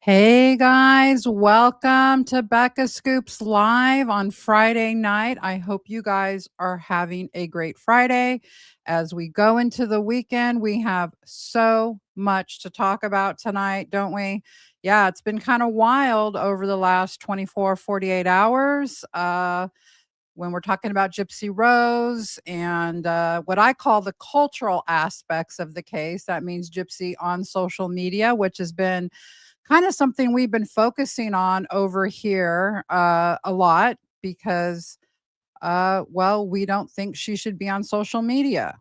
Hey guys, welcome to Becca Scoops Live on Friday night. I hope you guys are having a great Friday. As we go into the weekend, we have so much to talk about tonight, don't we? Yeah, it's been kind of wild over the last 24, 48 hours. When we're talking about Gypsy Rose and what I call the cultural aspects of the case, that means Gypsy on social media, which has been kind of something we've been focusing on over here a lot because, well, we don't think she should be on social media.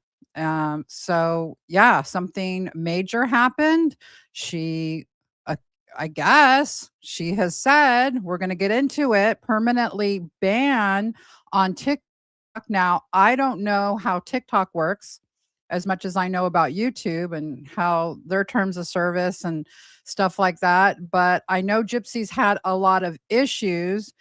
So, yeah, something major happened. She, uh, I guess, she has said, we're going to get into it, permanently ban on TikTok. Now, I don't know how TikTok works as much as I know about YouTube and how their terms of service and stuff like that. But I know Gypsy's had a lot of issues,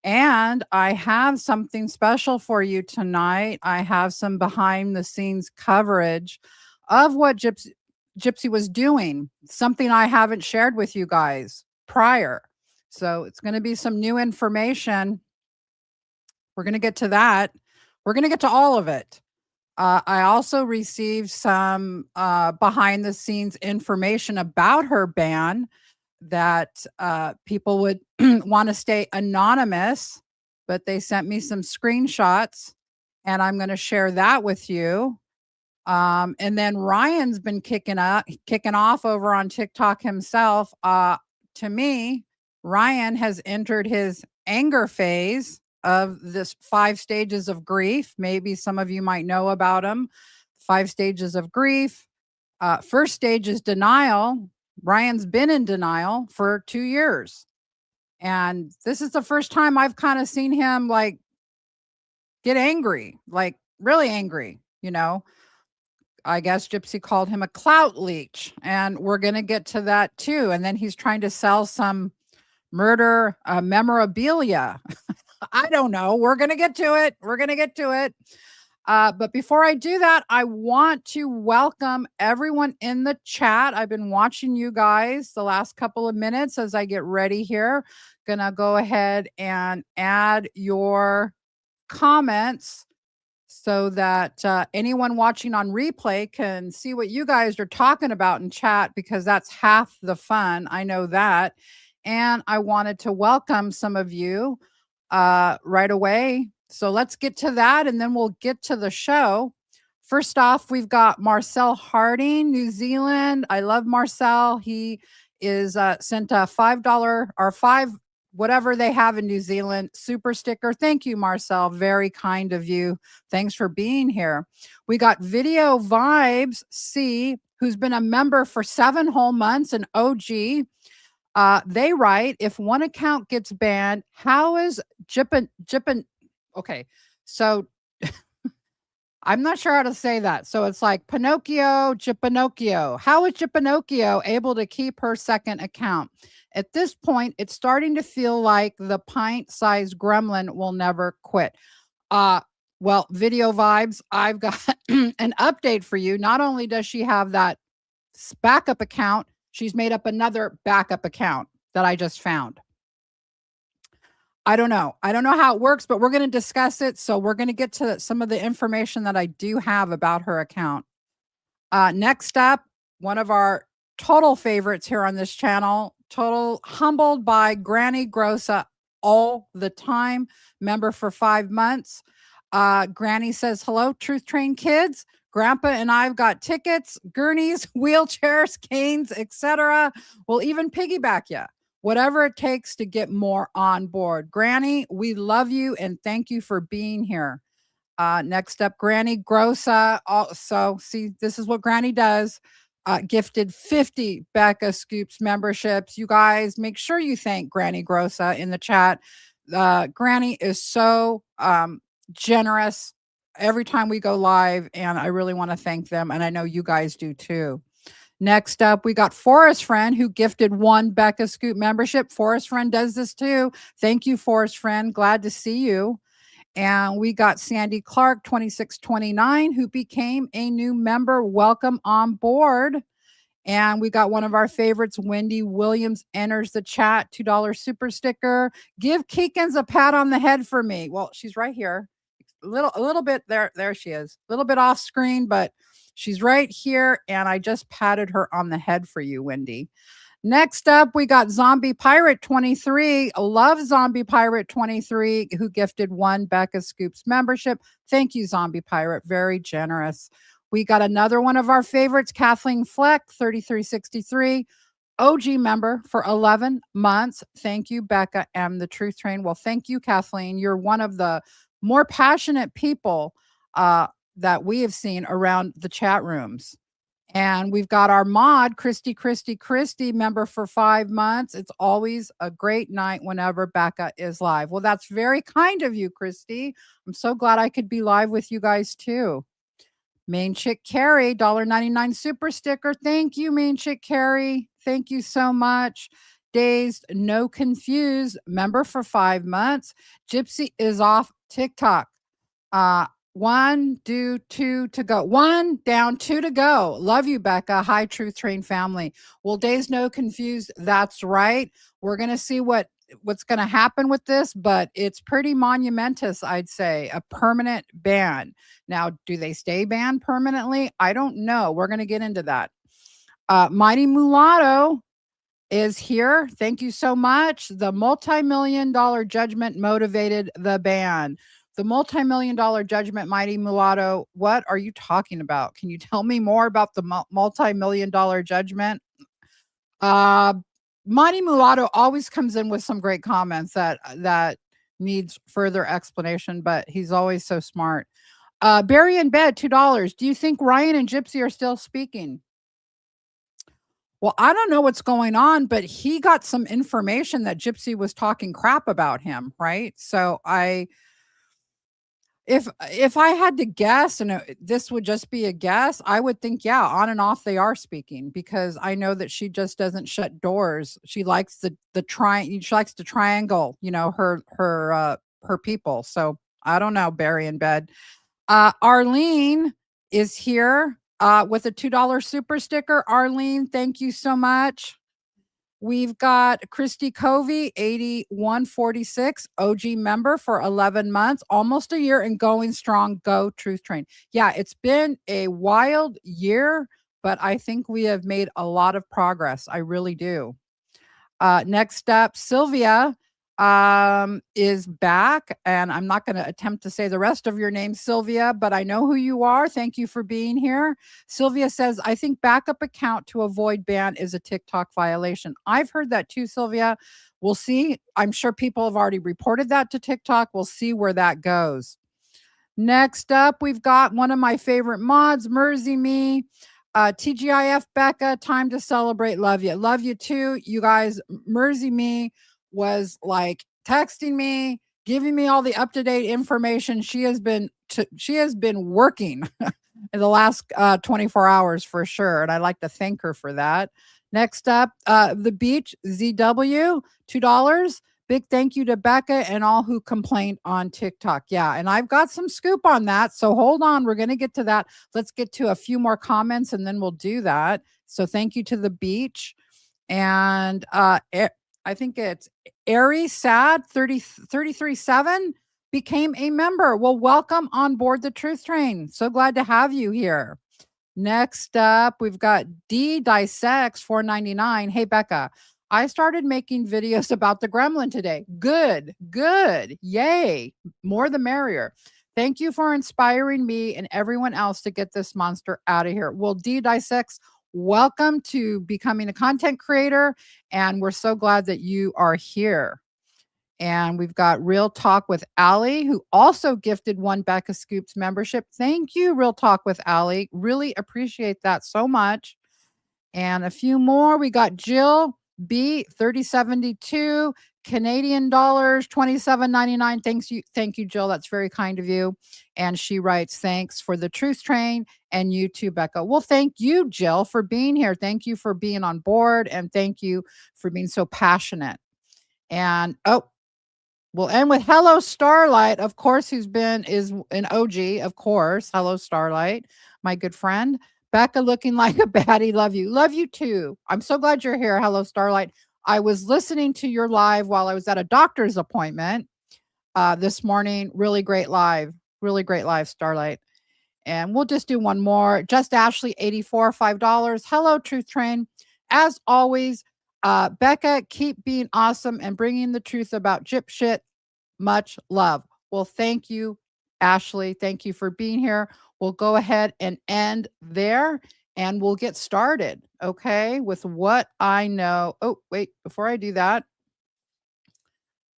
and I have something special for you tonight. I have some behind the scenes coverage of what Gypsy was doing, something I haven't shared with you guys prior. So it's going to be some new information. We're going to get to that. We're going to get to all of it. I also received some behind the scenes information about her ban that people would want to stay anonymous, but they sent me some screenshots and I'm going to share that with you. And then Ryan's been kicking off over on TikTok himself. To me, Ryan has entered his anger phase of this 5 stages of grief. Maybe some of you might know about him. 5 stages of grief. First stage is denial. Ryan's been in denial for 2 years. And this is the first time I've kind of seen him like get angry, like really angry, you know. I guess Gypsy called him a clout leech, and we're going to get to that too. And then he's trying to sell some murder memorabilia. I don't know. We're going to get to it. We're going to get to it. But before I do that, I want to welcome everyone in the chat. I've been watching you guys the last couple of minutes as I get ready here. Gonna go ahead and add your comments so that anyone watching on replay can see what you guys are talking about in chat, because that's half the fun. I know that. And I wanted to welcome some of you right away. So let's get to that and then we'll get to the show. First off, we've got Marcel Harding, New Zealand. I love Marcel. He is sent a $5 or 5 whatever they have in New Zealand super sticker. Thank you, Marcel. Very kind of you. Thanks for being here. We got Video Vibes C, who's been a member for 7 whole months, an OG. They write, if one account gets banned, how is Jippin? Okay, so I'm not sure how to say that. So it's like Pinocchio, Jippinocchio. How is Jippinocchio able to keep her second account? At this point, it's starting to feel like the pint-sized gremlin will never quit. Well, Video Vibes, I've got an update for you. Not only does she have that backup account, she's made up another backup account that I just found. I don't know. I don't know how it works, but we're going to discuss it. So we're going to get to some of the information that I do have about her account. Next up, one of our total favorites here on this channel, total humbled by Granny Grossa all the time, member for 5 months. Granny says, hello, Truth Train kids. Grandpa and I've got tickets, gurneys, wheelchairs, canes, etc. We'll even piggyback you. Whatever it takes to get more on board. Granny, we love you and thank you for being here. Next up, Granny Grossa. Also, see, this is what Granny does. Gifted 50 Becca Scoops memberships. You guys, make sure you thank Granny Grossa in the chat. Granny is so generous every time we go live, and I really want to thank them, and I know you guys do too. Next up, we got Forest Friend, who gifted 1 Becca Scoop membership. Forest Friend does this too. Thank you, Forest Friend. Glad to see you. And we got Sandy Clark, 2629, who became a new member. Welcome on board. And we got one of our favorites, Wendy Williams, enters the chat, $2 super sticker. Give Keekins a pat on the head for me. Well, she's right here. A little bit there. There she is. A little bit off screen, but she's right here. And I just patted her on the head for you, Wendy. Next up, we got Zombie Pirate 23. Love Zombie Pirate 23, who gifted one Becca Scoops membership. Thank you, Zombie Pirate. Very generous. We got another one of our favorites, Kathleen Fleck, 3363. OG member for 11 months. Thank you, Becca and the Truth Train. Well, thank you, Kathleen. You're one of the more passionate people that we have seen around the chat rooms. And we've got our mod, Christy, member for 5 months. It's always a great night whenever Becca is live. Well, that's very kind of you, Christy. I'm so glad I could be live with you guys too. Main Chick Carrie, $1.99 super sticker. Thank you, Main Chick Carrie. Thank you so much. Dazed, no confused, member for 5 months. Gypsy is off TikTok. One, do two to go. One down, two to go. Love you, Becca. Hi, Truth Train family. Well, Days No Confused. That's right. We're gonna see what's gonna happen with this, but it's pretty monumentous, I'd say. A permanent ban. Now, do they stay banned permanently? I don't know. We're gonna get into that. Mighty Mulatto is here. Thank you so much. The multi-million-dollar judgment motivated the ban. The multi-million-dollar judgment, Mighty Mulatto, what are you talking about? Can you tell me more about the multi-million-dollar judgment? Mighty Mulatto always comes in with some great comments that needs further explanation, but he's always so smart. Barry in bed, $2. Do you think Ryan and Gypsy are still speaking? Well, I don't know what's going on, but he got some information that Gypsy was talking crap about him, right? So if I had to guess, and this would just be a guess, I would think, yeah, on and off they are speaking, because I know that she just doesn't shut doors. She likes she likes to triangle, her people. So I don't know, Barry in bed. Arlene is here with a $2 super sticker. Arlene, thank you so much. We've got Christy Covey, 8146, OG member for 11 months, almost a year, and going strong. Go Truth Train. Yeah, it's been a wild year, but I think we have made a lot of progress. I really do. Next up, Sylvia is back, and I'm not going to attempt to say the rest of your name, Sylvia, but I know who you are. Thank you for being here. Sylvia says, I think backup account to avoid ban is a TikTok violation. I've heard that too, Sylvia. We'll see. I'm sure people have already reported that to TikTok. We'll see where that goes. Next up, we've got one of my favorite mods, Mersey Me. TGIF Becca, time to celebrate. Love you. Love you too. You guys, Mersey Me was like texting me, giving me all the up-to-date information. She has been working in the last 24 hours for sure. And I'd like to thank her for that. Next up, The Beach, ZW, $2. Big thank you to Becca and all who complained on TikTok. Yeah, and I've got some scoop on that. So hold on. We're going to get to that. Let's get to a few more comments and then we'll do that. So thank you to The Beach. And I think it's Airy Sad 337 became a member. Well, welcome on board the Truth Train. So glad to have you here. Next up, we've got D Dissects 499. Hey, Becca. I started making videos about the gremlin today. Good. Yay. More the merrier. Thank you for inspiring me and everyone else to get this monster out of here. Well, D Dissects, welcome to becoming a content creator. And we're so glad that you are here. And we've got Real Talk with Allie, who also gifted one Becca Scoops membership. Thank you, Real Talk with Allie. Really appreciate that so much. And a few more. We got Jill B 3072 Canadian dollars 27.99. Thank you, Jill. That's very kind of you. And she writes, thanks for the Truth Train and you too, Becca. Well, thank you, Jill, for being here. Thank you for being on board, and thank you for being so passionate. And we'll end with Hello Starlight, of course, is an OG, of course. Hello Starlight, my good friend. Becca looking like a baddie. Love you. Love you too. I'm so glad you're here. Hello, Starlight. I was listening to your live while I was at a doctor's appointment this morning. Really great live. Really great live, Starlight. And we'll just do one more. Just Ashley, 84, $5. Hello, Truth Train. As always, Becca, keep being awesome and bringing the truth about gyp shit. Much love. Well, thank you, Ashley. Thank you for being here. We'll go ahead and end there and we'll get started, okay, with what I know. Oh, wait, before I do that,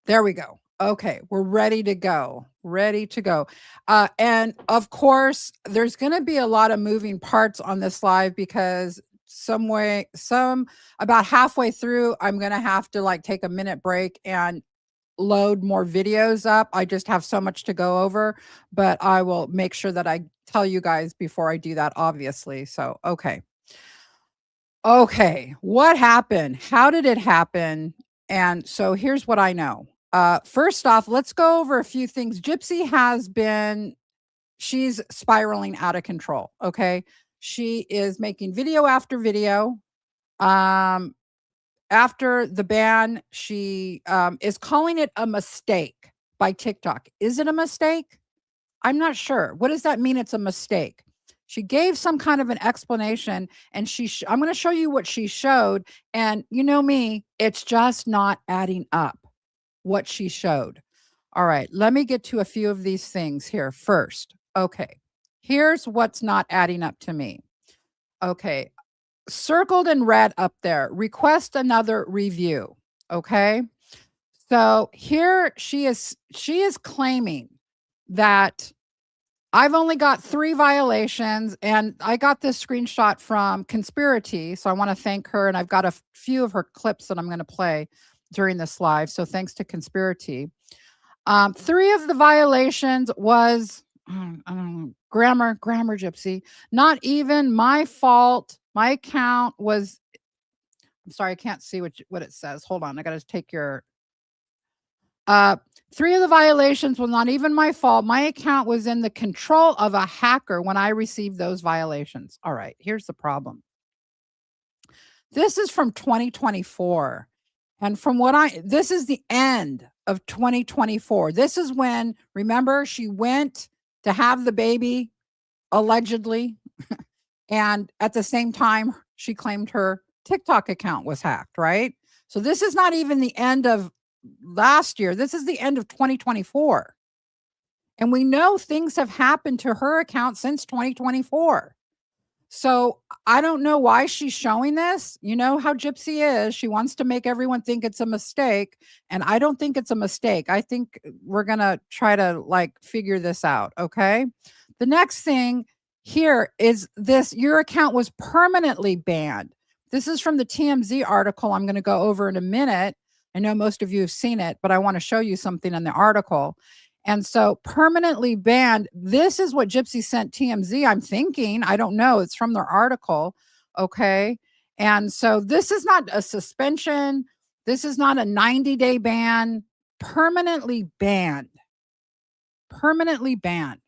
there we go. Okay, we're ready to go. Ready to go. And of course, there's going to be a lot of moving parts on this live because about halfway through, I'm going to have to like take a minute break and load more videos up. I just have so much to go over, but I will make sure that I tell you guys before I do that, obviously. So, okay. Okay, what happened? How did it happen? And so here's what I know. First off, let's go over a few things. Gypsy she's spiraling out of control. Okay. She is making video after video. After the ban, she is calling it a mistake by TikTok. Is it a mistake? I'm not sure. What does that mean? It's a mistake. She gave some kind of an explanation, and I'm going to show you what she showed. And you know me, it's just not adding up what she showed. All right, let me get to a few of these things here first. Okay, here's what's not adding up to me. Okay, circled in red up there, request another review. Okay, so here she is claiming that I've only got 3 violations, and I got this screenshot from Conspiracy, so I want to thank her, and I've got a few of her clips that I'm going to play during this live, so thanks to Conspiracy. 3 of the violations was grammar, Gypsy. Not even my fault. My account was. I'm sorry, I can't see what it says. Hold on, I got to take your. 3 of the violations was not even my fault. My account was in the control of a hacker when I received those violations. All right, here's the problem. This is from 2024. And this is the end of 2024. This is when, remember, she went to have the baby, allegedly. And at the same time, she claimed her TikTok account was hacked, right? So this is not even the end of last year. This is the end of 2024. And we know things have happened to her account since 2024. So I don't know why she's showing this. You know how Gypsy is. She wants to make everyone think it's a mistake. And I don't think it's a mistake. I think we're going to try to figure this out. Okay. The next thing here is this: your account was permanently banned. This is from the TMZ article I'm going to go over in a minute. I know most of you have seen it, but I want to show you something in the article. And so permanently banned, this is what Gypsy sent TMZ, I'm thinking. I don't know. It's from their article. Okay. And so this is not a suspension. This is not a 90-day ban. Permanently banned. Permanently banned.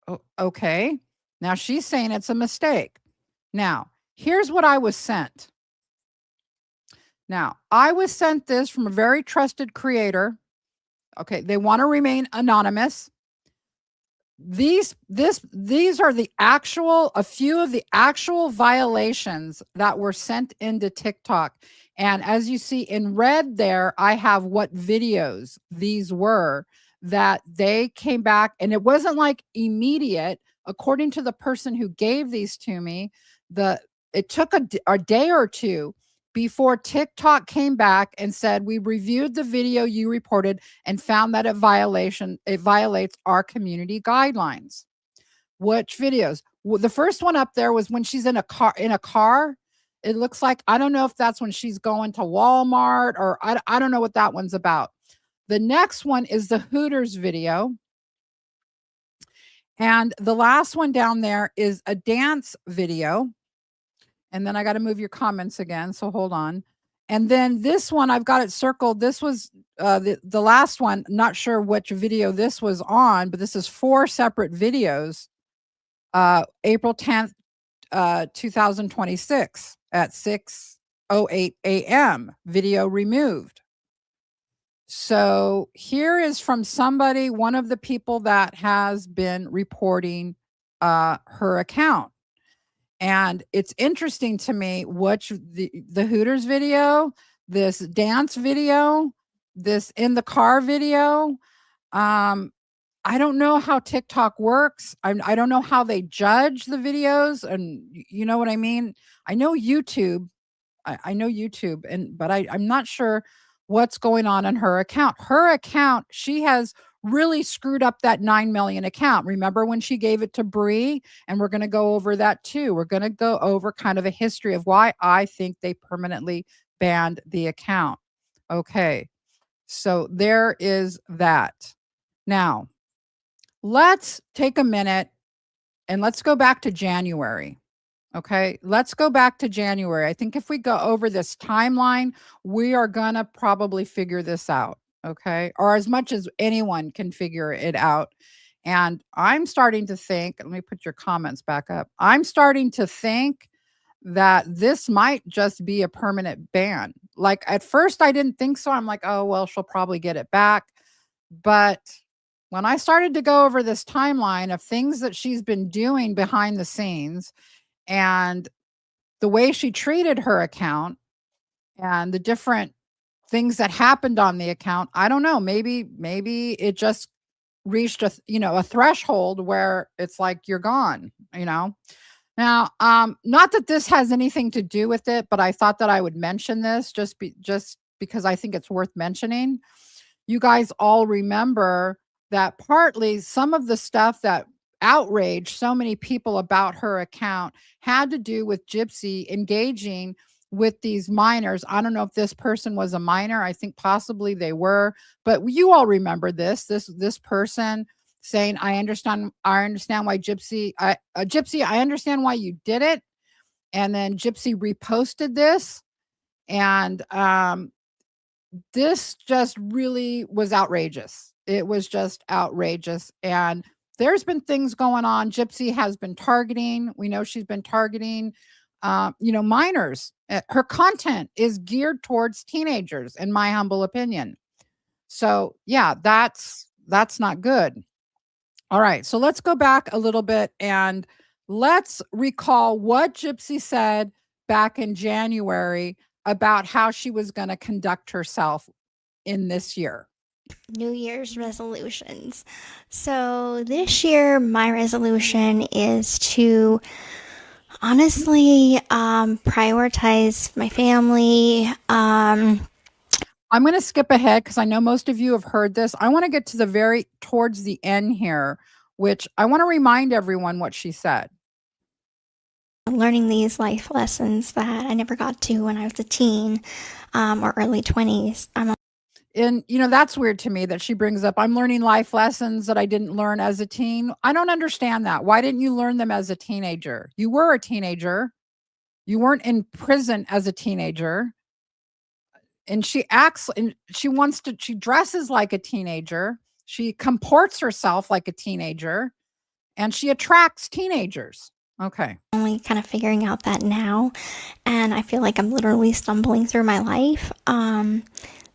Oh, okay. Now she's saying it's a mistake. Now, here's what I was sent. Now, I was sent this from a very trusted creator. Okay, they want to remain anonymous. These are a few of the actual violations that were sent into TikTok. And as you see in red there, I have what videos these were that they came back, and it wasn't like immediate. According to the person who gave these to me, it took a day or two before TikTok came back and said, we reviewed the video you reported and found that it violates our community guidelines. Which videos? Well, the first one up there was when she's in a car. It looks like, I don't know if that's when she's going to Walmart, or I don't know what that one's about. The next one is the Hooters video. And the last one down there is a dance video. And then I got to move your comments again. So hold on. And then this one, I've got it circled. This was the last one. Not sure which video this was on, but this is 4 separate videos. April 10th, 2026 at 6:08 a.m. Video removed. So here is from somebody, one of the people that has been reporting her account. And it's interesting to me, which the Hooters video, this dance video, this in the car video. I don't know how TikTok works. I don't know how they judge the videos, and you know what I mean. I know YouTube. I know YouTube, but I'm not sure what's going on in her account. Her account, she has really screwed up that 9 million account. Remember when she gave it to Bree? And we're going to go over that too. We're going to go over kind of a history of why I think they permanently banned the account. Okay. So there is that. Now, let's take a minute and let's go back to January. Okay, let's go back to January. I think if we go over this timeline, we are going to probably figure this out. Okay, or as much as anyone can figure it out. And I'm starting to think, let me put your comments back up. I'm starting to think that this might just be a permanent ban. Like at first, I didn't think so. I'm like, oh, well, she'll probably get it back. But when I started to go over this timeline of things that she's been doing behind the scenes, and the way she treated her account and the different things that happened on the account, I don't know, maybe it just reached a threshold where it's like you're gone. Now, not that this has anything to do with it, but I thought that I would mention this just because I think it's worth mentioning. You guys all remember that partly some of the stuff that outraged so many people about her account had to do with Gypsy engaging with these minors. I don't know if this person was a minor. I think possibly they were, but you all remember this person saying, I understand why Gypsy, I understand why you did it. And then Gypsy reposted this. And this just really was outrageous. It was just outrageous. And there's been things going on. Gypsy has been targeting. We know she's been targeting, minors. Her content is geared towards teenagers, in my humble opinion. So yeah, that's not good. All right. So let's go back a little bit and let's recall what Gypsy said back in January about how she was going to conduct herself in this year. New Year's resolutions. So this year, my resolution is to honestly prioritize my family. I'm going to skip ahead because I know most of you have heard this. I want to get to towards the end here, which I want to remind everyone what she said. Learning these life lessons that I never got to when I was a teen or early 20s. And that's weird to me that she brings up, I'm learning life lessons that I didn't learn as a teen. I don't understand that. Why didn't you learn them as a teenager? You were a teenager. You weren't in prison as a teenager. And she acts and she dresses like a teenager. She comports herself like a teenager, and she attracts teenagers. Okay. Only kind of figuring out that now, and I feel like I'm literally stumbling through my life.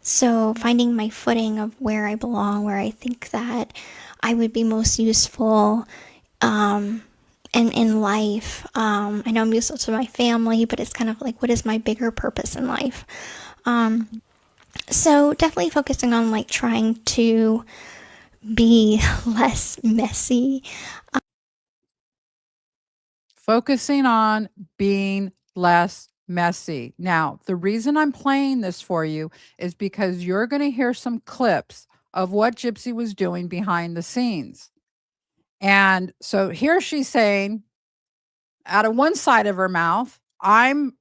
So finding my footing of where I belong, where I think that I would be most useful in life. I know I'm useful to my family, but it's kind of like, what is my bigger purpose in life? So definitely focusing on like trying to be less messy. Focusing on being less messy. Now, the reason I'm playing this for you is because you're going to hear some clips of what Gypsy was doing behind the scenes. And so here she's saying, out of one side of her mouth, I'm,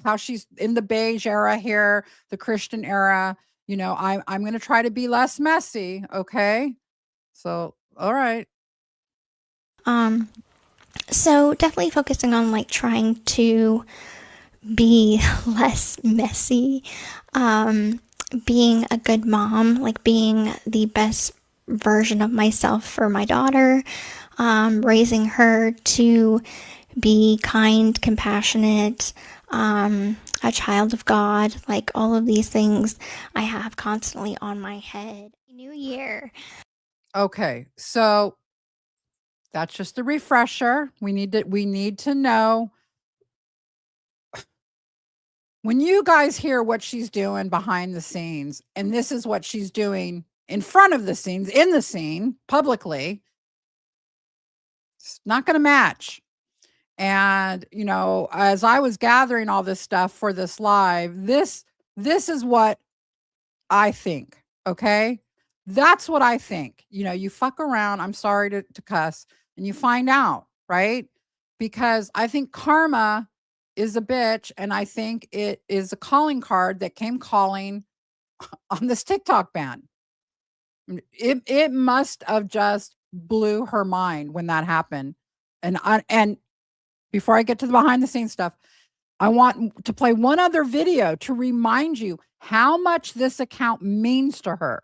how she's in the beige era here, the Christian era, I'm going to try to be less messy. Okay. So, all right. So definitely focusing on like trying to be less messy, being a good mom, like being the best version of myself for my daughter, raising her to be kind, compassionate, a child of God, like all of these things I have constantly on my head. New year. Okay, so that's just a refresher. We need to know when you guys hear what she's doing behind the scenes, and this is what she's doing in front of the scenes, in the scene, publicly, it's not going to match. And, you know, as I was gathering all this stuff for this live, this is what I think. Okay. That's what I think. You know, you fuck around. I'm sorry to cuss, and you find out, right? Because I think karma is a bitch. And I think it is a calling card that came calling on this TikTok ban. It must have just blew her mind when that happened. And before I get to the behind the scenes stuff, I want to play one other video to remind you how much this account means to her.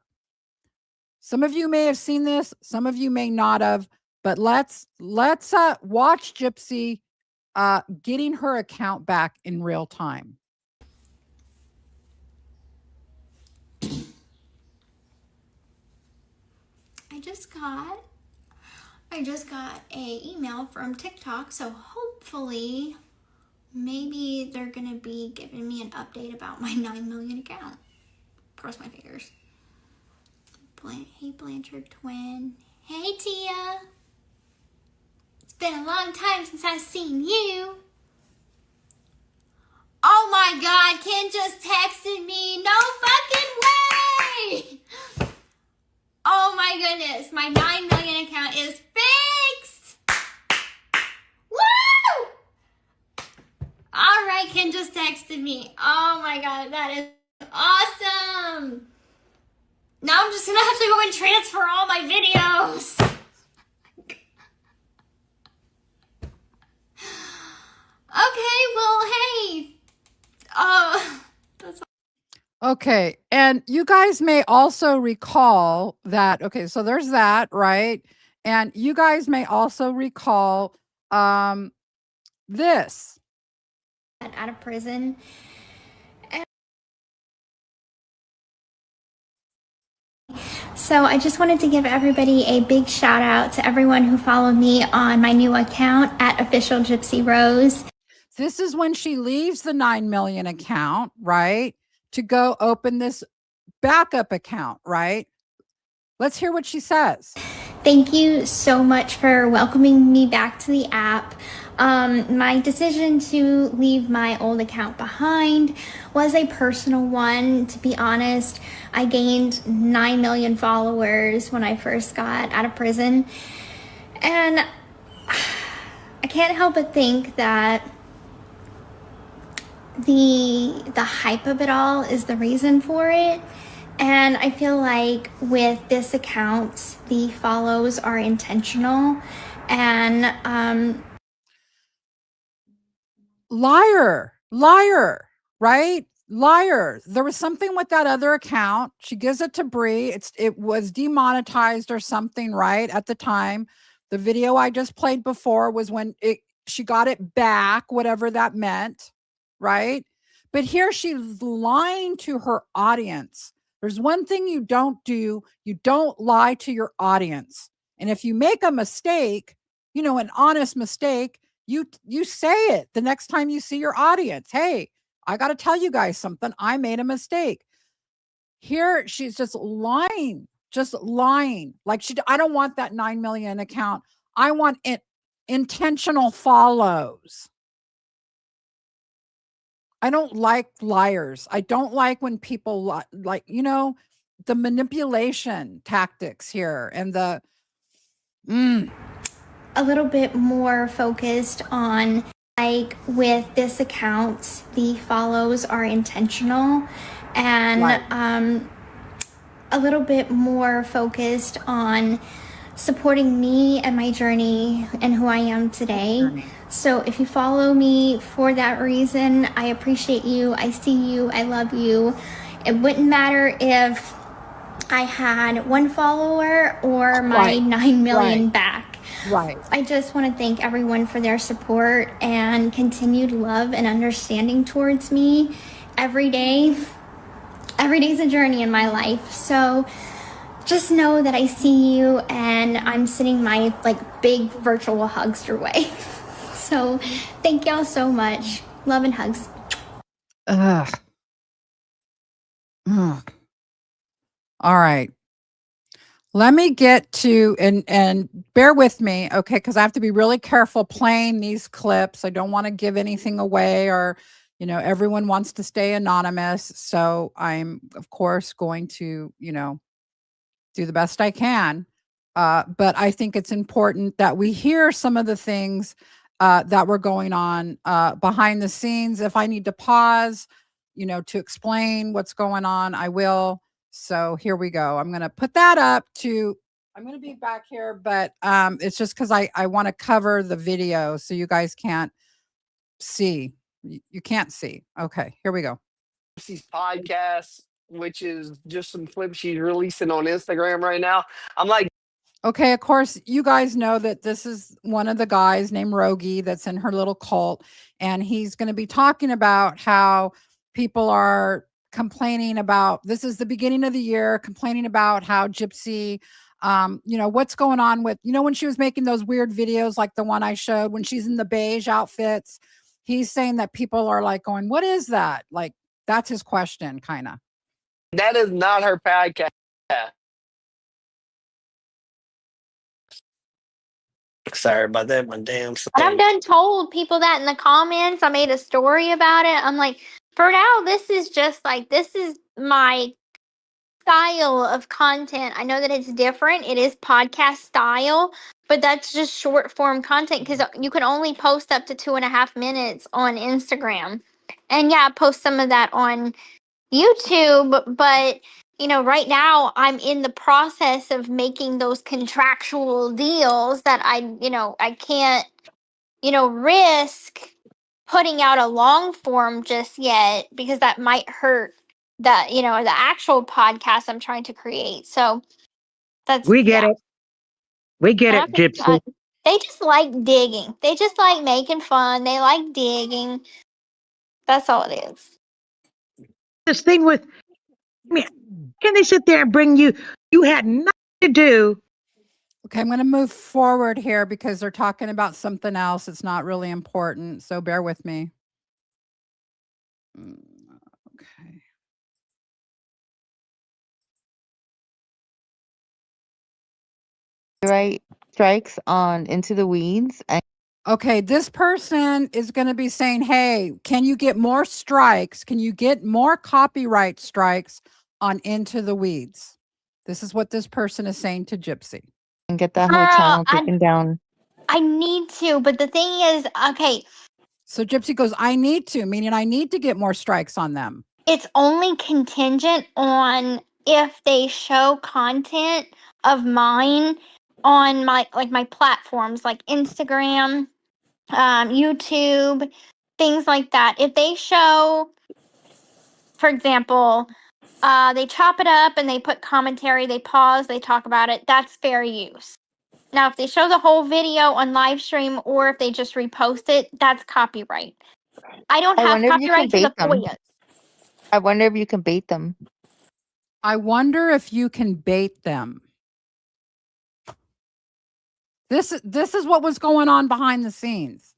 Some of you may have seen this, some of you may not have, but let's watch Gypsy getting her account back in real time. I just got a email from TikTok, so hopefully maybe they're gonna be giving me an update about my 9 million account. Cross my fingers. Hey Blanchard twin. Hey Tia. It's been a long time since I've seen you. Oh my God, Ken just texted me. No fucking way. Oh my goodness, my 9 million account is fixed. Woo! All right, Ken just texted me. Oh my God, that is awesome. Now I'm just gonna have to go and transfer all my videos. Okay, well, hey. That's Okay, and you guys may also recall that, okay, so there's that, right? And you guys may also recall this. Out of prison. So I just wanted to give everybody a big shout out to everyone who followed me on my new account at Official Gypsy Rose. This is when she leaves the 9 million account, right? To go open this backup account, right? Let's hear what she says. Thank you so much for welcoming me back to the app. My decision to leave my old account behind was a personal one. To be honest, I gained 9 million followers when I first got out of prison. And I can't help but think that the hype of it all is the reason for it. And I feel like with this account, the follows are intentional. And liar, right? Liar. There was something with that other account. She gives it to Bree. It was demonetized or something, right? At the time, the video I just played before was when she got it back, whatever that meant, right? But here she's lying to her audience. There's one thing you don't do. You don't lie to your audience. And if you make a mistake, you know, an honest mistake, you say it the next time you see your audience. Hey, I got to tell you guys something. I made a mistake. Here she's just lying. Like I don't want that 9 million account. I want intentional follows. I don't like liars. I don't like when people like, you know, the manipulation tactics here and the a little bit more focused on, like with this account, the follows are intentional. And right. A little bit more focused on supporting me and my journey and who I am today. So if you follow me for that reason, I appreciate you. I see you. I love you. It wouldn't matter if I had 1 follower or my 9 million back. Right. I just want to thank everyone for their support and continued love and understanding towards me every day. Every day's a journey in my life. So just know that I see you and I'm sending my like big virtual hugs your way. So thank y'all so much. Love and hugs. Ugh. Ugh. All right. Let me get to and bear with me, okay, because I have to be really careful playing these clips. I don't want to give anything away or, everyone wants to stay anonymous. So I'm of course going to, do the best I can. But I think it's important that we hear some of the things that were going on behind the scenes. If I need to pause, to explain what's going on, I will. So here we go. I'm going to put that up to. I'm going to be back here, but it's just because I want to cover the video so you guys can't see. You can't see. Okay, here we go. Gypsy's podcast, which is just some clips she's releasing on Instagram right now. I'm like, okay, of course, you guys know that this is one of the guys named Rogi that's in her little cult, and he's going to be talking about how people are complaining about this is the beginning of the year, complaining about how Gypsy, what's going on with, when she was making those weird videos like the one I showed when she's in the beige outfits. He's saying that people are like going, what is that? Like, that's his question, kind of. that is not her podcast. Sorry about that, my damn son. And I've done told people that in the comments. I made a story about it. I'm like, for now, this is just like, this is my style of content. I know that it's different. It is podcast style, but that's just short form content because you can only post up to 2.5 minutes on Instagram. And yeah, I post some of that on YouTube, but right now I'm in the process of making those contractual deals that I can't, risk putting out a long form just yet because that might hurt the actual podcast I'm trying to create. So that's We get it. We get it, Gypsy. They just like digging. They just like making fun. They like digging. That's all it is. This thing with, I mean, can they sit there and bring you? You had nothing to do. Okay, I'm going to move forward here because they're talking about something else. It's not really important, so bear with me. Okay. Right strikes on Into the Weeds. Okay, this person is going to be saying, hey, can you get more strikes? Can you get more copyright strikes on Into the Weeds? This is what this person is saying to Gypsy. And get that whole channel taken down. I need to, but the thing is, okay. So Gypsy goes, I need to, meaning I need to get more strikes on them. It's only contingent on if they show content of mine on my platforms like Instagram, YouTube, things like that. If they show, for example, they chop it up and they put commentary, they pause, they talk about it, that's fair use. Now, if they show the whole video on live stream or if they just repost it, that's copyright. I don't have copyright to the FOIAs. I wonder if you can bait them. I wonder if you can bait them. This is what was going on behind the scenes.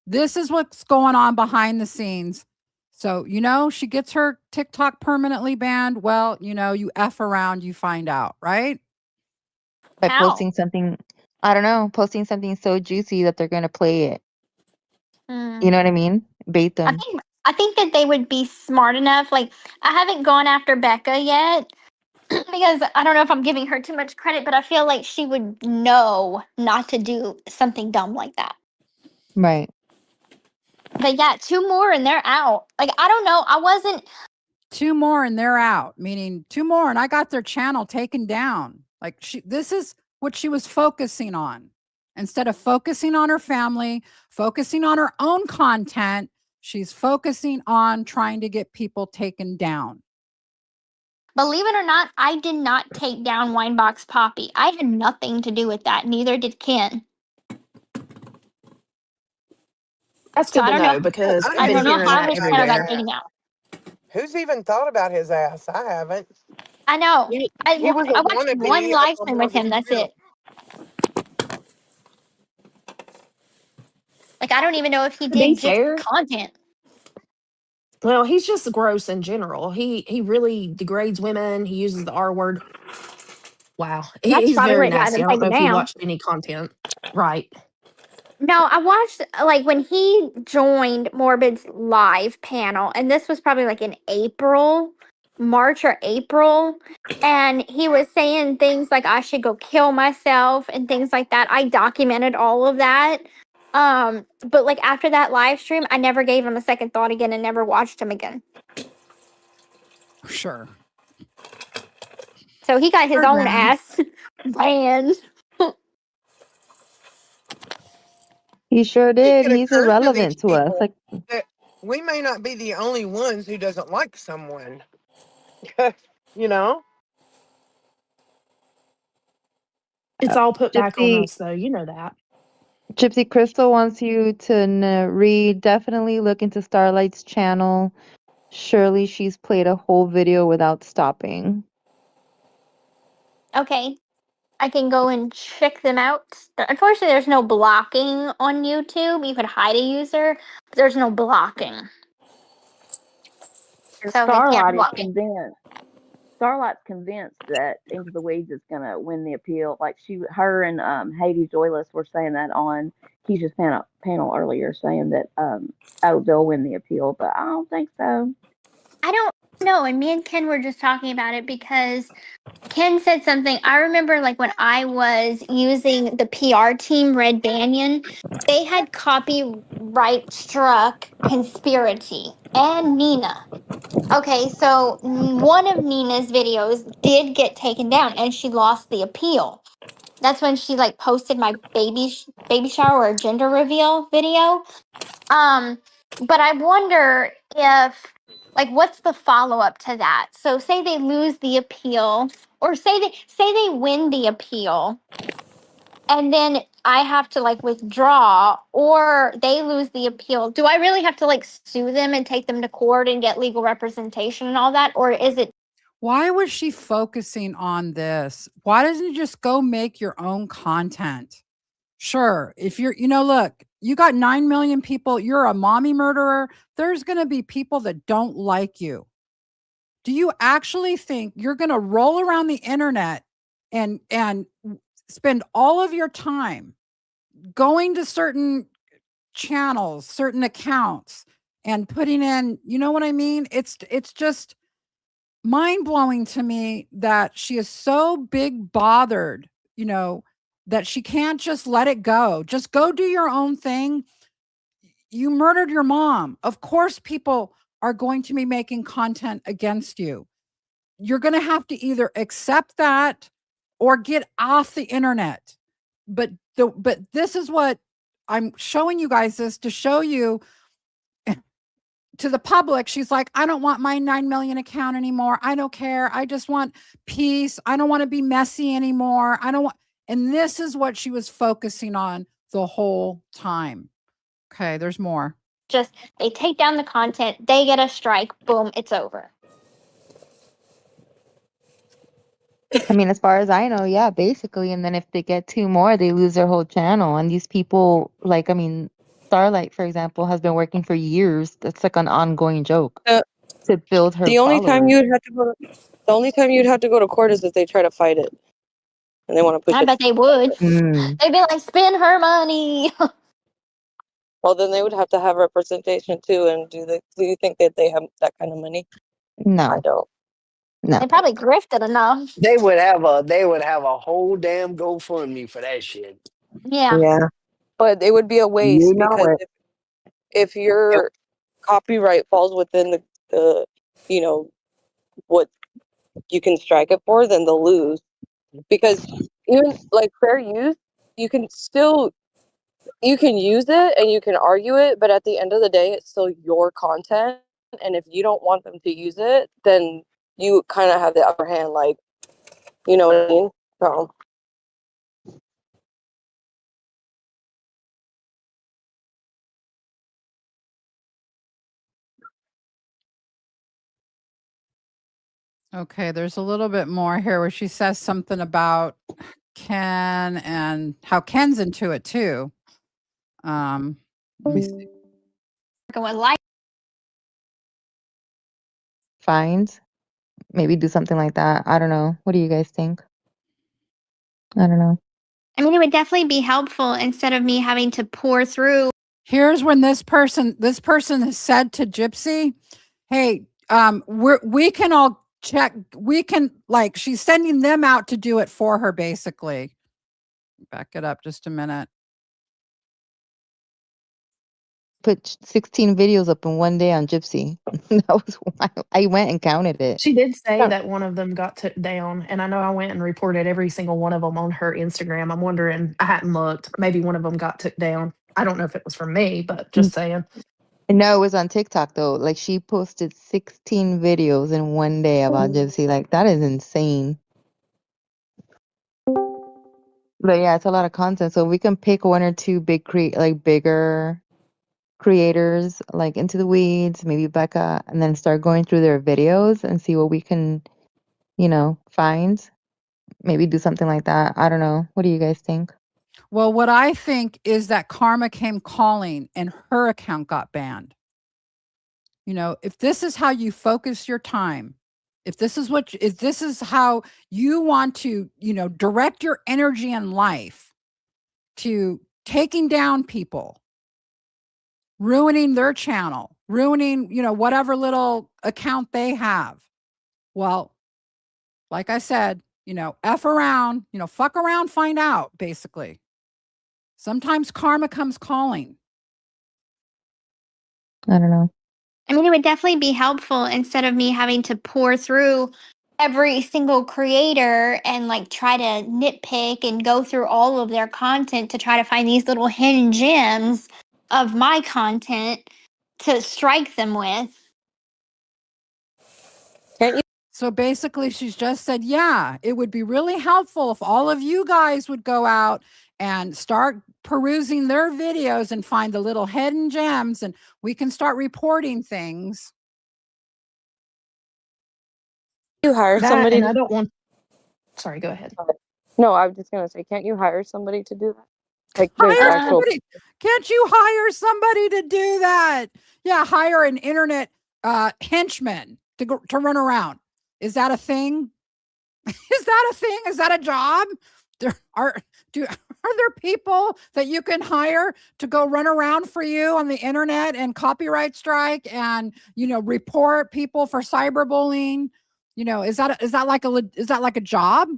This is what's going on behind the scenes. So, she gets her TikTok permanently banned. Well, you F around, you find out, right? By posting something, I don't know, posting something so juicy that they're going to play it. You know what I mean? Bait them. I think that they would be smart enough. Like, I haven't gone after Becca yet because I don't know if I'm giving her too much credit, but I feel like she would know not to do something dumb like that. Right. But yeah, 2 more and they're out. Like, I don't know. I wasn't. 2 more and they're out, meaning 2 more and I got their channel taken down. Like this is what she was focusing on. Instead of focusing on her family, focusing on her own content, she's focusing on trying to get people taken down. Believe it or not, I did not take down Winebox Poppy. I had nothing to do with that. Neither did Ken. That's So good I to don't know. know because I I've I been don't know hearing how that his channel got everywhere. taken down. Who's even thought about his ass? I haven't. I know. He was a I watched one wannabe live on stream with him. That's Morgan's it. Like I don't even know if he To be did just fair, content. well, he's just gross in general. He really degrades women. He uses the R word. Wow, That's he's probably very what got nasty. him I don't know taken if you down. watched any content, right? No, I watched like when he joined Morbid's live panel, and this was probably like in April, March or April. And he was saying things like I should go kill myself and things like that. I documented all of that. But like after that live stream, I never gave him a second thought again and never watched him again. Sure. So he got his Heard own that. ass banned. He sure It did. could He's occur to these irrelevant to us. people Like, that we may not be the only ones who doesn't like someone. You know? It's all put back on Gypsy, us, though. You know that. Gypsy Crystal wants you to read. Definitely look into Starlight's channel. Surely she's played a whole video without stopping. Okay. I can go and check them out. Unfortunately, there's no blocking on YouTube. You could hide a user, but there's no blocking. And So they can't Starlight is block it. convinced. Starlight's convinced that Into the Weeds is gonna win the appeal. Like her and Hades Joyless were saying that on Keisha's panel earlier, saying that they'll win the appeal, but I don't think so. I don't know. And me and Ken were just talking about it because Ken said something. I remember like when I was using the PR team, Red Banyan, they had copyright struck Conspiracy and Nina. Okay, so one of Nina's videos did get taken down and she lost the appeal. That's when she like posted my baby shower or gender reveal video. But I wonder if like what's the follow up to that? So say they lose the appeal or say they win the appeal and then I have to like withdraw or they lose the appeal. Do I really have to like sue them and take them to court and get legal representation and all that, or is it Why was she focusing on this? Why doesn't you just go make your own content? Sure. If you're, look, you got 9 million people, you're a mommy murderer. There's going to be people that don't like you. Do you actually think you're going to roll around the internet and spend all of your time going to certain channels, certain accounts and putting in, you know what I mean? It's just mind blowing to me that she is so big bothered, that she can't just let it go. Just go do your own thing. You murdered your mom. Of course, people are going to be making content against you. You're going to have to either accept that or get off the internet. But this is what I'm showing you guys, this to show you to the public. She's like, I don't want my 9 million account anymore. I don't care. I just want peace. I don't want to be messy anymore. I don't want, and this is what she was focusing on the whole time. Okay, there's more. just they take down the content, they get a strike, boom, it's over? I mean, as far as I know, yeah, basically. And then if they get two more, they lose their whole channel. And these people, like, I mean, Starlight, for example, has been working for years. That's like an ongoing joke to build her The only time followers. the only time you'd have to go to court is if they try to fight it, and they want to push I it. bet they would. Mm. They'd be like, spend her money. Well, then they would have to have representation too. And do you think that they have that kind of money? I No, don't. no. They probably grifted enough. They would have a whole damn GoFundMe for that shit. Yeah. Yeah, but it would be a waste You know because it. if your copyright falls within the what you can strike it for, then they'll lose. Because even like fair use, you can use it and you can argue it, but at the end of the day, it's still your content. And if you don't want them to use it, then you kind of have the upper hand. Like, you know what I mean? So Okay, there's a little bit more here where she says something about Ken and how Ken's into it too. Let me see. With life. Fines. Maybe do something like that. I don't know. What do you guys think? I don't know. I mean, it would definitely be helpful instead of me having to pour through. Here's when this person has said to Gypsy, "Hey, we can all check. We can like." She's sending them out to do it for her, basically. Back it up just a minute. Put 16 videos up in one day on Gypsy. That was wild. I went and counted it. She did say Yeah. that one of them got took down, and I know I went and reported every single one of them on her Instagram. I'm wondering, I hadn't looked. Maybe one of them got took down. I don't know if it was from me, but just saying. No, it was on TikTok though. Like she posted 16 videos in one day about Gypsy. Like that is insane. But yeah, it's a lot of content. So we can pick one or two bigger creators like Into the Weeds, maybe Becca, and then start going through their videos and see what we can, find. Maybe do something like that. I don't know. What do you guys think? Well, what I think is that Karma came calling and her account got banned. If this is how you focus your time, if this is how you want to, direct your energy in life to taking down people, ruining their channel, ruining, whatever little account they have. Well, like I said, F around, fuck around, find out, basically. Sometimes karma comes calling. I don't know. I mean, it would definitely be helpful instead of me having to pour through every single creator and like try to nitpick and go through all of their content to try to find these little hidden gems of my content to strike them with. Can't you? So basically, she's just said, yeah, it would be really helpful if all of you guys would go out and start perusing their videos and find the little hidden gems, and we can start reporting things. You hire That, somebody. and I don't want. Sorry, go ahead. No, I was just gonna say, can't you hire somebody to do that? Like there's Hire actual. somebody. Can't you hire somebody to do that? Yeah, hire an internet henchman to run around. Is that a thing? Is that a thing? Is that a job? Are there people that you can hire to go run around for you on the internet and copyright strike and report people for cyberbullying? Is that like a job?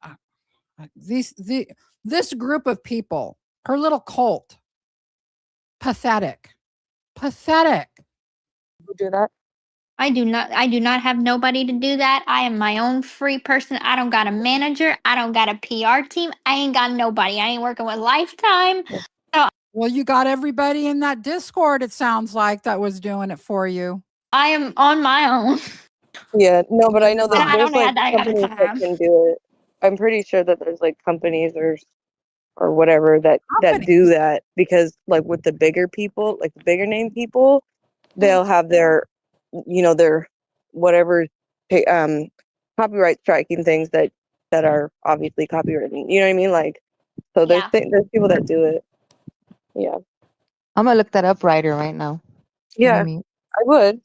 Uh, this group of people, her little cult, pathetic. Who do that? I do not have nobody to do that. I am my own free person. I don't got a manager. I don't got a PR team. I ain't got nobody. I ain't working with Lifetime. So Well, you got everybody in that Discord, it sounds like, that was doing it for you. I am on my own. Yeah, no, but I know that And I there's don't like have that kind of companies that time. can do it. I'm pretty sure that there's like companies or whatever that Companies. do that because like with the bigger people, like the bigger name people, they'll have their their whatever copyright striking things that are obviously copywritten. You know what I mean? Like so Yeah. there's people that do it. Yeah. I'm gonna look that up right now. Yeah, Let me- I would.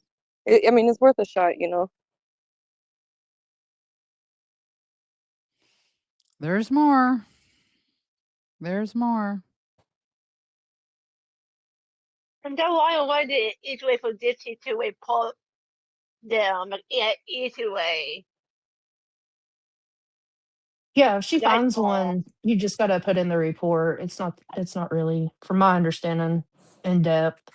I mean, it's worth a shot, There's more. There's more. And then why was it easy way for Gypsy to report them in an easy way? Yeah, if she That's finds all. one, you just got to put in the report. It's not really, from my understanding, in depth.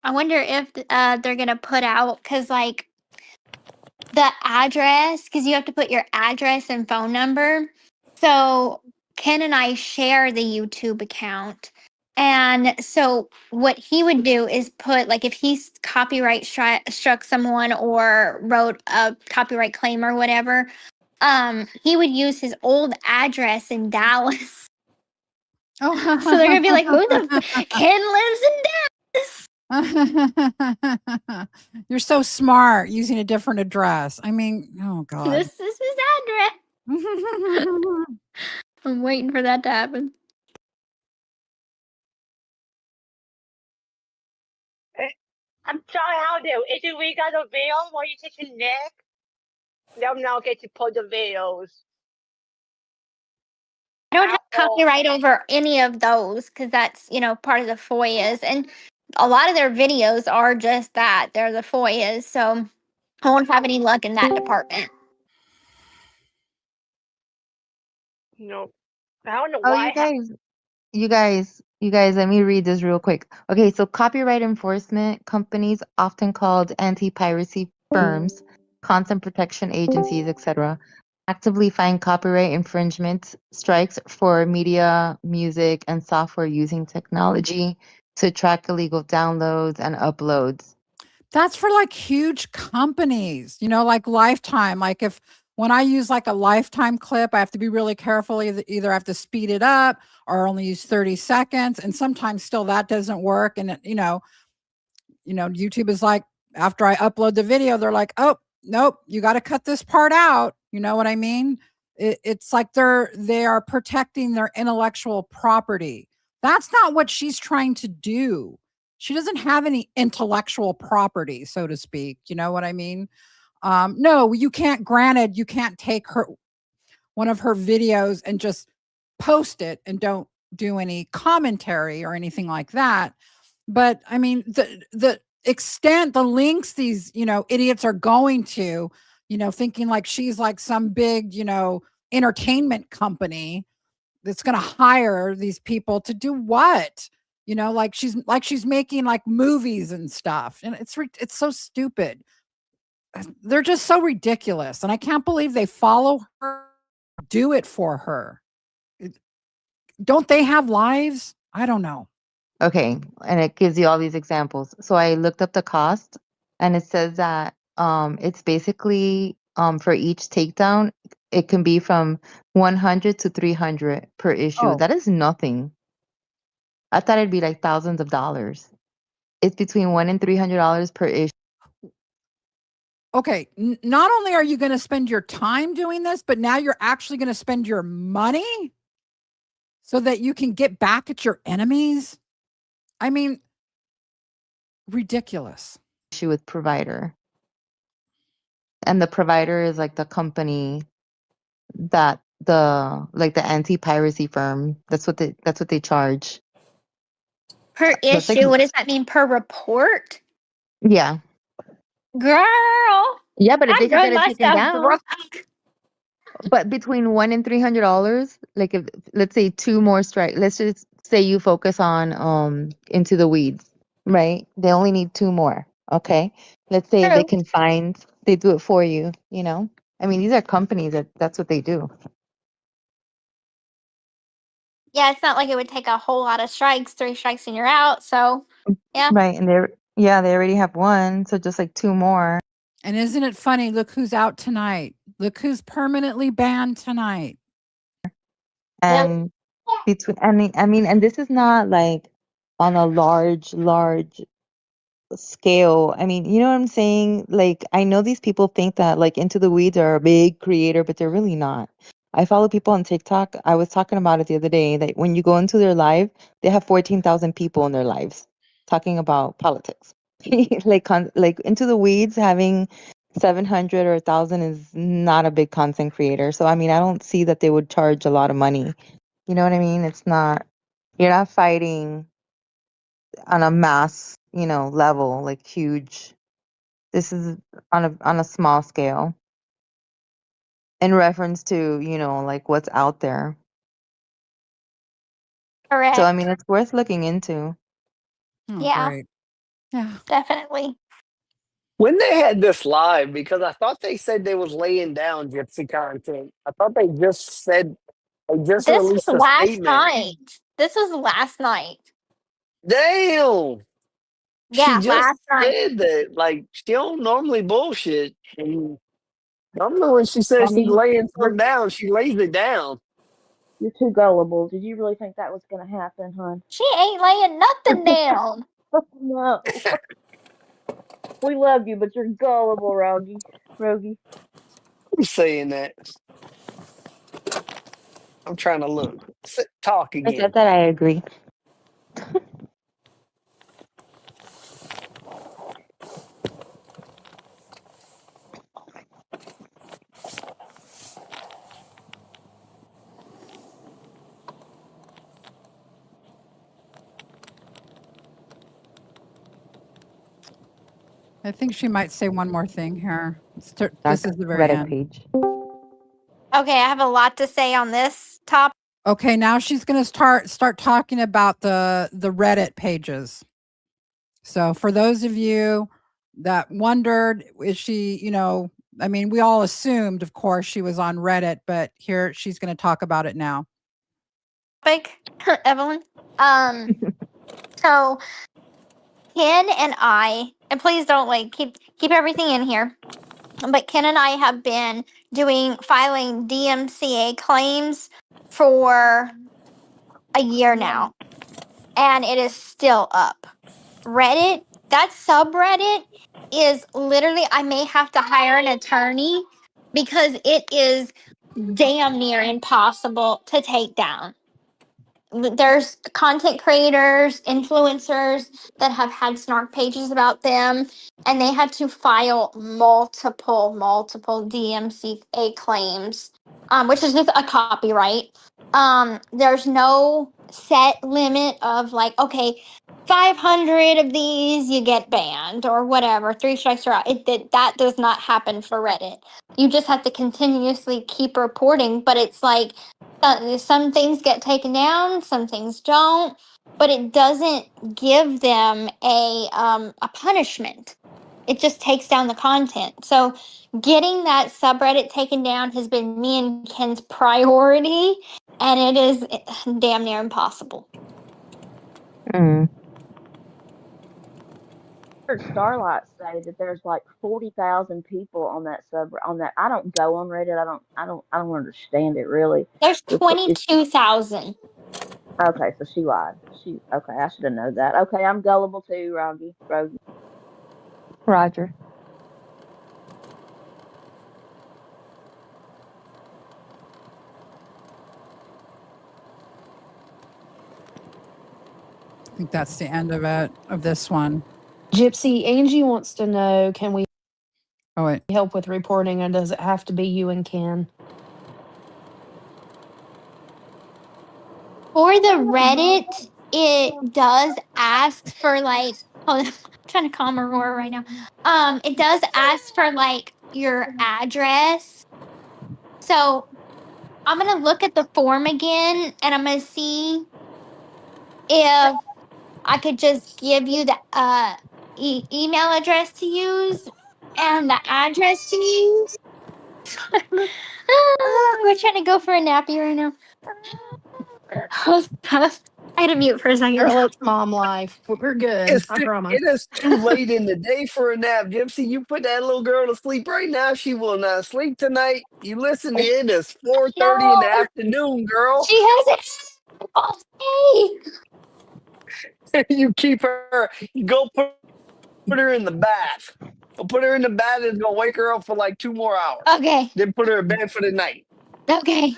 I wonder if they're gonna put out because like the address, because you have to put your address and phone number. So Ken and I share the YouTube account. And so what he would do is put like if he's copyright struck someone or wrote a copyright claim or whatever, he would use his old address in Dallas. Oh. So they're gonna be like, "Who the Ken lives in You're so smart using a different address. I mean, oh God. This is his address." I'm waiting for that to happen. I'm trying how to. If we got a video where you take your neck, they'll now get to put the videos. I don't have copyright over any of those because that's, part of the FOIAs. And a lot of their videos are just that. They're the FOIAs. So I won't have any luck in that department. No, I don't know Oh, why. you guys, let me read this real quick. Okay, so copyright enforcement companies, often called anti-piracy firms, content protection agencies, etc., actively find copyright infringement strikes for media, music, and software using technology to track illegal downloads and uploads. That's for like huge companies, like Lifetime. Like if when I use like a Lifetime clip, I have to be really careful. Either I have to speed it up or only use 30 seconds. And sometimes still that doesn't work. And YouTube is like, after I upload the video, they're like, oh, nope, you got to cut this part out. You know what I mean? It's like they are protecting their intellectual property. That's not what she's trying to do. She doesn't have any intellectual property, so to speak. You know what I mean? No, you can't. Granted, you can't take one of her videos and just post it and don't do any commentary or anything like that. But I mean, the extent, the links these, idiots are going to, thinking like she's like some big, entertainment company that's going to hire these people to do what? Like she's making like movies and stuff. And it's so stupid. They're just so ridiculous. And I can't believe they follow her, do it for her. Don't they have lives? I don't know. Okay, and it gives you all these examples. So I looked up the cost, and it says that it's basically for each takedown, it can be from 100 to 300 per issue. Oh, That is nothing. I thought it'd be like thousands of dollars. It's between $1 and $300 per issue. okay. Not only are you going to spend your time doing this, but now you're actually going to spend your money so that you can get back at your enemies. I mean, ridiculous. With provider, and the provider is like the company that the anti-piracy firm. That's what they charge. Per That's like, issue, what does that mean? Per report? yeah. Girl, Yeah, but if I they could run get it taken myself down. broke. But between $1 and $300, like if let's say two more strike, let's just say you focus on Into the Weeds, right? They only need two more. Okay. Let's say True. they do it for you, you know? I mean, these are companies that's what they do. Yeah, it's not like it would take a whole lot of strikes, 3 strikes and you're out. So, yeah. Right. And they already have one, so just like two more. And isn't it funny? Look who's out tonight. Look who's permanently banned tonight. And and this is not like on a large scale. I mean, you know what I'm saying? Like, I know these people think that like Into the Weeds are a big creator, but they're really not. I follow people on TikTok. I was talking about it the other day that when you go into their live, they have 14,000 people in their lives talking about politics. Like Into the Weeds having 700 or 1,000 is not a big content creator. So I mean, I don't see that they would charge a lot of money. You know what I mean? You're not fighting on a mass, level, like huge. This is on a small scale in reference to, like what's out there. Correct. So I mean, it's worth looking into. Oh, yeah, great. Yeah. definitely. When they had this live, because I thought they said they was laying down Gypsy content. I thought they just This was released a last statement. night. This was last night. Damn. She Yeah, just last night. said that. Like, she don't normally bullshit. And normally when she I says she's mean, laying something down, she lays it down. You're too gullible. Did you really think that was going to happen, hon? She ain't laying nothing down. No. We love you, but you're gullible, Rogie. I'm saying that. I'm trying to look. Talk I said again. that I agree. I think she might say one more thing here. This Saga is the very Reddit end. page. Okay, I have a lot to say on this topic. Okay, now she's going to start talking about the Reddit pages. So for those of you that wondered, is she, I mean, we all assumed, of course, she was on Reddit, but here she's going to talk about it now. Evelyn. So Ken and I, and please don't like keep everything in here, but Ken and I have been filing DMCA claims for a year now, and it is still up. Reddit, that subreddit is literally, I may have to hire an attorney because it is damn near impossible to take down. There's content creators, influencers that have had snark pages about them, and they had to file multiple DMCA claims, which is just a copyright. There's no set limit of like, okay, 500 of these you get banned or whatever. 3 strikes are out. That does not happen for Reddit. You just have to continuously keep reporting, but it's like some things get taken down, some things don't, but it doesn't give them a punishment. It just takes down the content. So getting that subreddit taken down has been me and Ken's priority, and it is damn near impossible. Mm. I heard Starlight say that there's like 40,000 people on that I don't go on Reddit. I don't understand it really. There's 22,000. Okay, so she lied. Okay, I should have known that. Okay, I'm gullible too, Rogie. Roger. I think that's the end of it, of this one. Gypsy, Angie wants to know, can we wait. help with reporting, or does it have to be you and Ken? For the Reddit, it does ask for like, hold on, I'm trying to calm Aurora right now. It does ask for like your address. So I'm gonna look at the form again, and I'm gonna see if I could just give you the email address to use and the address to use. We're trying to go for a nappy right now. I had to mute for a second. Girl, it's mom life. We're good. I promise. It is too late in the day for a nap, Gypsy. You put that little girl to sleep right now. She will not sleep tonight. You listen, it is 4:30 in the No, afternoon, girl. she has it all day. You keep her. You go put her in the bath. We'll put her in the bath. It's gonna wake her up for like 2 more hours. Okay. Then put her in bed for the night. Okay.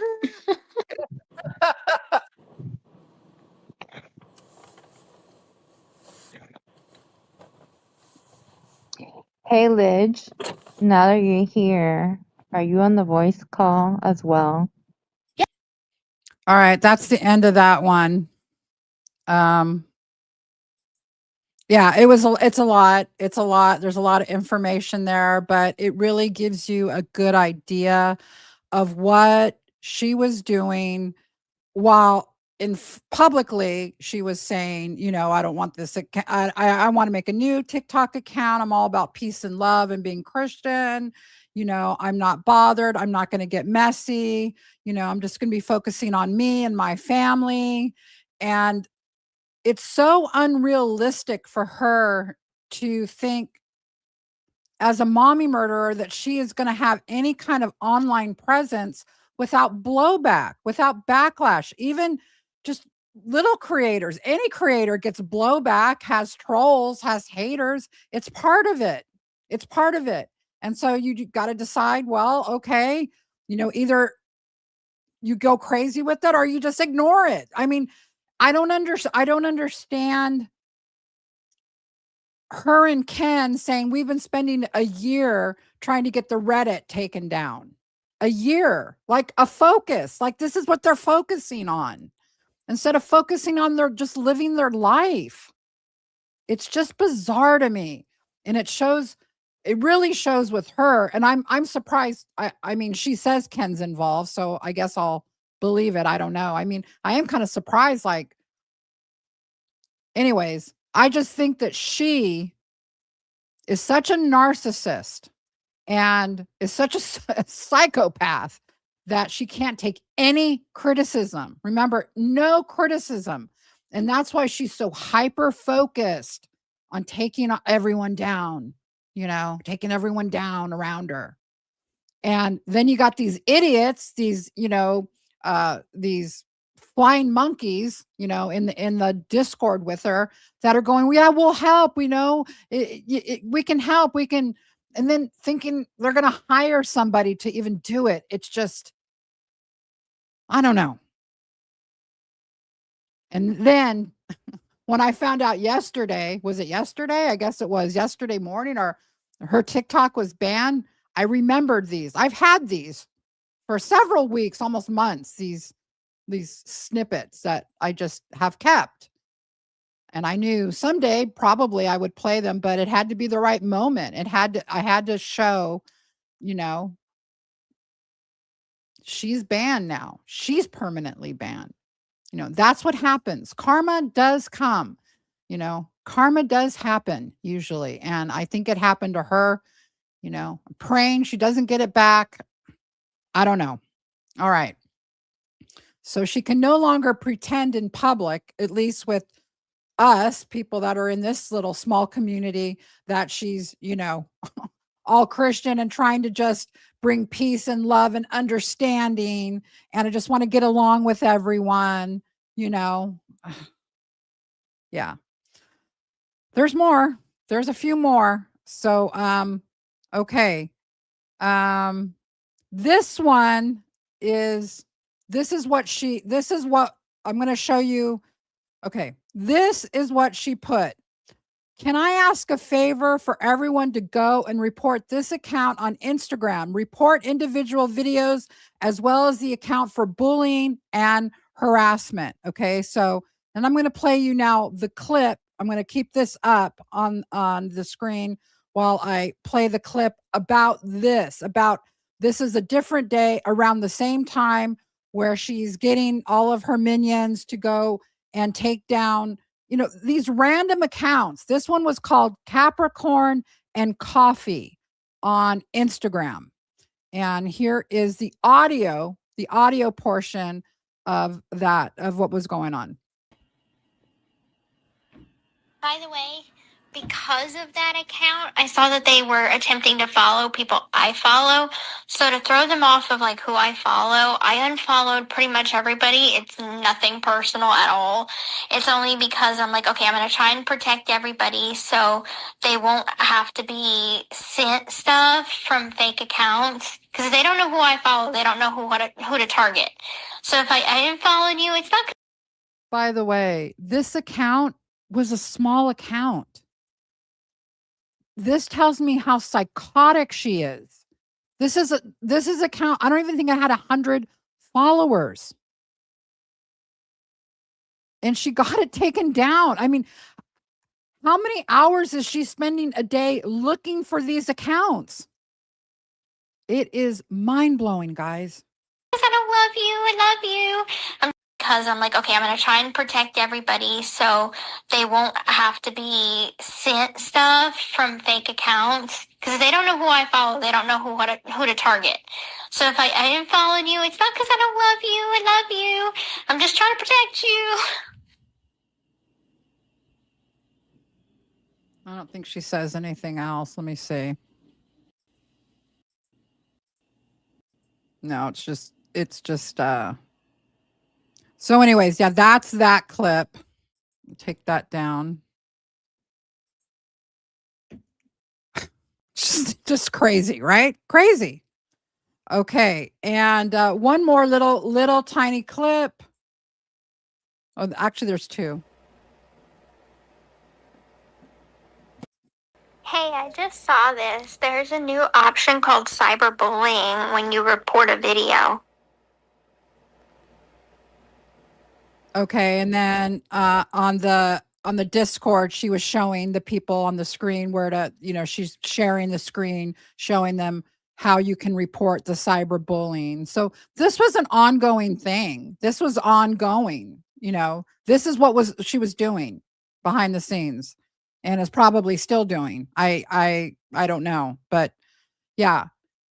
Hey, Lidge. Now that you're here, are you on the voice call as well? All right, that's the end of that one. Yeah, it's a lot. It's a lot. There's a lot of information there, but it really gives you a good idea of what she was doing while publicly she was saying, I don't want this account. I want to make a new TikTok account. I'm all about peace and love and being Christian. I'm not bothered. I'm not going to get messy. I'm just going to be focusing on me and my family. And it's so unrealistic for her to think as a mommy murderer that she is going to have any kind of online presence without blowback, without backlash. Even just little creators, any creator gets blowback, has trolls, has haters. It's part of it. It's part of it. And so you got to decide, well, okay, either you go crazy with it or you just ignore it. I mean, I don't understand her and Ken saying we've been spending a year trying to get the Reddit taken down. A year, like a focus, like this is what they're focusing on instead of focusing on their just living their life. It's just bizarre to me. And it really shows with her. And I'm surprised. I mean, she says Ken's involved, so I guess I'll believe it. I don't know. I mean, I am kind of surprised. Like, anyways, I just think that she is such a narcissist and is such a psychopath that she can't take any criticism. Remember, no criticism. And that's why she's so hyper focused on taking everyone down, taking everyone down around her. And then you got these idiots, these flying monkeys, in the Discord with her that are going, yeah, we'll help. We know we can help. We can, and then thinking they're going to hire somebody to even do it. It's just, I don't know. And then when I found out yesterday, was it yesterday? I guess it was yesterday morning, or her TikTok was banned. I remembered these. I've had these for several weeks, almost months, these snippets that I just have kept. And I knew someday probably I would play them, but it had to be the right moment. I had to show, she's banned now. She's permanently banned. That's what happens. Karma does come, karma does happen usually. And I think it happened to her, praying she doesn't get it back. I don't know. All right. So she can no longer pretend in public, at least with us, people that are in this little small community, that she's, all Christian and trying to just bring peace and love and understanding. And I just want to get along with everyone, Yeah. There's more. There's a few more. So, okay. This one is, this is what I'm going to show you. Okay. This is what she put. Can I ask a favor for everyone to go and report this account on Instagram? Report individual videos as well as the account for bullying and harassment. Okay. So, and I'm going to play you now the clip. I'm going to keep this up on the screen while I play the clip about this is a different day around the same time where she's getting all of her minions to go and take down these random accounts. This one was called Capricorn and Coffee on Instagram. And here is the audio portion of what was going on. By the way, because of that account, I saw that they were attempting to follow people I follow. So to throw them off of like who I follow, I unfollowed pretty much everybody. It's nothing personal at all. It's only because I'm like, okay, I'm going to try and protect everybody so they won't have to be sent stuff from fake accounts. Because they don't know who I follow. They don't know who to target. So if I unfollowed you, it's not. By the way, this account was a small account. This tells me how psychotic she is. This is account. I don't even think I had 100 followers. And she got it taken down. I mean, how many hours is she spending a day looking for these accounts? It is mind-blowing, guys. I don't love you. I love you. Because I'm like, okay, I'm going to try and protect everybody so they won't have to be sent stuff from fake accounts. Because they don't know who I follow. They don't know who to target. So if I unfollowed you, it's not because I don't love you. I love you. I'm just trying to protect you. I don't think she says anything else. Let me see. No, it's just it's just so anyways, yeah, that's that clip. Take that down. Just crazy, right? Crazy. Okay, and one more little tiny clip. Oh, actually, there's two. Hey, I just saw this. There's a new option called cyberbullying when you report a video. Okay, and then on the Discord, she was showing the people on the screen where to, she's sharing the screen, showing them how you can report the cyberbullying. So this was an ongoing thing. This was ongoing. This is what she was doing behind the scenes, and is probably still doing. I don't know, but yeah.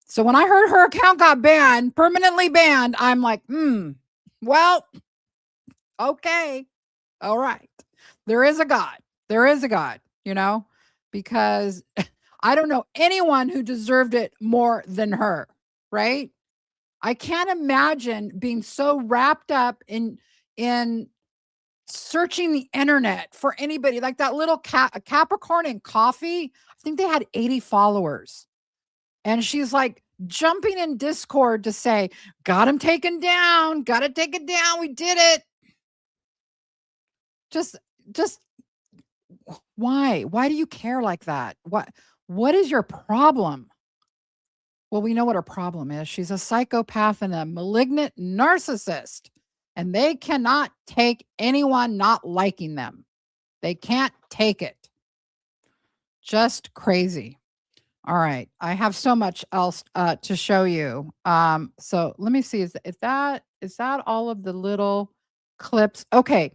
So when I heard her account got banned, permanently banned, I'm like, well, okay. All right. There is a God. There is a God, because I don't know anyone who deserved it more than her, right? I can't imagine being so wrapped up in searching the internet for anybody like that little Capricorn and Coffee. I think they had 80 followers. And she's like jumping in Discord to say, got him taken down, got to take it down. We did it. Just why? Why do you care like that? What is your problem? Well, we know what her problem is. She's a psychopath and a malignant narcissist, and they cannot take anyone not liking them. They can't take it. Just crazy. All right. I have so much else to show you. So let me see. Is that all of the little clips? Okay.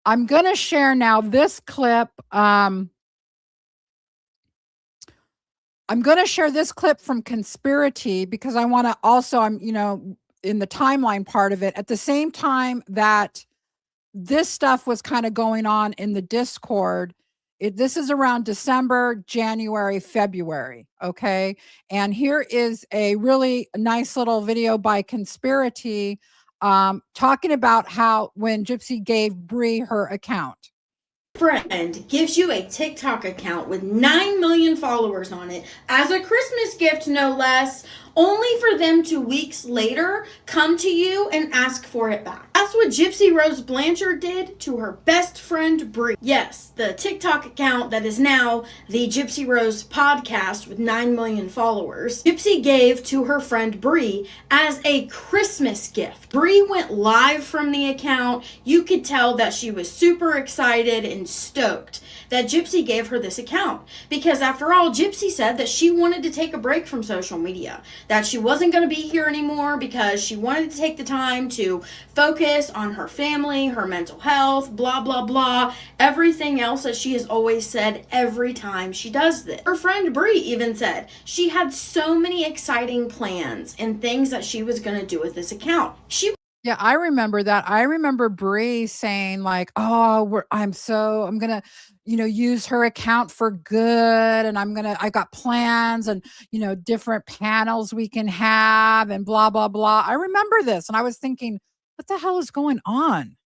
I'm going to share now this clip. I'm going to share this clip from Conspiracy because I want to also, I'm in the timeline part of it at the same time that this stuff was kind of going on in the Discord. This is around December, January, February. Okay. And here is a really nice little video by Conspiracy talking about how when Gypsy gave Bree her account. Friend gives you a TikTok account with 9 million followers on it as a Christmas gift, no less, only for them to weeks later come to you and ask for it back. That's what Gypsy Rose Blanchard did to her best friend Bree. Yes, the TikTok account that is now the Gypsy Rose podcast with 9 million followers, Gypsy gave to her friend Bree as a Christmas gift. Bree went live from the account. You could tell that she was super excited and stoked that Gypsy gave her this account because after all, Gypsy said that she wanted to take a break from social media, that she wasn't going to be here anymore because she wanted to take the time to focus on her family, her mental health, blah, blah, blah, everything else that she has always said every time she does this. Her friend Bree even said she had so many exciting plans and things that she was going to do with this account. Yeah, I remember that. I remember Bree saying like, "Oh, I'm going to, use her account for good and I got plans and, different panels we can have and blah blah blah." I remember this and I was thinking, what the hell is going on?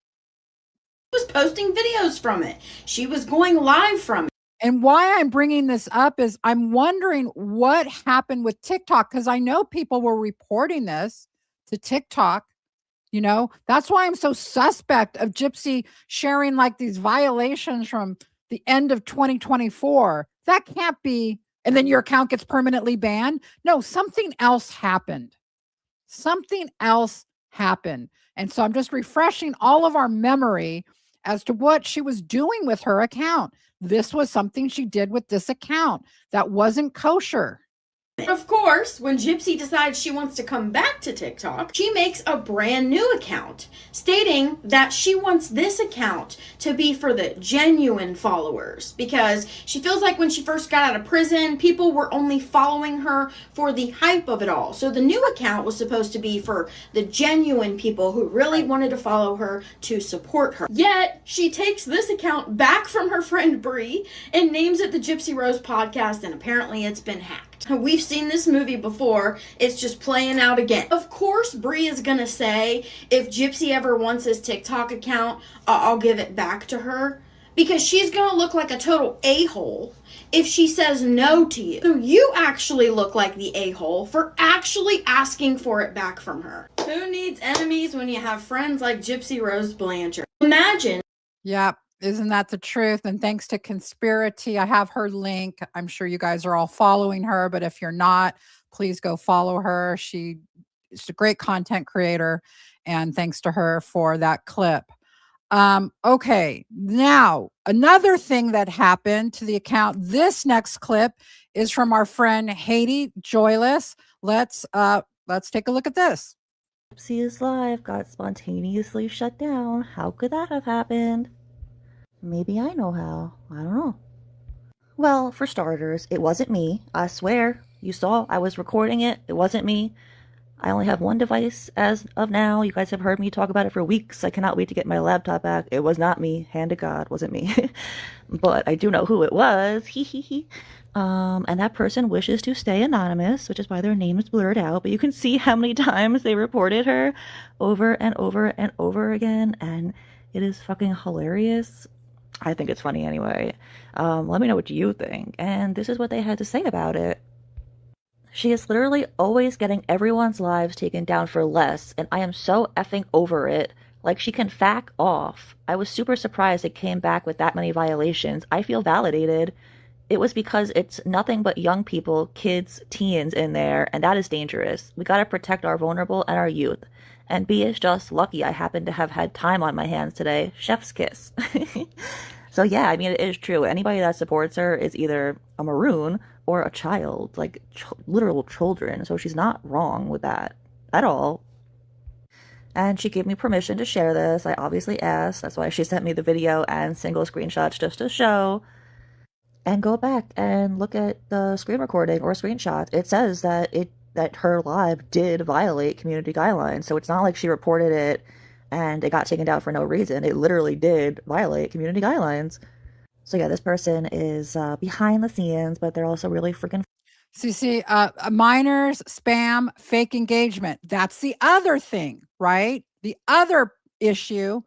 She was posting videos from it. She was going live from it. And why I'm bringing this up is I'm wondering what happened with TikTok because I know people were reporting this to TikTok. That's why I'm so suspect of Gypsy sharing like these violations from the end of 2024. That can't be. And then your account gets permanently banned. No, something else happened. Something else happened. And so I'm just refreshing all of our memory as to what she was doing with her account. This was something she did with this account that wasn't kosher. Of course, when Gypsy decides she wants to come back to TikTok, she makes a brand new account stating that she wants this account to be for the genuine followers because she feels like when she first got out of prison, people were only following her for the hype of it all. So the new account was supposed to be for the genuine people who really wanted to follow her to support her. Yet, she takes this account back from her friend Bree and names it the Gypsy Rose Podcast, and apparently it's been hacked. We've seen this movie before. It's just playing out again. Of course, Bree is gonna say, if Gypsy ever wants his TikTok account, I'll give it back to her. Because she's gonna look like a total a-hole if she says no to you. So you actually look like the a-hole for actually asking for it back from her. Who needs enemies when you have friends like Gypsy Rose Blanchard? Imagine. Yep. Isn't that the truth? And thanks to Conspiracy, I have her link. I'm sure you guys are all following her, but if you're not, please go follow her. She's a great content creator, and thanks to her for that clip. Okay, now another thing that happened to the account. This next clip is from our friend Haiti Joyless. Let's take a look at this. Gypsy's live got spontaneously shut down. How could that have happened? Maybe I know how. I don't know. Well, for starters, it wasn't me. I swear. You saw I was recording it. It wasn't me. I only have one device as of now. You guys have heard me talk about it for weeks. I cannot wait to get my laptop back. It was not me. Hand to God, wasn't me. But I do know who it was. Hee hee hee. And that person wishes to stay anonymous, which is why their name is blurred out. But you can see how many times they reported her over and over and over again. And it is fucking hilarious. I think it's funny anyway. Let me know what you think. And this is what they had to say about it. She is literally always getting everyone's lives taken down for less, and I am so effing over it. Like, she can back off. I was super surprised it came back with that many violations. I feel validated. It was because it's nothing but young people, kids, teens in there, and that is dangerous. We gotta protect our vulnerable and our youth. And B is just lucky I happen to have had time on my hands today. Chef's kiss. So yeah, I mean, it is true. Anybody that supports her is either a maroon or a child, like literal children. So she's not wrong with that at all. And she gave me permission to share this. I obviously asked. That's why she sent me the video and single screenshots just to show. And go back and look at the screen recording or screenshot. It says that her live did violate community guidelines. So it's not like she reported it and it got taken down for no reason. It literally did violate community guidelines. So yeah, this person is behind the scenes, but they're also really freaking. So you see, minors, spam, fake engagement. That's the other thing, right? The other issue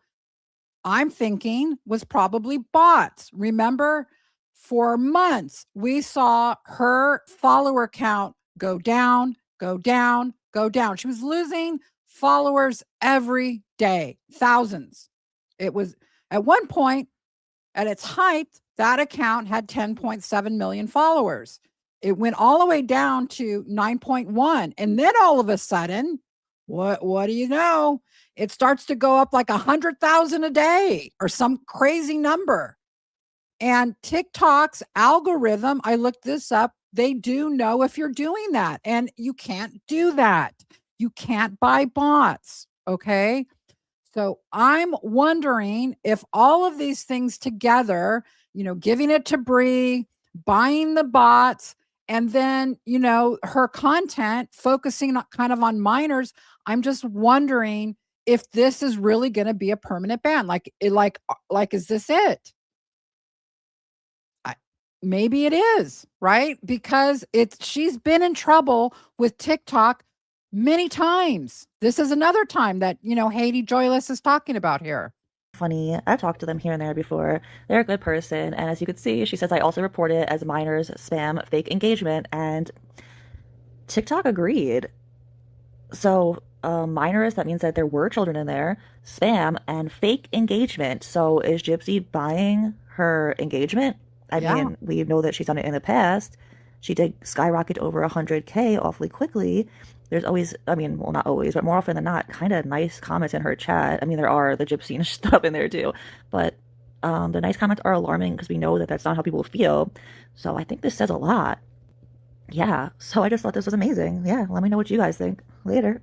I'm thinking was probably bots. Remember, for months, we saw her follower count go down, go down, go down. She was losing followers every day, thousands. It was at one point, at its height, that account had 10.7 million followers. It went all the way down to 9.1. And then all of a sudden, what do you know? It starts to go up like 100,000 a day or some crazy number. And TikTok's algorithm, I looked this up, they do know if you're doing that. And you can't do that. You can't buy bots. Okay. So I'm wondering if all of these things together, giving it to Bree, buying the bots, and then, her content focusing kind of on minors, I'm just wondering if this is really going to be a permanent ban. Like, is this it? Maybe it is, right? Because she's been in trouble with TikTok many times. This is another time that, Haiti Joyless is talking about here. Funny. I've talked to them here and there before. They're a good person. And as you can see, she says, I also report it as minors, spam, fake engagement. And TikTok agreed. So minors, that means that there were children in there, spam, and fake engagement. So is Gypsy buying her engagement? I mean, we know that she's done it in the past. She did skyrocket over 100K awfully quickly. There's always, well, not always, but more often than not, kind of nice comments in her chat. I mean, there are the Gypsy stuff in there too. But the nice comments are alarming because we know that that's not how people feel. So I think this says a lot. Yeah. So I just thought this was amazing. Yeah. Let me know what you guys think. Later.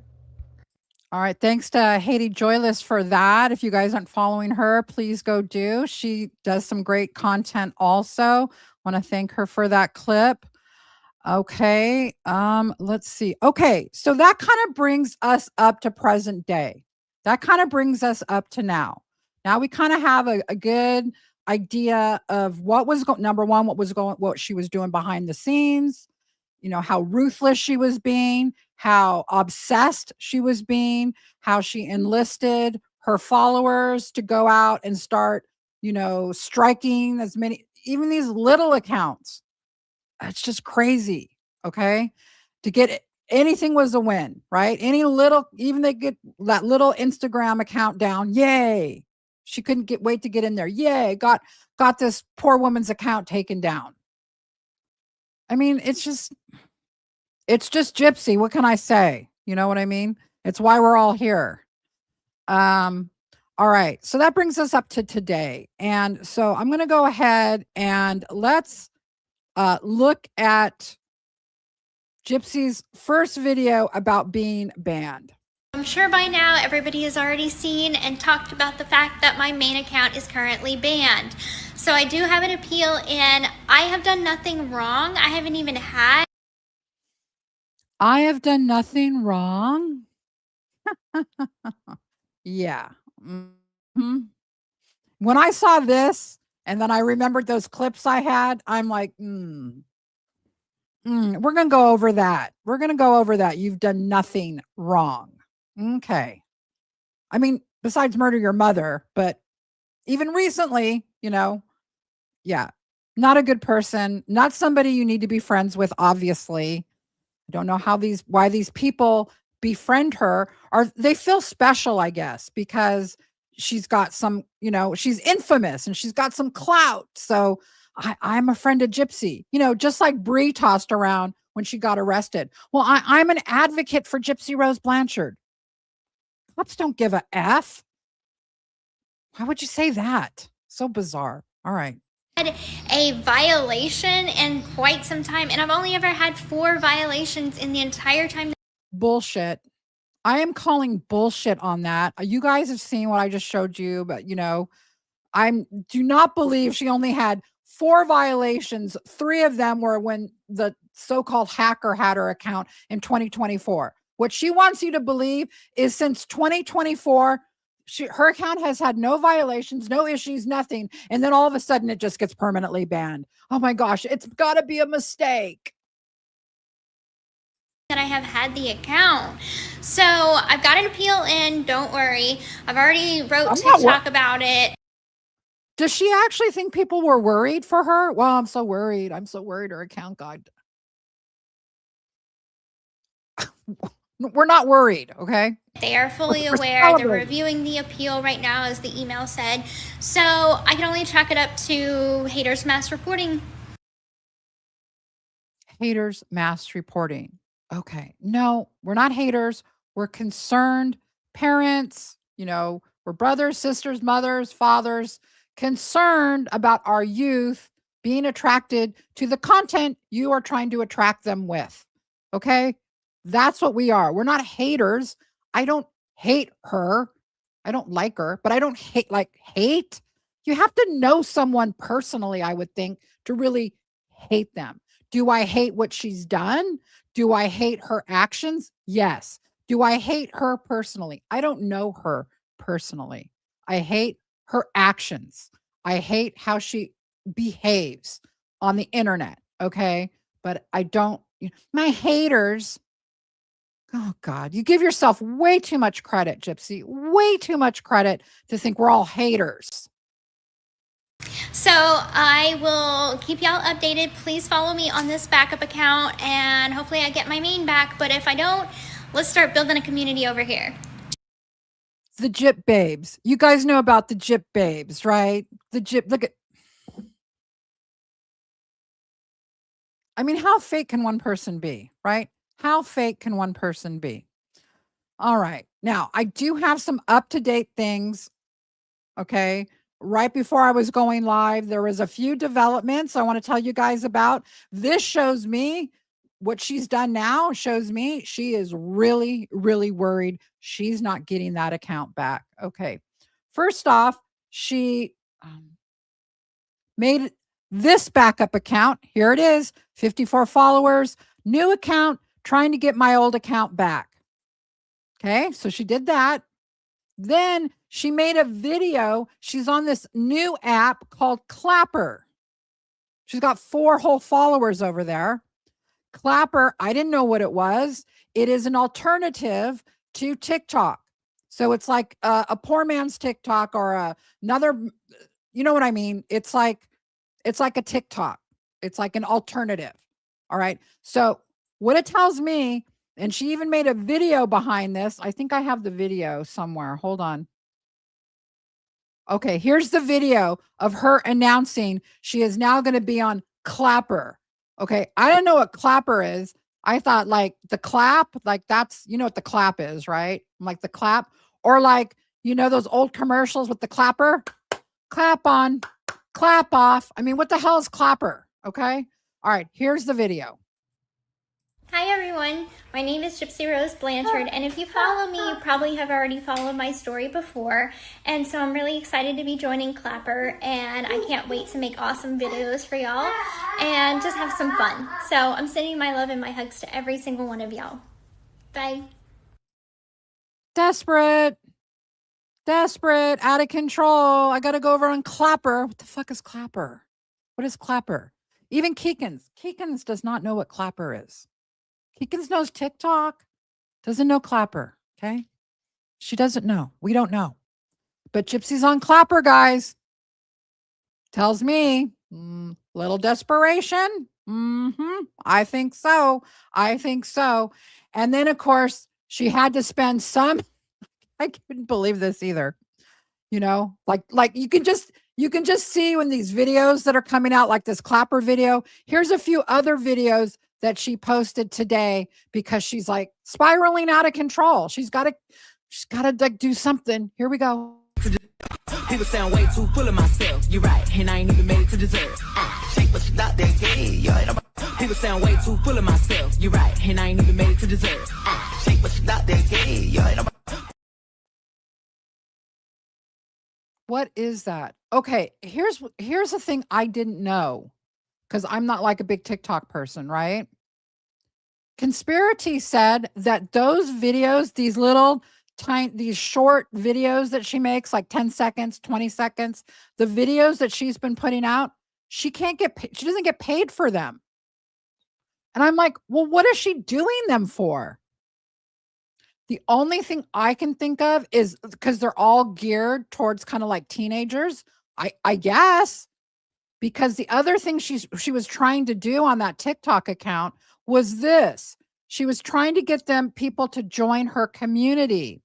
All right. Thanks to Haiti Joyless for that. If you guys aren't following her, please go do. She does some great content also. Want to thank her for that clip. Okay. Let's see. Okay. So that kind of brings us up to present day. That kind of brings us up to now. Now we kind of have a good idea of what was number one, what she was doing behind the scenes. how ruthless she was being, how obsessed she was being, how she enlisted her followers to go out and start, striking as many, even these little accounts. It's just crazy. Okay. To get anything was a win, right? Any little, even they get that little Instagram account down. Yay. She couldn't wait to get in there. Yay. Got this poor woman's account taken down. I mean, it's just Gypsy. What can I say? You know what I mean? It's why we're all here. All right. So that brings us up to today. And so I'm going to go ahead and let's look at Gypsy's first video about being banned. I'm sure by now everybody has already seen and talked about the fact that my main account is currently banned. So I do have an appeal in. I have done nothing wrong. I haven't even had. I have done nothing wrong. Yeah. Mm-hmm. When I saw this and then I remembered those clips I had, I'm like, we're going to go over that. We're going to go over that. You've done nothing wrong. Okay. I mean, besides murder your mother, but even recently, yeah, not a good person, not somebody you need to be friends with, obviously. I don't know why these people befriend her, or they feel special, I guess, because she's got some, she's infamous and she's got some clout. So I'm a friend of Gypsy, just like Bree tossed around when she got arrested. Well, I'm an advocate for Gypsy Rose Blanchard. Cops don't give a F. Why would you say that? So bizarre. All right. A violation in quite some time, and I've only ever had 4 violations in the entire time. Bullshit. I am calling bullshit on that. You guys have seen what I just showed you, but I do not believe she only had 4 violations. 3 of them were when the so-called hacker had her account in 2024. What she wants you to believe is since 2024, her account has had no violations, no issues, nothing. And then all of a sudden it just gets permanently banned. Oh my gosh, it's got to be a mistake. That I have had the account. So I've got an appeal in, don't worry. I've already wrote TikTok about it. Does she actually think people were worried for her? Well, I'm so worried. I'm so worried her account got. We're not worried, okay? They are fully aware. They're reviewing the appeal right now, as the email said. So I can only chalk it up to haters mass reporting. Haters mass reporting. Okay. No, we're not haters. We're concerned parents, we're brothers, sisters, mothers, fathers, concerned about our youth being attracted to the content you are trying to attract them with. Okay? That's what we are. We're not haters. I don't hate her. I don't like her, but I don't hate. You have to know someone personally, I would think, to really hate them. Do I hate what she's done? Do I hate her actions? Yes. Do I hate her personally? I don't know her personally. I hate her actions. I hate how she behaves on the internet. Okay. But I don't, my haters. Oh God, you give yourself way too much credit, Gypsy. Way too much credit to think we're all haters. So I will keep y'all updated. Please follow me on this backup account, and hopefully I get my main back. But if I don't, let's start building a community over here. The Gyp babes. You guys know about the Gyp babes, right? The Gyp, look at. I mean, how fake can one person be, right? How fake can one person be? All right. Now, I do have some up-to-date things, okay? Right before I was going live, there was a few developments I want to tell you guys about. This shows me what she's done now, shows me she is really, really worried she's not getting that account back. Okay. First off, she made this backup account. Here it is, 54 followers, new account, trying to get my old account back. Okay, so she did that. Then she made a video. She's on this new app called Clapper. She's got 4 whole followers over there. Clapper, I didn't know what it was. It is an alternative to TikTok. So it's like a poor man's TikTok or another, you know what I mean? It's like a TikTok. It's like an alternative. All right. So what it tells me, and she even made a video behind this. I think I have the video somewhere. Hold on. Okay, here's the video of her announcing she is now going to be on Clapper. Okay, I don't know what Clapper is. I thought like the clap, like that's, you know what the clap is, right? Like the clap, or like, you know, those old commercials with the clapper, clap on, clap off. I mean, what the hell is Clapper? Okay. All right, here's the video. Hi everyone, my name is Gypsy Rose Blanchard, and if you follow me, you probably have already followed my story before, and so I'm really excited to be joining Clapper, and I can't wait to make awesome videos for y'all, and just have some fun. So I'm sending my love and my hugs to every single one of y'all. Bye. Desperate, out of control. I got to go over on Clapper. What the fuck is Clapper? What is Clapper? Even Keekins does not know what Clapper is. Keekins knows TikTok, doesn't know Clapper, okay? She doesn't know. We don't know. But Gypsy's on Clapper, guys. Tells me, little desperation. I think so. And then, of course, she had to spend some, I couldn't believe this either. You know, like you can just see when these videos that are coming out, like this Clapper video. Here's a few other videos that she posted today because she's like spiraling out of control. She's got to like do something. Here we go. People sound way too full of myself. You're right, and I ain't even made it to dessert. People sound way too full of myself. You're right, and I ain't even made it to dessert. What is that? Okay, here's the thing I didn't know, because I'm not like a big TikTok person, right? Conspiracy said that those videos, these little these short videos that she makes, like 10 seconds, 20 seconds, the videos that she's been putting out, she doesn't get paid for them. And I'm like, well, what is she doing them for? The only thing I can think of is because they're all geared towards kind of like teenagers, I guess. Because the other thing she was trying to do on that TikTok account was this. She was trying to get people to join her community.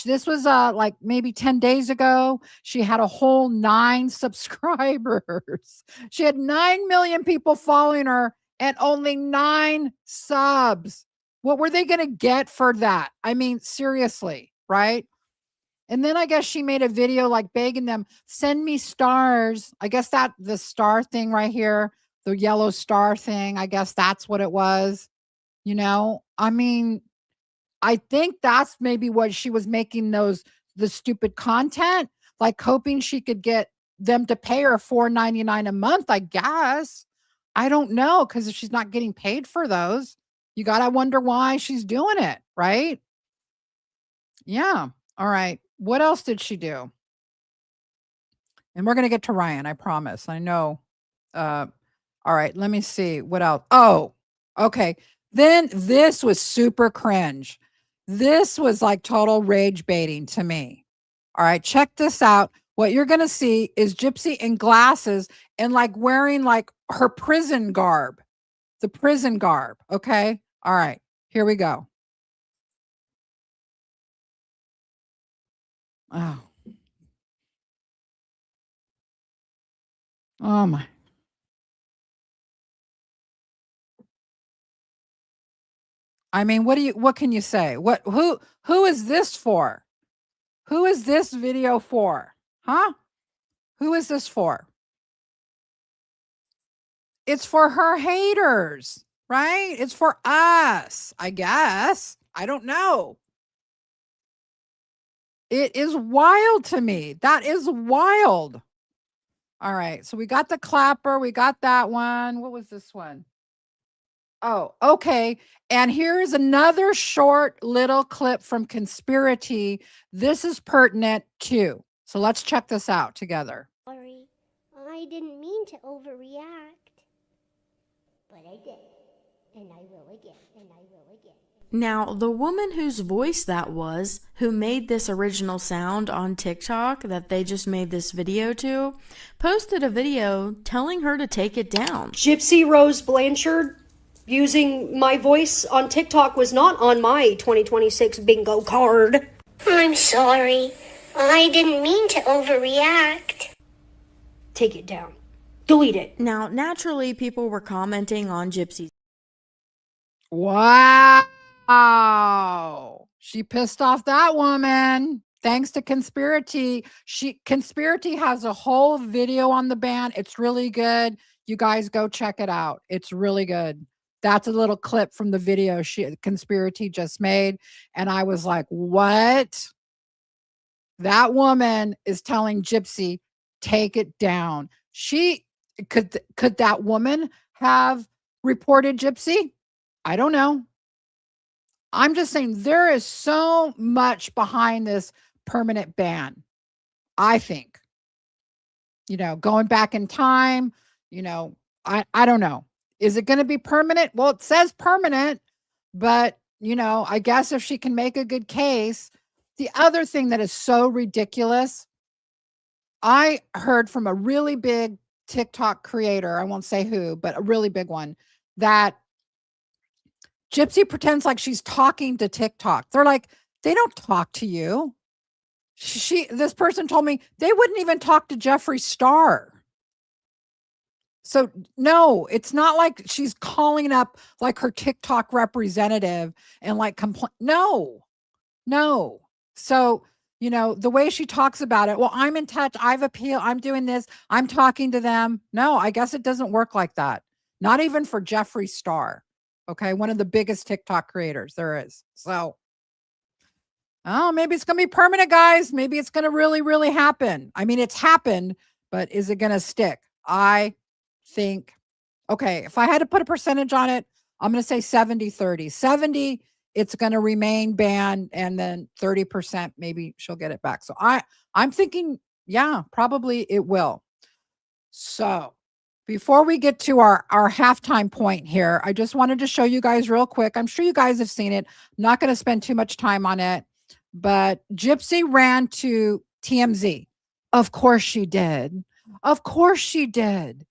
This was like maybe 10 days ago. She had a whole 9 subscribers. She had 9 million people following her and only 9 subs. What were they going to get for that? I mean, seriously, right? And then I guess she made a video like begging them, send me stars. I guess that the star thing right here, the yellow star thing, I guess that's what it was. You know, I mean, I think that's maybe what she was making the stupid content, like hoping she could get them to pay her $4.99 a month, I guess. I don't know, because if she's not getting paid for those, you got to wonder why she's doing it, right? Yeah. All right. What else did she do? And we're going to get to Ryan, I promise. I know. All right. Let me see. What else? Oh, okay. Then this was super cringe. This was like total rage baiting to me. All right. Check this out. What you're going to see is Gypsy in glasses and like wearing like her prison garb, the prison garb. Okay. All right. Here we go. Oh. Oh my. I mean, what can you say? Who is this for? Who is this video for? Huh? Who is this for? It's for her haters, right? It's for us, I guess. I don't know. It is wild to me. That is wild. All right. So we got the clapper. We got that one. What was this one? Oh, okay. And here's another short little clip from Conspiracy. This is pertinent too. So let's check this out together. Sorry, I didn't mean to overreact, but I did. and I will again, and I will again. Now, the woman whose voice that was, who made this original sound on TikTok that they just made this video to, posted a video telling her to take it down. Gypsy Rose Blanchard using my voice on TikTok was not on my 2026 bingo card. I'm sorry. I didn't mean to overreact. Take it down. Delete it. Now, naturally, people were commenting on Gypsy's. Wow. She pissed off that woman. Thanks to Conspiracy. Conspiracy has a whole video on the ban. It's really good. You guys go check it out. It's really good. That's a little clip from the video Conspiracy just made. And I was like, what? That woman is telling Gypsy, take it down. Could that woman have reported Gypsy? I don't know. I'm just saying there is so much behind this permanent ban. I think, going back in time, I don't know. Is it going to be permanent? Well, it says permanent, but I guess if she can make a good case. The other thing that is so ridiculous, I heard from a really big TikTok creator, I won't say who, but a really big one, that Gypsy pretends like she's talking to TikTok. They're like, they don't talk to you. This person told me they wouldn't even talk to Jeffree Star. So no, it's not like she's calling up like her TikTok representative and like complain. No. So, the way she talks about it, well, I'm in touch. I've appealed. I'm doing this. I'm talking to them. No, I guess it doesn't work like that. Not even for Jeffree Star. Okay. One of the biggest TikTok creators there is. So, maybe it's going to be permanent, guys. Maybe it's going to really, really happen. I mean, it's happened, but is it going to stick? I think, okay, if I had to put a percentage on it, I'm going to say 70-30. 70, it's going to remain banned, and then 30%, maybe she'll get it back. So I'm thinking, yeah, probably it will. So before we get to our halftime point here, I just wanted to show you guys real quick. I'm sure you guys have seen it. I'm not going to spend too much time on it, but Gypsy ran to TMZ. Of course she did. Of course she did.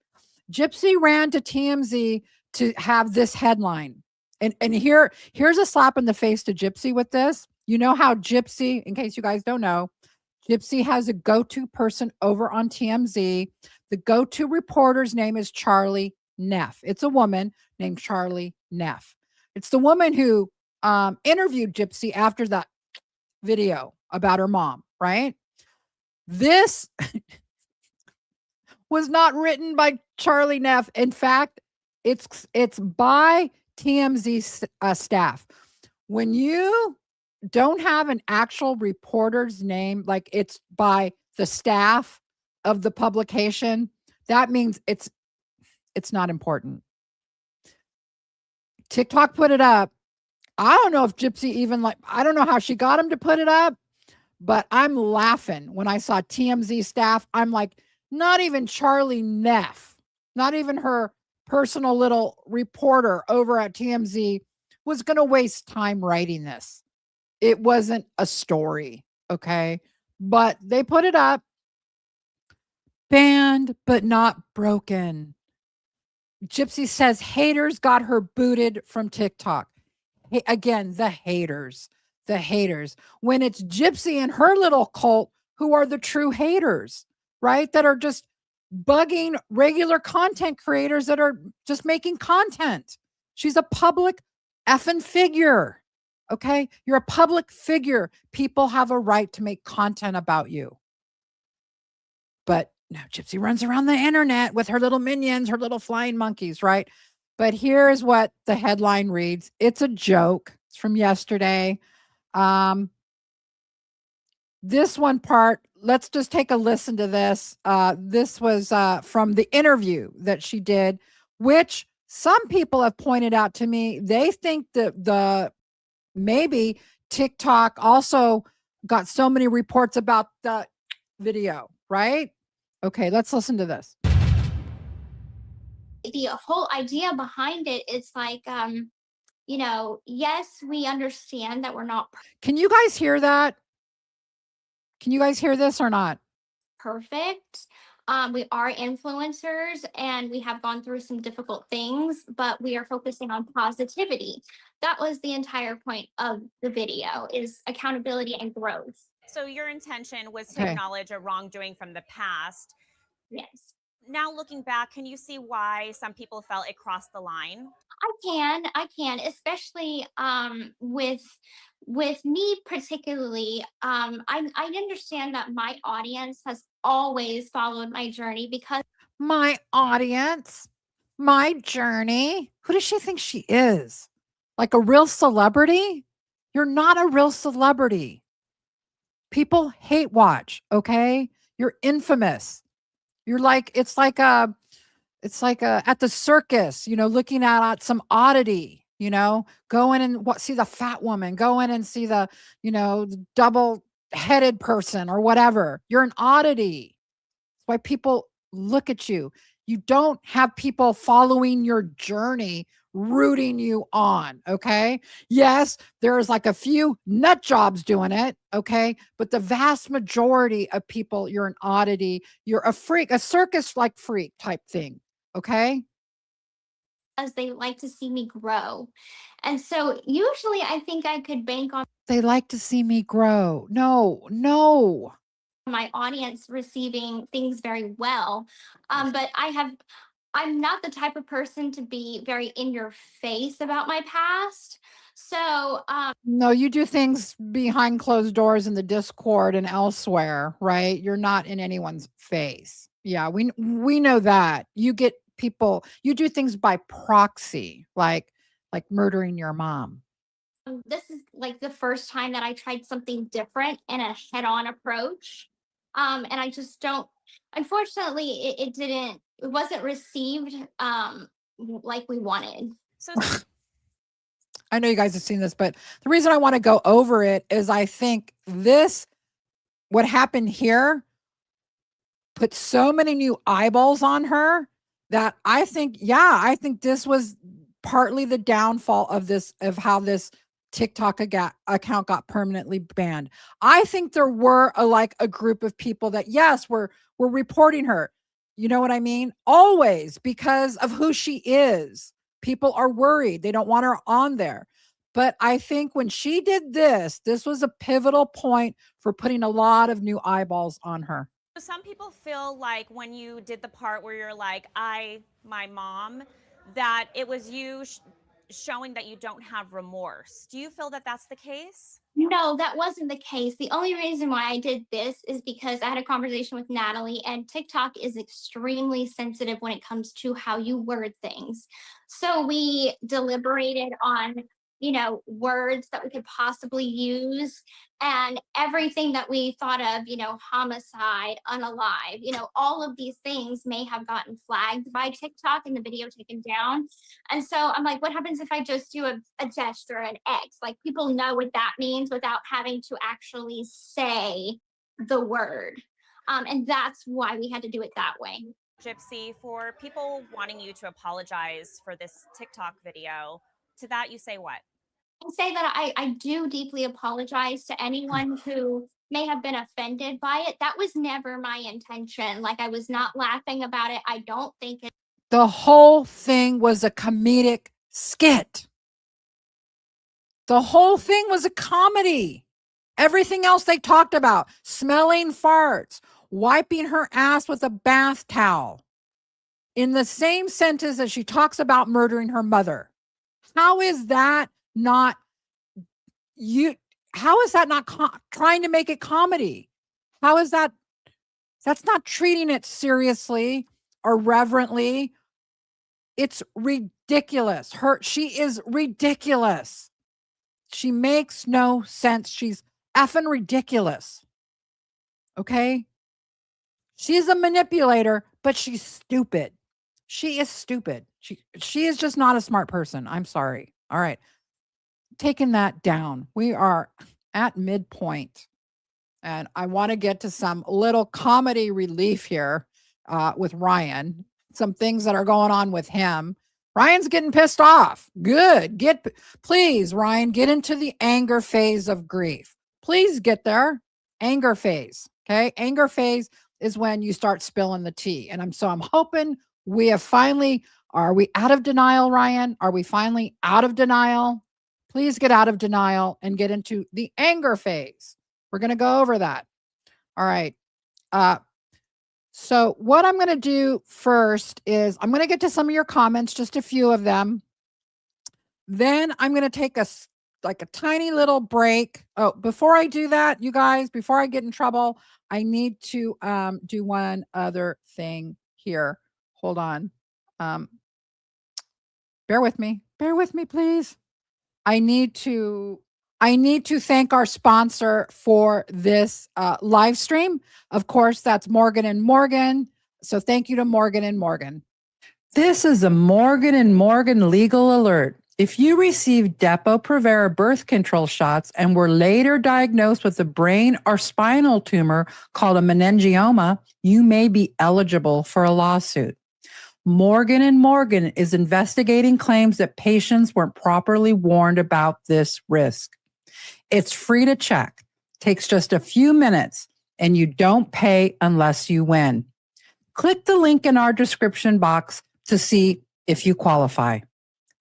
Gypsy ran to TMZ to have this headline. And here's a slap in the face to Gypsy with this. You know how Gypsy, in case you guys don't know, Gypsy has a go-to person over on TMZ. The go-to reporter's name is Charlie Neff. It's a woman named Charlie Neff. It's the woman who interviewed Gypsy after that video about her mom, right? This was not written by Charlie Neff. In fact, it's by TMZ staff. When you don't have an actual reporter's name, like it's by the staff of the publication, that means it's not important. TikTok put it up. I don't know if Gypsy I don't know how she got him to put it up, but I'm laughing when I saw TMZ staff. I'm like, not even Charlie Neff, not even her personal little reporter over at TMZ was going to waste time writing this. It wasn't a story, okay? But they put it up. Banned, but not broken. Gypsy says haters got her booted from TikTok. Again, the haters. When it's Gypsy and her little cult who are the true haters, right? That are just bugging regular content creators that are just making content. She's a public effing figure. Okay. You're a public figure. People have a right to make content about you. But no, Gypsy runs around the internet with her little minions, her little flying monkeys, right? But here's what the headline reads. It's a joke. It's from yesterday. This one part, let's just take a listen to this. This was from the interview that she did, which some people have pointed out to me. They think that maybe TikTok also got so many reports about the video, right? Okay, let's listen to this. The whole idea behind it is like, you know, yes, we understand that we're not Can you guys hear that? Can you guys hear this or not? perfect. We are influencers and we have gone through some difficult things, but we are focusing on positivity. That was the entire point of the video, is accountability and growth. So your intention was to Okay. acknowledge a wrongdoing from the past. Yes. Now looking back, can you see why some people felt it crossed the line? I can, especially with me particularly. I understand that my audience has always followed my journey because My audience, my journey. Who does she think she is? Like a real celebrity? You're not a real celebrity. People hate watch, okay? You're infamous. You're like, it's like a at the circus, you know, looking at some oddity, you know, go in and see the fat woman, go in and see the, you know, the double headed person or whatever. You're an oddity. That's why people look at you. You don't have people following your journey, rooting you on. Okay. Yes, there's like a few nut jobs doing it. Okay. But the vast majority of people, you're an oddity. You're a freak, a circus like freak type thing. Okay. they like to see me grow. And so usually I think I could bank on They like to see me grow. No. my audience receiving things very well. But I'm not the type of person to be very in your face about my past. So, No, you do things behind closed doors in the Discord and elsewhere, right? You're not in anyone's face. Yeah, we know that. You get people, you do things by proxy, like murdering your mom. this is like the first time that I tried something different and a head-on approach. And I just don't, unfortunately, it wasn't received like we wanted. So I know you guys have seen this, but the reason I want to go over it is I think what happened here put so many new eyeballs on her that I think this was partly the downfall of how this TikTok account got permanently banned. I think there were a group of people that, yes, were reporting her. You know what I mean? Always, because of who she is. People are worried. They don't want her on there. But I think when she did this was a pivotal point for putting a lot of new eyeballs on her. some people feel like when you did the part where you're like, my mom, that it was you showing that you don't have remorse. Do you feel that that's the case? No, that wasn't the case. The only reason why I did this is because I had a conversation with Natalie, and TikTok is extremely sensitive when it comes to how you word things. So we deliberated on, you know, words that we could possibly use, and everything that we thought of, you know, homicide, unalive, you know, all of these things may have gotten flagged by TikTok and the video taken down. And so I'm like, what happens if I just do a gesture, an X? Like, people know what that means without having to actually say the word. And that's why we had to do it that way. Gypsy, for people wanting you to apologize for this TikTok video, to that you say what? I say that I do deeply apologize to anyone who may have been offended by it. That was never my intention. Like, I was not laughing about it. I don't think it. The whole thing was a comedic skit. The whole thing was a comedy. Everything else they talked about, smelling farts, wiping her ass with a bath towel, in the same sentence as she talks about murdering her mother. How is that not trying to make it comedy? How is that? That's not treating it seriously or reverently. It's ridiculous. She is ridiculous. She makes no sense. She's effing ridiculous. Okay? She's a manipulator, but she's stupid. She is stupid. She is just not a smart person. I'm sorry. All right. Taking that down. We are at midpoint. And I want to get to some little comedy relief here with Ryan. some things that are going on with him. Ryan's getting pissed off. Good. Please, Ryan, get into the anger phase of grief. Please get there. Anger phase. Okay. Anger phase is when you start spilling the tea. And I'm hoping we have finally, are we out of denial, Ryan? Are we finally out of denial? Please get out of denial and get into the anger phase. We're going to go over that. All right. So what I'm going to do first is I'm going to get to some of your comments, just a few of them. Then I'm going to take a tiny little break. Oh, before I do that, you guys, before I get in trouble, I need to do one other thing here. Hold on. Bear with me, please. I need to thank our sponsor for this live stream. Of course, that's Morgan & Morgan. So thank you to Morgan & Morgan. This is a Morgan & Morgan legal alert. If you received Depo-Provera birth control shots and were later diagnosed with a brain or spinal tumor called a meningioma, you may be eligible for a lawsuit. Morgan & Morgan is investigating claims that patients weren't properly warned about this risk. It's free to check, takes just a few minutes, and you don't pay unless you win. Click the link in our description box to see if you qualify.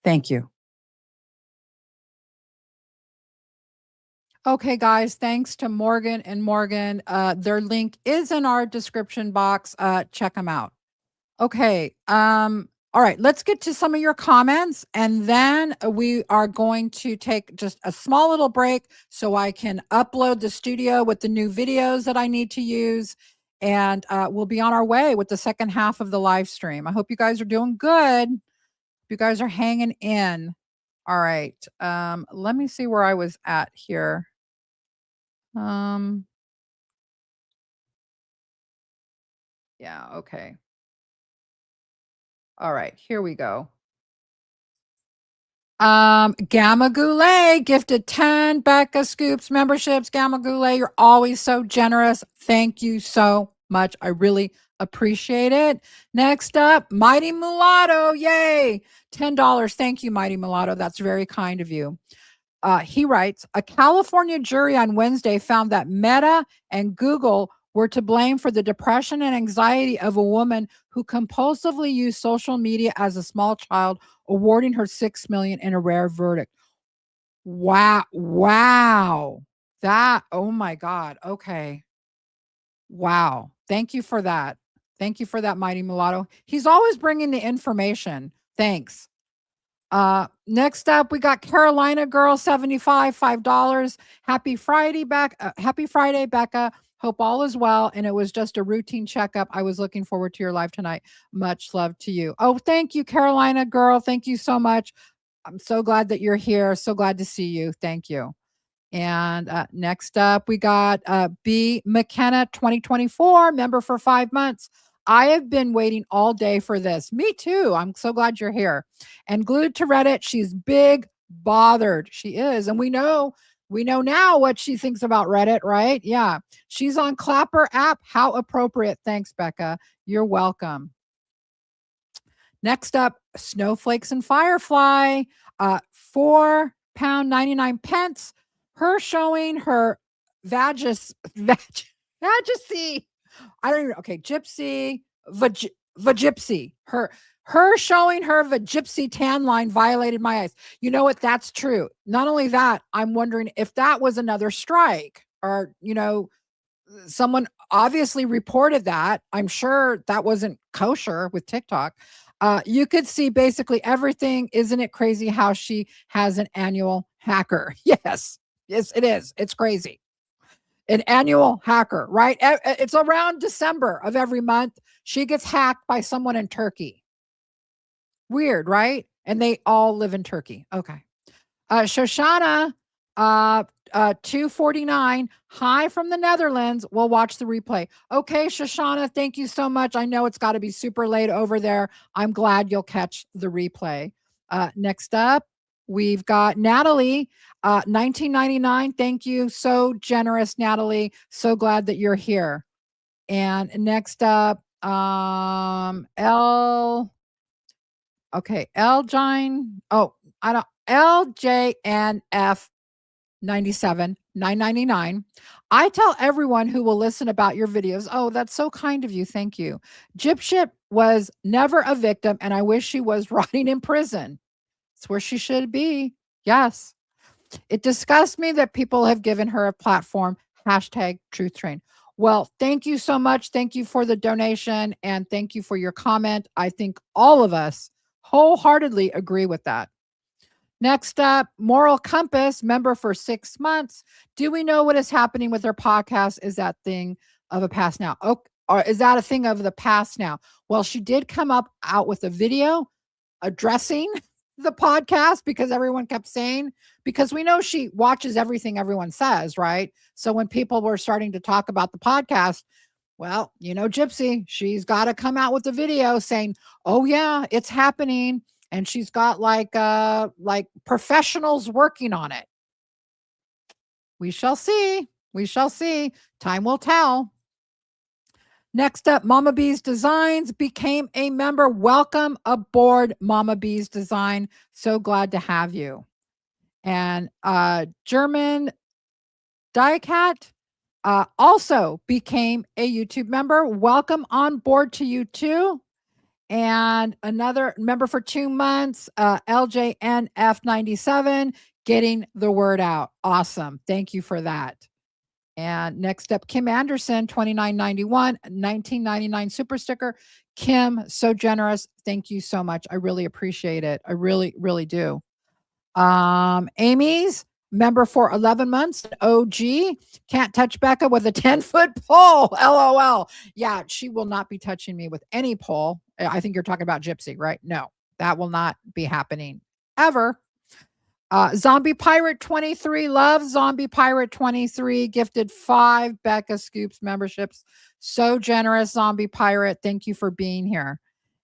Thank you. Okay, guys, thanks to Morgan & Morgan. Their link is in our description box. Check them out. Okay. All right, let's get to some of your comments, and then we are going to take just a small little break so I can upload the studio with the new videos that I need to use, and we'll be on our way with the second half of the live stream. I hope you guys are doing good. You guys are hanging in. All right. Let me see where I was at here. Yeah, okay. All right, here we go. Gamma Goulet gifted 10 Becca Scoops memberships. Gamma Goulet, you're always so generous. Thank you so much. I really appreciate it. Next up, Mighty Mulatto. Yay. $10. Thank you, Mighty Mulatto. That's very kind of you. He writes, a California jury on Wednesday found that Meta and Google were to blame for the depression and anxiety of a woman who compulsively used social media as a small child, awarding her $6 million in a rare verdict. Wow. That, oh my God. Okay. Wow. Thank you for that. Thank you for that, Mighty Mulatto. He's always bringing the information. Thanks. Next up, we got Carolina Girl 75, $5. Happy Friday, Becca. Hope all is well. And it was just a routine checkup. I was looking forward to your live tonight. Much love to you. Oh, thank you, Carolina Girl. Thank you so much. I'm so glad that you're here. So glad to see you. Thank you. And next up, we got B. McKenna 2024, member for 5 months. I have been waiting all day for this. Me too. I'm so glad you're here. And glued to Reddit, she's big bothered. She is. And we know now what she thinks about Reddit, right? Yeah. She's on Clapper app. How appropriate. Thanks, Becca. You're welcome. Next up, Snowflakes and Firefly, £4.99. Her showing her vajacy. I don't even, okay, Gypsy, Gypsy. Her showing her Gypsy tan line violated my eyes. You know what? That's true. Not only that, I'm wondering if that was another strike, or, someone obviously reported that. I'm sure that wasn't kosher with TikTok. You could see basically everything. Isn't it crazy how she has an annual hacker? Yes, it is. It's crazy. An annual hacker, right? It's around December of every month. She gets hacked by someone in Turkey. Weird, right? And they all live in Turkey. Okay. Shoshana, $2.49. Hi from the Netherlands. We'll watch the replay. Okay, Shoshana, thank you so much. I know it's got to be super late over there. I'm glad you'll catch the replay. Next up, we've got Natalie, $19.99. Thank you. So generous, Natalie. So glad that you're here. And next up, Elgine. Oh, I don't LJNF 97 999. I tell everyone who will listen about your videos. Oh, that's so kind of you. Thank you. Gypship was never a victim, and I wish she was rotting in prison. It's where she should be. Yes. It disgusts me that people have given her a platform. Hashtag truth train. Well, thank you so much. Thank you for the donation and thank you for your comment. I think all of us wholeheartedly agree with that. Next up, Moral Compass, member for 6 months. Do we know what is happening with her podcast? Is that thing of a past now? Oh, or is that a thing of the past now? Well, she did come out with a video addressing the podcast because everyone kept saying, because we know she watches everything everyone says, right? So when people were starting to talk about the podcast, well, Gypsy, she's got to come out with a video saying, oh yeah, it's happening. And she's got like professionals working on it. We shall see. We shall see. Time will tell. Next up, Mama Bee's Designs became a member. Welcome aboard, Mama Bee's Design. So glad to have you. And German Diecat also became a YouTube member. Welcome on board to you too. And another member for 2 months, LJNF97, getting the word out. Awesome. Thank you for that. And next up, Kim Anderson, 2991, 1999 super sticker. Kim, so generous. Thank you so much. I really appreciate it. I really, really do. Amy's member for 11 months. OG can't touch Becca with a 10-foot pole. LOL. Yeah, she will not be touching me with any pole. I think you're talking about Gypsy, right? No, that will not be happening ever. Zombie Pirate 23, love Zombie Pirate 23, gifted 5 Becca Scoops memberships. So generous, Zombie Pirate. Thank you for being here.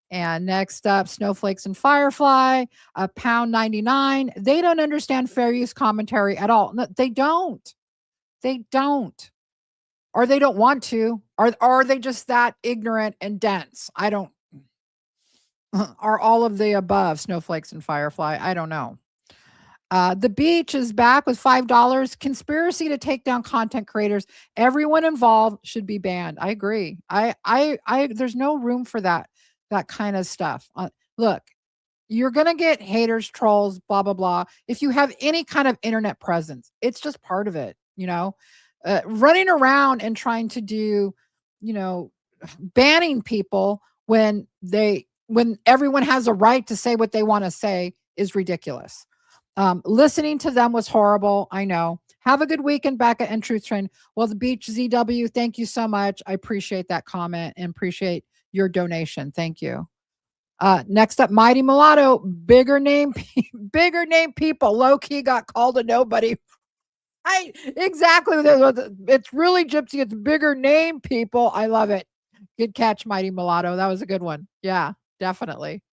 And next up, Snowflakes and Firefly, £1.99. They don't understand fair use commentary at all. No, they don't. They don't. Or they don't want to. Or are they just that ignorant and dense? I don't. Are all of the above, Snowflakes and Firefly? I don't know. The Beach is back with $5. Conspiracy to take down content creators. Everyone involved should be banned. I agree. There's no room for that kind of stuff. Look, you're going to get haters, trolls, blah, blah, blah. If you have any kind of internet presence, it's just part of it, running around and trying to do, banning people when everyone has a right to say what they want to say is ridiculous. Listening to them was horrible. I know. Have a good weekend, Becca and Truth Train. Well, the Beach ZW, thank you so much. I appreciate that comment and appreciate your donation. Thank you. Next up, Mighty Mulatto, bigger name people. Low key got called a nobody. Exactly. It's really Gypsy. It's bigger name people. I love it. Good catch, Mighty Mulatto. That was a good one. Yeah, definitely.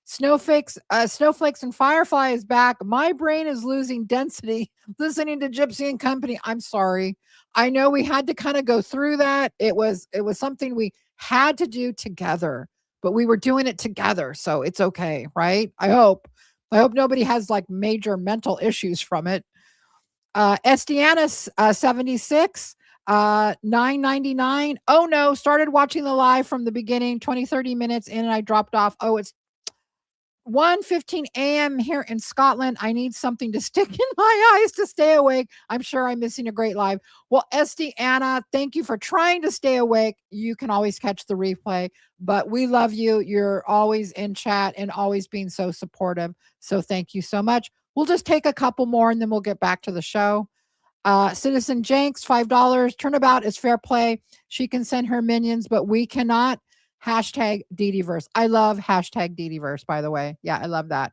Snowflakes and Firefly is back. My brain is losing density listening to Gypsy and Company. I'm sorry. I know we had to kind of go through that. It was something we had to do together, but we were doing it together, so it's okay, right? I hope nobody has like major mental issues from it. Estiana 76, $9.99. Oh no, started watching the live from the beginning, 20-30 minutes in, and I dropped off. Oh, it's 1:15 a.m. here in Scotland. I need something to stick in my eyes to stay awake. I'm sure I'm missing a great live. Well, Estiana, thank you for trying to stay awake. You can always catch the replay, but we love you. You're always in chat and always being so supportive. So thank you so much. We'll just take a couple more and then we'll get back to the show. Citizen Jenks, $5. Turnabout is fair play. She can send her minions, but we cannot. Hashtag DDverse. I love hashtag DDverse, by the way. Yeah, I love that.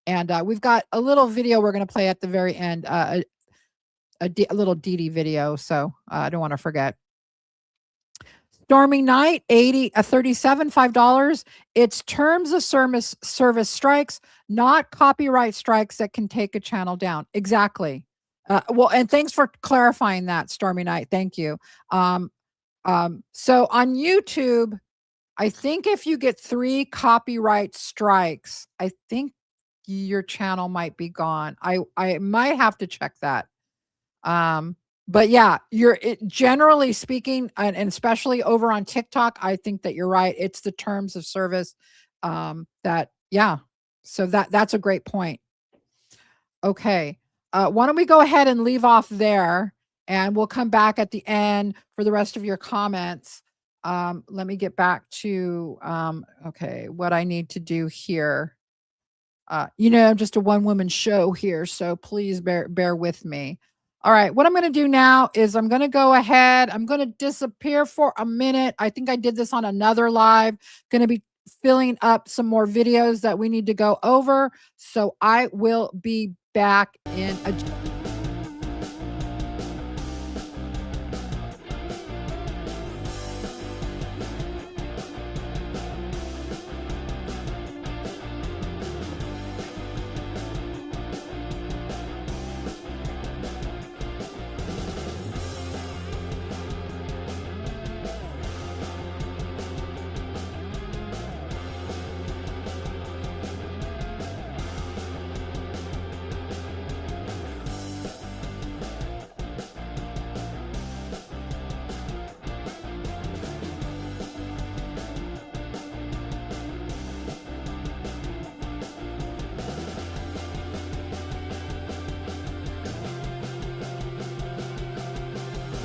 And we've got a little video we're going to play at the very end, a little DD video. So I don't want to forget. Stormy Night, 37, $5. It's terms of service strikes, not copyright strikes that can take a channel down. Exactly. Well, and thanks for clarifying that, Stormy Night. Thank you. So on YouTube, I think if you get 3 copyright strikes, I think your channel might be gone. I might have to check that. But yeah, generally speaking, and especially over on TikTok, I think that you're right. It's the terms of service that, yeah. So that's a great point. Okay. Why don't we go ahead and leave off there, and we'll come back at the end for the rest of your comments. Let me get back to okay, what I need to do here. I'm just a one-woman show here, so please bear with me. All right, what I'm going to do now is I'm going to go ahead. I'm going to disappear for a minute. I think I did this on another live. Going to be filling up some more videos that we need to go over. So I will be back in a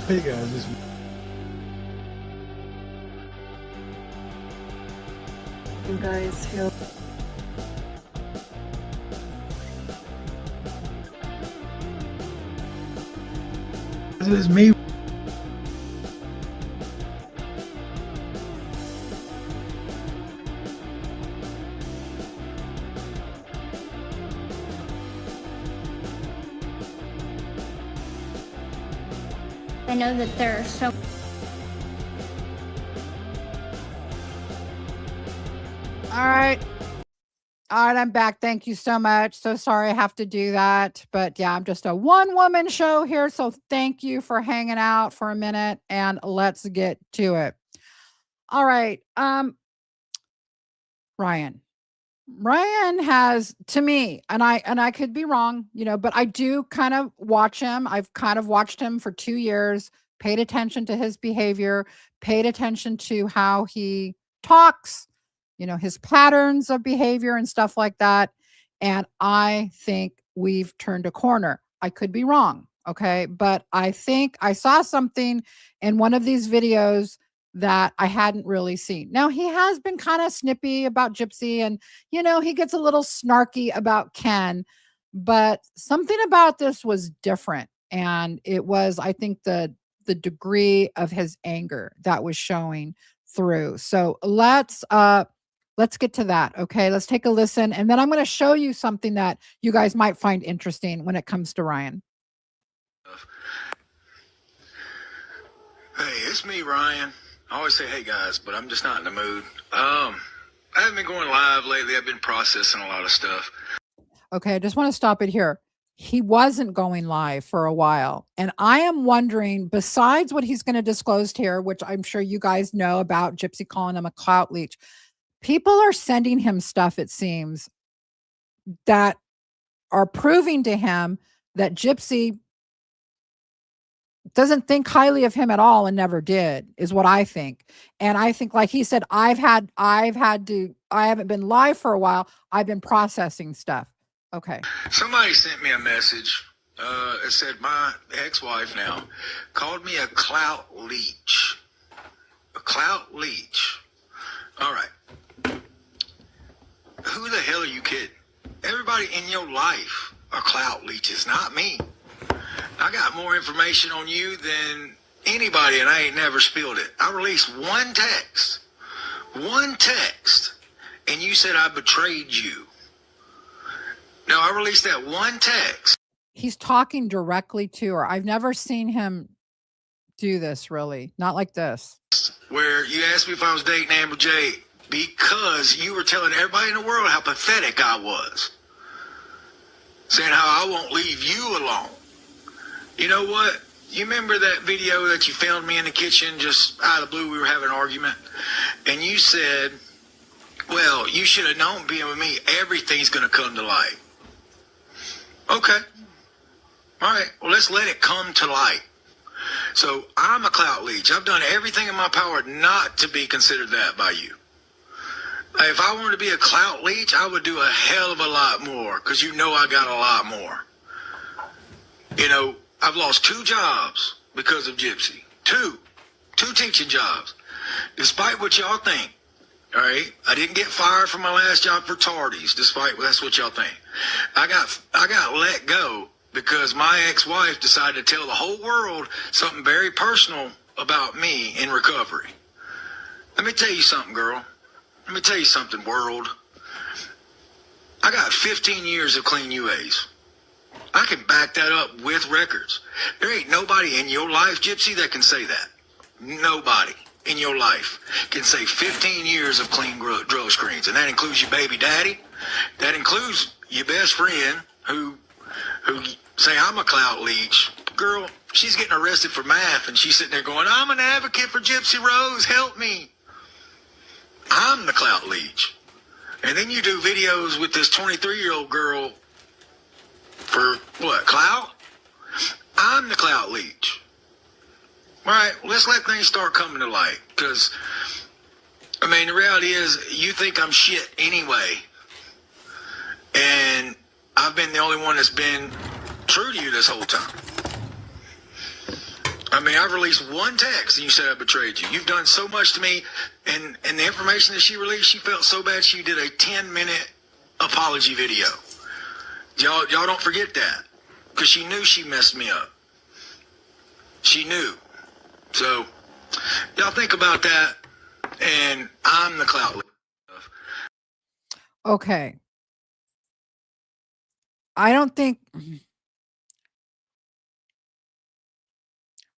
Hey guys, this You guys feel this is me. I know that there are so All right. All right, I'm back. Thank you so much. So sorry I have to do that. But yeah, I'm just a one-woman show here. So thank you for hanging out for a minute, and let's get to it. All right. Ryan. Ryan has, to me, and I could be wrong, but I do kind of watch him. I've kind of watched him for 2 years, paid attention to his behavior, paid attention to how he talks, his patterns of behavior and stuff like that. And I think we've turned a corner. I could be wrong. Okay. But I think I saw something in one of these videos that I hadn't really seen. Now, he has been kind of snippy about Gypsy, and, he gets a little snarky about Ken, but something about this was different. And it was, I think, the degree of his anger that was showing through. So let's get to that. Okay. Let's take a listen. And then I'm going to show you something that you guys might find interesting when it comes to Ryan. Hey, it's me, Ryan. I always say, hey guys, but I'm just not in the mood. I haven't been going live lately. I've been processing a lot of stuff. Okay, I just want to stop it here. He wasn't going live for a while. And I am wondering, besides what he's going to disclose here, which I'm sure you guys know about Gypsy calling him a clout leech, people are sending him stuff, it seems, that are proving to him that Gypsy doesn't think highly of him at all and never did, is what I think. And I think, like he said, I haven't been live for a while. I've been processing stuff. Okay. Somebody sent me a message. It said my ex-wife now called me a clout leech. A clout leech. All right. Who the hell are you kidding? Everybody in your life are clout leeches, not me. I got more information on you than anybody, and I ain't never spilled it. I released one text, and you said I betrayed you. No, I released that one text. He's talking directly to her. I've never seen him do this, really. Not like this. Where you asked me if I was dating Amber J because you were telling everybody in the world how pathetic I was. Saying how I won't leave you alone. You know what? You remember that video that you filmed me in the kitchen just out of the blue? We were having an argument. and you said, well, you should have known being with me, everything's going to come to light. Okay. All right. Well, let's let it come to light. So I'm a clout leech. I've done everything in my power not to be considered that by you. If I wanted to be a clout leech, I would do a hell of a lot more, because you know I got a lot more. You know, I've lost 2 jobs because of Gypsy. Two teaching jobs. Despite what y'all think, all right? I didn't get fired from my last job for tardies, despite that's what y'all think. I got let go because my ex-wife decided to tell the whole world something very personal about me in recovery. Let me tell you something, girl. Let me tell you something, world. I got 15 years of clean UAs. I can back that up with records. There ain't nobody in your life, Gypsy, that can say that. Nobody in your life can say 15 years of clean drug screens. And that includes your baby daddy. That includes your best friend who say, I'm a clout leech. Girl, she's getting arrested for math, and she's sitting there going, I'm an advocate for Gypsy Rose, help me. I'm the clout leech. And then you do videos with this 23-year-old girl for what, clout? I'm the clout leech. All right, let's let things start coming to light. Because, I mean, the reality is, you think I'm shit anyway. And I've been the only one that's been true to you this whole time. I mean, I've released one text and you said I betrayed you. You've done so much to me. And the information that she released, she felt so bad she did a 10-minute apology video. Y'all don't forget that. Because she knew she messed me up. She knew. So, y'all think about that. And I'm the clout leader. Okay. I don't think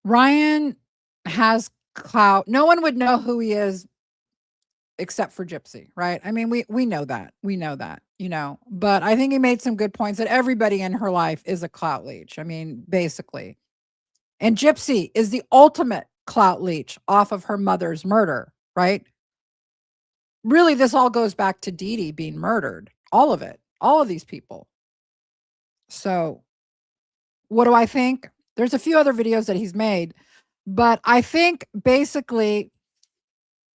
Ryan has clout. No one would know who he is except for Gypsy, right? I mean, we know that. We know that, you know. But I think he made some good points that everybody in her life is a clout leech. I mean, basically. And Gypsy is the ultimate clout leech off of her mother's murder, right? Really, this all goes back to Dee Dee being murdered. All of it. All of these people. So what do I think? There's a few other videos that he's made, but I think basically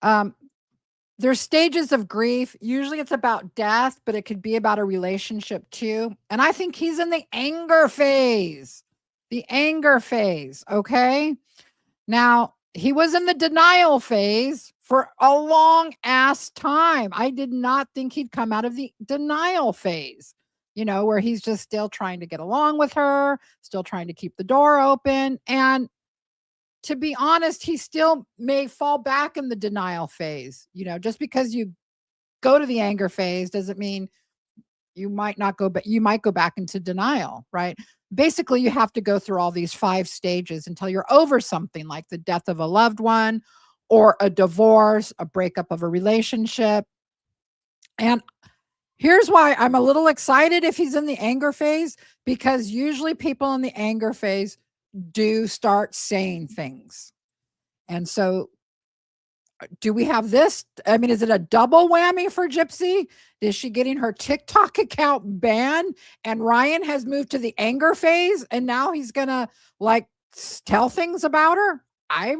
there's stages of grief. Usually it's about death, but it could be about a relationship too. And I think he's in the anger phase. The anger phase, okay? Now, he was in the denial phase for a long ass time. I did not think he'd come out of the denial phase, you know, where he's just still trying to get along with her, still trying to keep the door open. And to be honest, he still may fall back in the denial phase. You know, just because you go to the anger phase doesn't mean you might not go, but you might go back into denial, right? Basically, you have to go through all these 5 stages until you're over something like the death of a loved one or a divorce, a breakup of a relationship. And here's why I'm a little excited if he's in the anger phase, because usually people in the anger phase do start saying things. And so do we have this? I mean, is it a double whammy for Gypsy? Is she getting her TikTok account banned and Ryan has moved to the anger phase and now he's going to like tell things about her? I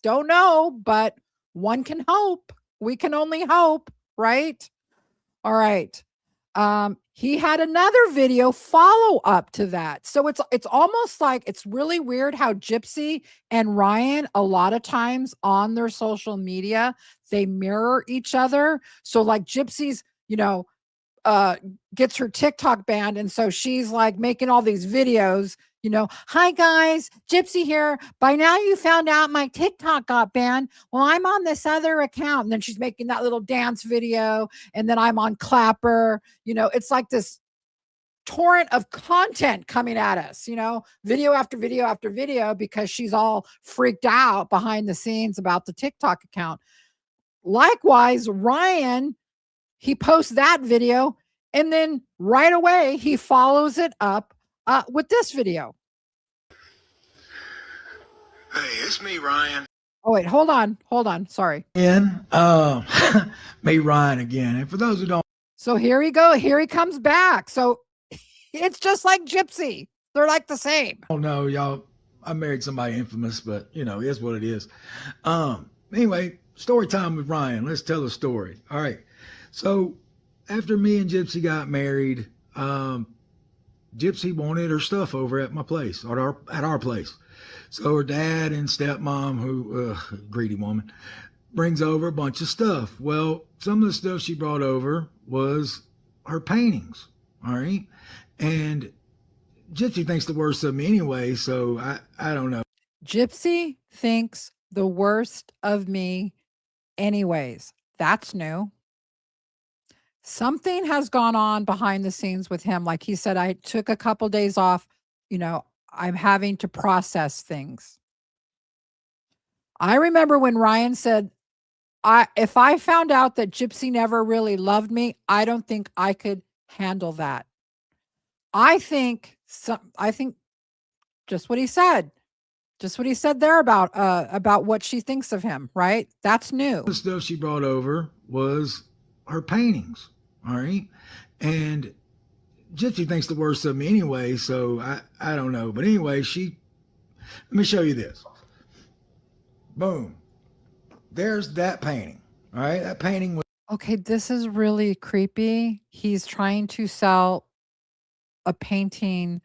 don't know, but one can hope. We can only hope, right? All right. He had another video follow up to that. So it's almost like it's really weird how Gypsy and Ryan a lot of times on their social media, they mirror each other. So like Gypsy's, you know, gets her TikTok banned. And so she's like making all these videos, you know, hi guys, Gypsy here. By now you found out my TikTok got banned. Well, I'm on this other account. And then she's making that little dance video. And then I'm on Clapper. You know, it's like this torrent of content coming at us, you know, video after video after video, because she's all freaked out behind the scenes about the TikTok account. Likewise, Ryan, he posts that video and then right away he follows it up with this video. Hey, it's me, Ryan. Oh, wait, hold on. Sorry. In me Ryan again. And for those who don't So here he go. Here he comes back. So it's just like Gypsy. They're like the same. know, y'all, I married somebody infamous, but you know, it is what it is. Anyway, story time with Ryan. Let's tell a story. All right. So after me and Gypsy got married, Gypsy wanted her stuff over at my place, or at our place. So her dad and stepmom, who greedy woman, brings over a bunch of stuff. Well, some of the stuff she brought over was her paintings. All right. And Gypsy thinks the worst of me anyway, so I don't know. Gypsy thinks the worst of me anyways. That's new. Something has gone on behind the scenes with him. Like he said, I took a couple days off. You know, I'm having to process things. I remember when Ryan said, if I found out that Gypsy never really loved me, I don't think I could handle that. I think just what he said. Just what he said there about what she thinks of him, right? That's new. The stuff she brought over was her paintings. All right. And Gypsy thinks the worst of me anyway, so I don't know. But anyway, let me show you this. Boom. There's that painting. All right. That painting was. Okay, this is really creepy. He's trying to sell a painting.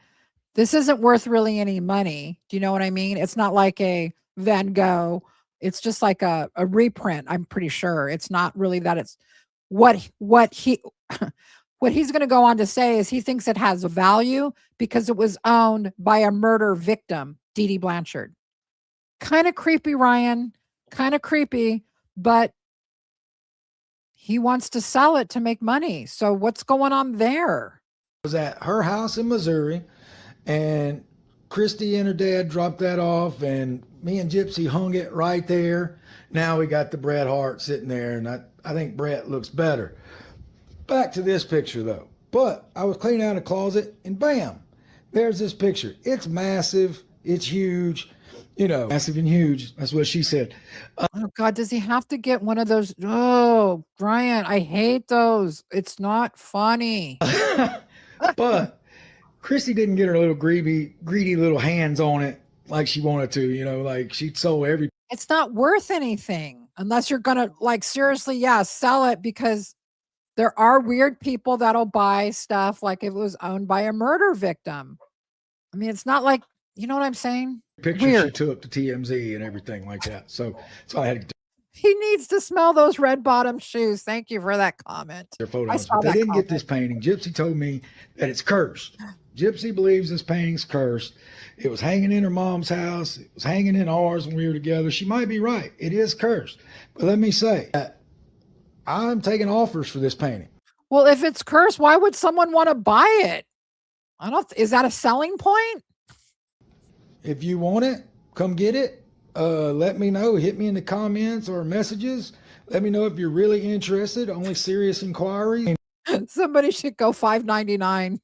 This isn't worth really any money. Do you know what I mean? It's not like a Van Gogh. It's just like a reprint. I'm pretty sure it's not really that. It's what he's going to go on to say is he thinks it has a value because it was owned by a murder victim, Dee Dee Blanchard. Kind of creepy, Ryan. Kind of creepy, but he wants to sell it to make money. So what's going on there? Was at her house in Missouri, and Christy and her dad dropped that off, and me and Gypsy hung it right there. Now we got the Bret Hart sitting there, and I think Bret looks better. Back to this picture though. But I was cleaning out a closet, and bam, there's this picture. It's massive. It's huge. You know, massive and huge. That's what she said. Oh God, does he have to get one of those? Oh, Brian, I hate those. It's not funny. But Christy didn't get her little greedy little hands on it like she wanted to, you know, like she'd sold every. It's not worth anything unless you're going to like seriously, sell it, because there are weird people that'll buy stuff like if it was owned by a murder victim. I mean, it's not like, you know what I'm saying? Pictures she took to TMZ and everything like that. So that's all I had to do. He needs to smell those red bottom shoes. Thank you for that comment. Their photos. But they didn't get this painting. Gypsy told me that it's cursed. Gypsy believes this painting's cursed. It was hanging in her mom's house. It was hanging in ours when we were together. She might be right. It is cursed. But let me say that I'm taking offers for this painting. Well, if it's cursed, why would someone want to buy it? Is that a selling point? If you want it, come get it. Let me know. Hit me in the comments or messages. Let me know if you're really interested. Only serious inquiry. Somebody should go $5.99.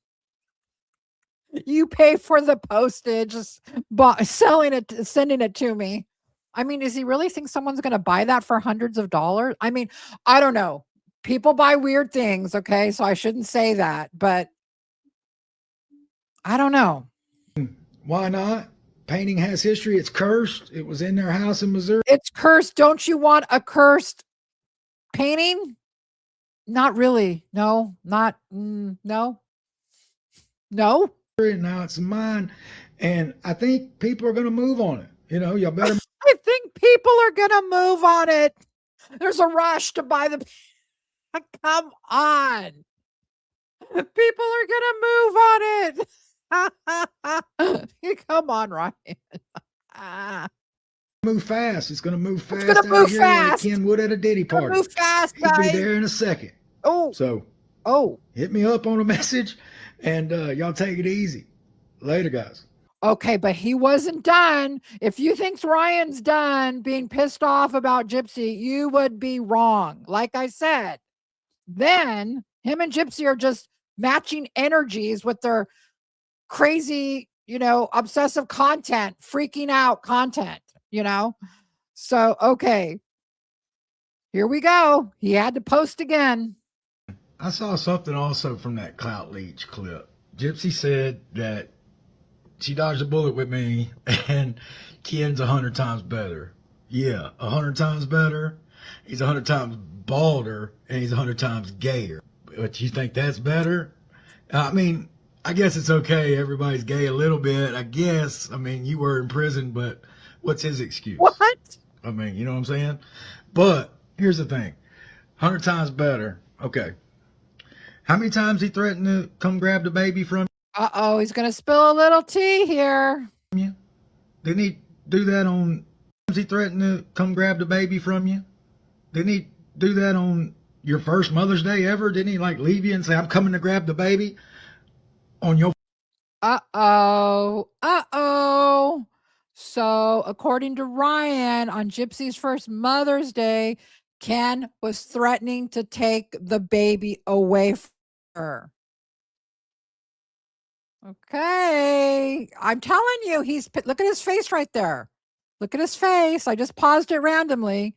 You pay for the postage, selling it, sending it to me. I mean, does he really think someone's going to buy that for hundreds of dollars? I mean, I don't know. People buy weird things, okay? So I shouldn't say that, but I don't know. Why not? Painting has history. It's cursed. It was in their house in Missouri. It's cursed. Don't you want a cursed painting? Not really. No, not, no. Now it's mine. And I think people are going to move on it. You know, y'all better. I think people are going to move on it. There's a rush to buy the. Come on. People are going to move on it. Come on, Ryan. Move fast. It's going to move fast. It's going to move fast. Like Ken Wood at a Diddy party. Move fast, guys. He'll be there in a second. So hit me up on a message, and y'all take it easy. Later, guys. Okay, but he wasn't done. If you think Ryan's done being pissed off about Gypsy, you would be wrong. Like I said, then him and Gypsy are just matching energies with their crazy, obsessive content, freaking out content, So, okay. Here we go. He had to post again. I saw something also from that clout leech clip. Gypsy said that she dodged a bullet with me and Ken's 100 times better. Yeah, 100 times better. He's 100 times balder and he's 100 times gayer. But you think that's better? I mean, I guess it's okay. Everybody's gay a little bit. I guess. I mean, you were in prison, but what's his excuse? What? I mean, you know what I'm saying? But here's the thing. 100 times better. Okay. How many times he threatened to come grab the baby from you? Uh-oh, he's going to spill a little tea here. Didn't he do that on... He threatened to come grab the baby from you? Didn't he do that on your first Mother's Day ever? Didn't he like leave you and say, I'm coming to grab the baby? On your... Uh-oh. Uh-oh. So, according to Ryan, on Gypsy's first Mother's Day, Ken was threatening to take the baby away from her. Okay. I'm telling you, look at his face right there. Look at his face. I just paused it randomly.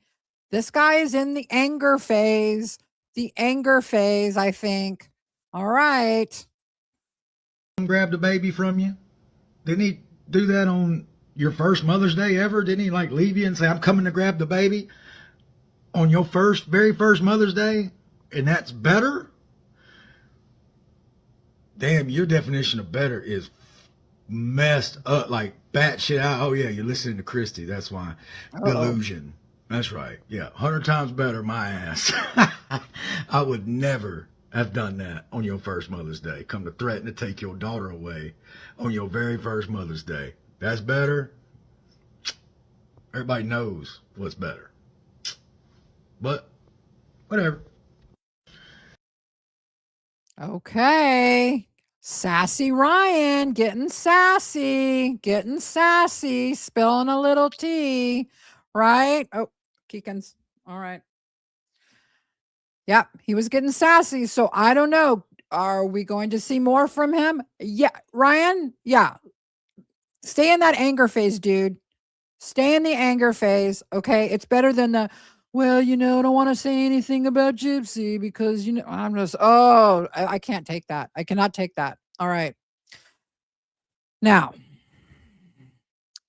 This guy is in the anger phase. The anger phase, I think. All right. Grab the baby from you? Didn't he do that on your first Mother's Day ever? Didn't he like leave you and say, I'm coming to grab the baby? On your very first Mother's Day? And that's better? Damn, your definition of better is messed up, like batshit out. Oh yeah, you're listening to Christy. That's why. Delusion. That's right. Yeah, 100 times better, my ass. I would never have done that on your first Mother's Day. Come to threaten to take your daughter away on your very first Mother's Day. That's better. Everybody knows what's better. But whatever. Okay. Sassy Ryan, getting sassy, spilling a little tea, right? Oh, Keegan's all right. Yep, he was getting sassy. So I don't know. Are we going to see more from him? Yeah, Ryan, yeah. Stay in that anger phase, dude. Stay in the anger phase, okay? It's better than the, well, I don't want to say anything about Gypsy because, I'm just, I can't take that. I cannot take that. All right. Now,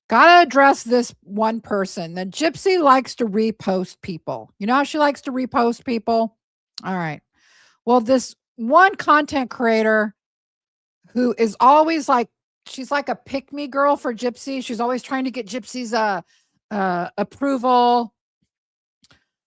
got to address this one person that Gypsy likes to repost people. You know how she likes to repost people? All right. Well, this one content creator who is always like, she's like a pick-me girl for Gypsy. She's always trying to get Gypsy's approval.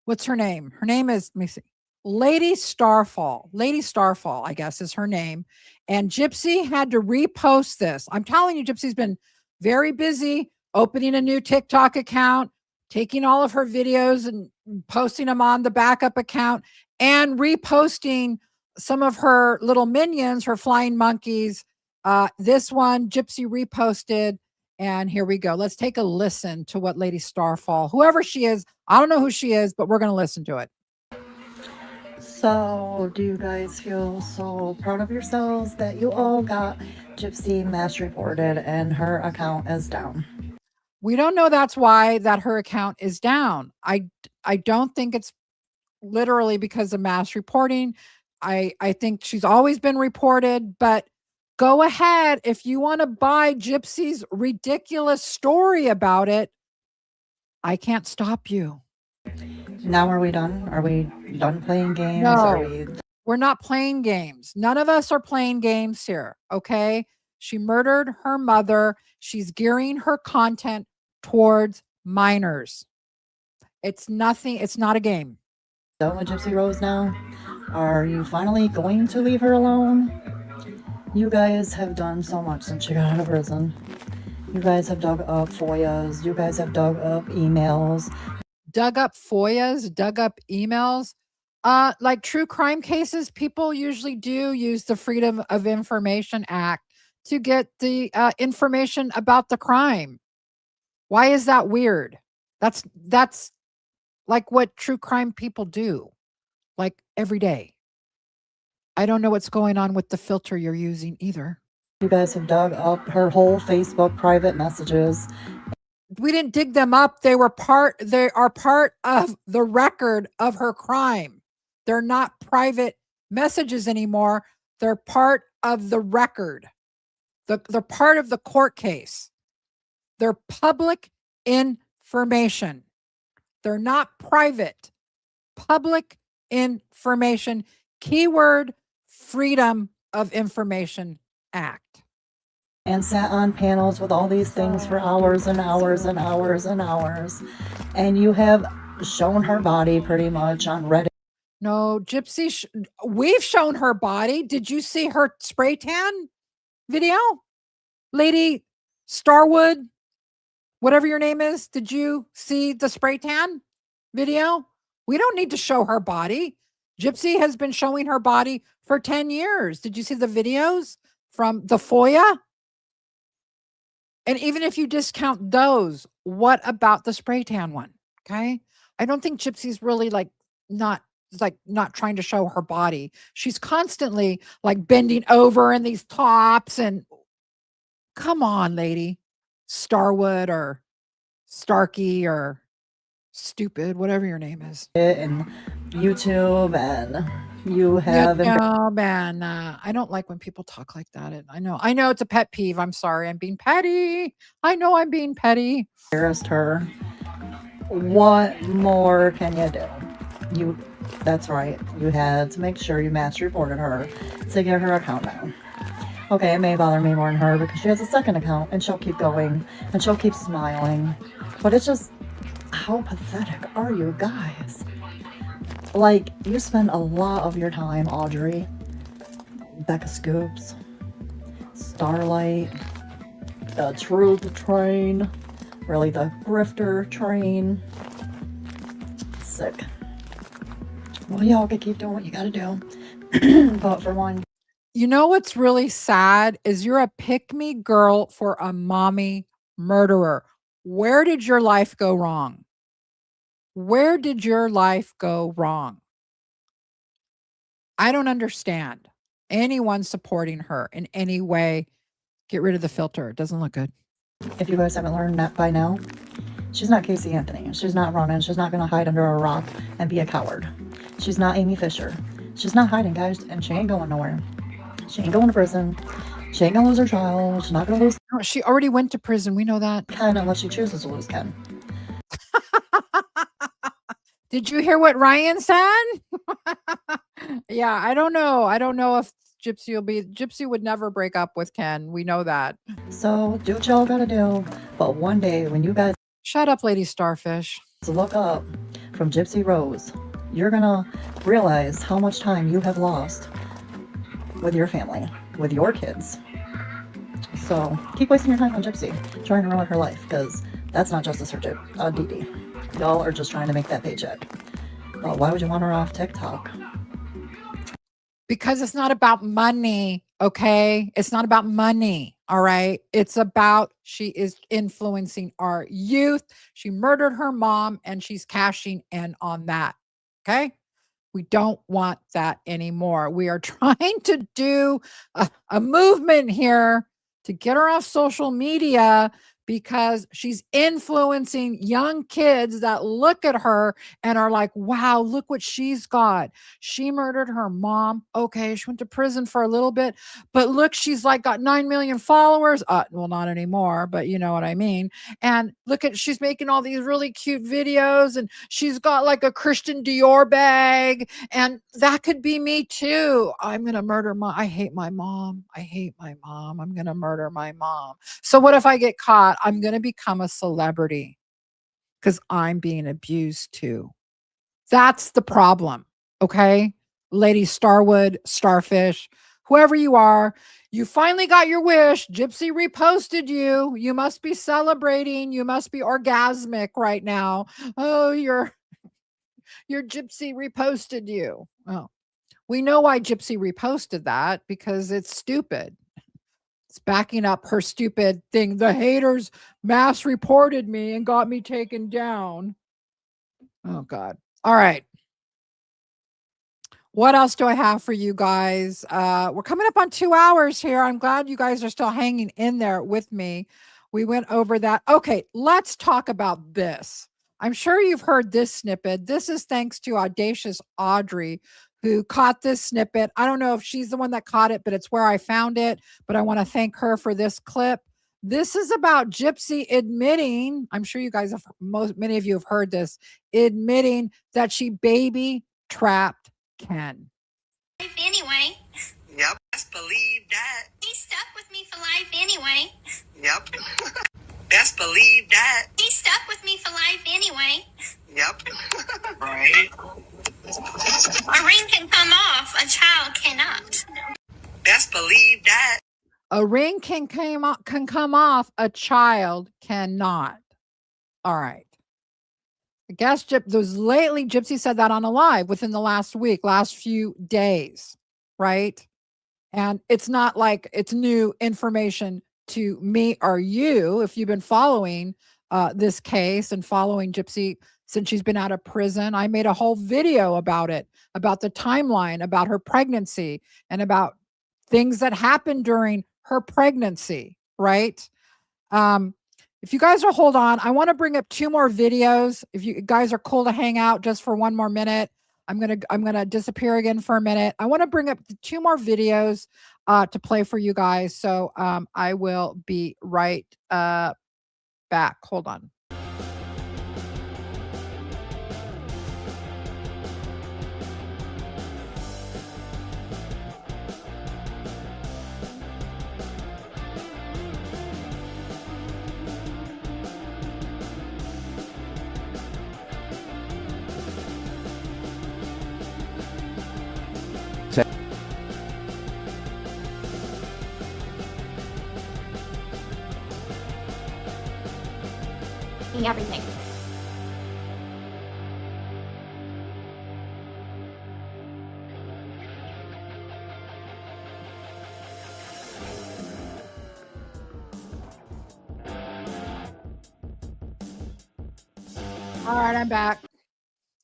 What's her name? Her name is, let me see, Lady Starfall. Lady Starfall, I guess, is her name. And Gypsy had to repost this. I'm telling you, Gypsy's been very busy opening a new TikTok account, taking all of her videos and posting them on the backup account, and reposting some of her little minions, her flying monkeys. This one, Gypsy reposted. And here we go. Let's take a listen to what Lady Starfall, whoever she is, I don't know who she is, but we're going to listen to it. So, do you guys feel so proud of yourselves that you all got Gypsy mass reported and her account is down? We don't know that's why that her account is down. I don't think it's literally because of mass reporting. I think she's always been reported, but go ahead. If you want to buy Gypsy's ridiculous story about it, I can't stop you. Now are we done? Are we done playing games? No, we're not playing games. None of us are playing games here, okay? She murdered her mother. She's gearing her content towards minors. It's nothing. It's not a game. Done with Gypsy Rose now? Are you finally going to leave her alone? You guys have done so much since she got out of prison. You guys have dug up FOIAs. You guys have dug up emails. Dug up FOIAs, dug up emails. Like true crime cases, people usually do use the Freedom of Information Act to get the information about the crime. Why is that weird? That's like what true crime people do, like every day. I don't know what's going on with the filter you're using either. You guys have dug up her whole Facebook private messages. we didn't dig them up. They are part of the record of her crime. They're not private messages anymore. They're part of the record. They're part of the court case. They're public information. They're not private. Public information. Keyword Freedom of Information Act. And sat on panels with all these things for hours and hours and hours and hours. And you have shown her body pretty much on Reddit. No, Gypsy, we've shown her body. Did you see her spray tan video? Lady Starwood, whatever your name is, did you see the spray tan video? We don't need to show her body. Gypsy has been showing her body for 10 years. Did you see the videos from the FOIA? And even if you discount those, what about the spray tan one? Okay. I don't think Gypsy's really not trying to show her body. She's constantly like bending over in these tops and come on, lady. Starwood or Starkey or Stupid, whatever your name is. And YouTube, and you have and I don't like when people talk like that. And I know it's a pet peeve. I'm sorry. I'm being petty. I know I'm being petty. Embarrassed her. What more can you do? That's right. You had to make sure you mass reported her to get her account down. Okay, it may bother me more than her because she has a second account and she'll keep going and she'll keep smiling. But it's just, how pathetic are you guys? Like, you spend a lot of your time, Audrey, Becca Scoops, Starlight, the Truth Train, really the Grifter Train. Sick. Well, y'all can keep doing what you gotta do. But for one, you know what's really sad is you're a pick-me girl for a mommy murderer. Where did your life go wrong? Where did your life go wrong? I don't understand anyone supporting her in any way. Get rid of the filter. It doesn't look good. If you guys haven't learned that by now, she's not Casey Anthony. She's not running. She's not going to hide under a rock and be a coward. She's not Amy Fisher. She's not hiding, guys, and she ain't going nowhere. She ain't going to prison. She ain't going to lose her child. She's not going to lose. No, she already went to prison. We know that. Ken, unless she chooses to lose Ken. Did you hear what Ryan said? Yeah, I don't know. I don't know if Gypsy would never break up with Ken. We know that. So do what y'all gotta do. But one day when you guys shut up, Lady Starfish. Look up from Gypsy Rose, you're gonna realize how much time you have lost with your family, with your kids. So keep wasting your time on Gypsy, trying to ruin her life, because that's not justice for Dee Dee. Y'all are just trying to make that paycheck. Well, why would you want her off TikTok? Because it's not about money, okay? It's not about money, all right? It's about she is influencing our youth. She murdered her mom and she's cashing in on that, okay? We don't want that anymore. We are trying to do a movement here to get her off social media because she's influencing young kids that look at her and are like, wow, look what she's got. She murdered her mom. Okay, she went to prison for a little bit, but look, she's like got 9 million followers. Well, not anymore, but you know what I mean. And look at, she's making all these really cute videos and she's got like a Christian Dior bag. And that could be me too. I'm going to murder I hate my mom. I hate my mom. I'm going to murder my mom. So what if I get caught? I'm going to become a celebrity because I'm being abused too. That's the problem. Okay. Lady Starwood, Starfish, whoever you are, you finally got your wish. Gypsy reposted you. You must be celebrating. You must be orgasmic right now. Oh, your Gypsy reposted you. Oh, we know why Gypsy reposted that because it's stupid. It's backing up her stupid thing. The haters mass reported me and got me taken down. Oh, God. All right. What else do I have for you guys? We're coming up on 2 hours here. I'm glad you guys are still hanging in there with me. We went over that. Okay, let's talk about this. I'm sure you've heard this snippet. This is thanks to Audacious Audrey, who caught this snippet. I don't know if she's the one that caught it, but it's where I found it. But I want to thank her for this clip. This is about Gypsy admitting, I'm sure you guys have, many of you have heard this, admitting that she baby trapped Ken. Anyway. Yep. Best believe that. He stuck with me for life anyway. Yep. Best believe that. He stuck with me for life anyway. Yep. Right. A ring can come off, a child cannot. Best believe that. A ring can come off, a child cannot. All right. I guess lately Gypsy said that on a live within the last week, last few days, right? And it's not like it's new information to me or you if you've been following this case and following Gypsy since she's been out of prison. I made a whole video about it, about the timeline, about her pregnancy, and about things that happened during her pregnancy, right? If you guys will hold on, I want to bring up 2 more videos. If you guys are cool to hang out just for 1 more minute, I'm gonna disappear again for a minute. I want to bring up 2 more videos to play for you guys. So I will be right back. Hold on. Everything. All right, I'm back.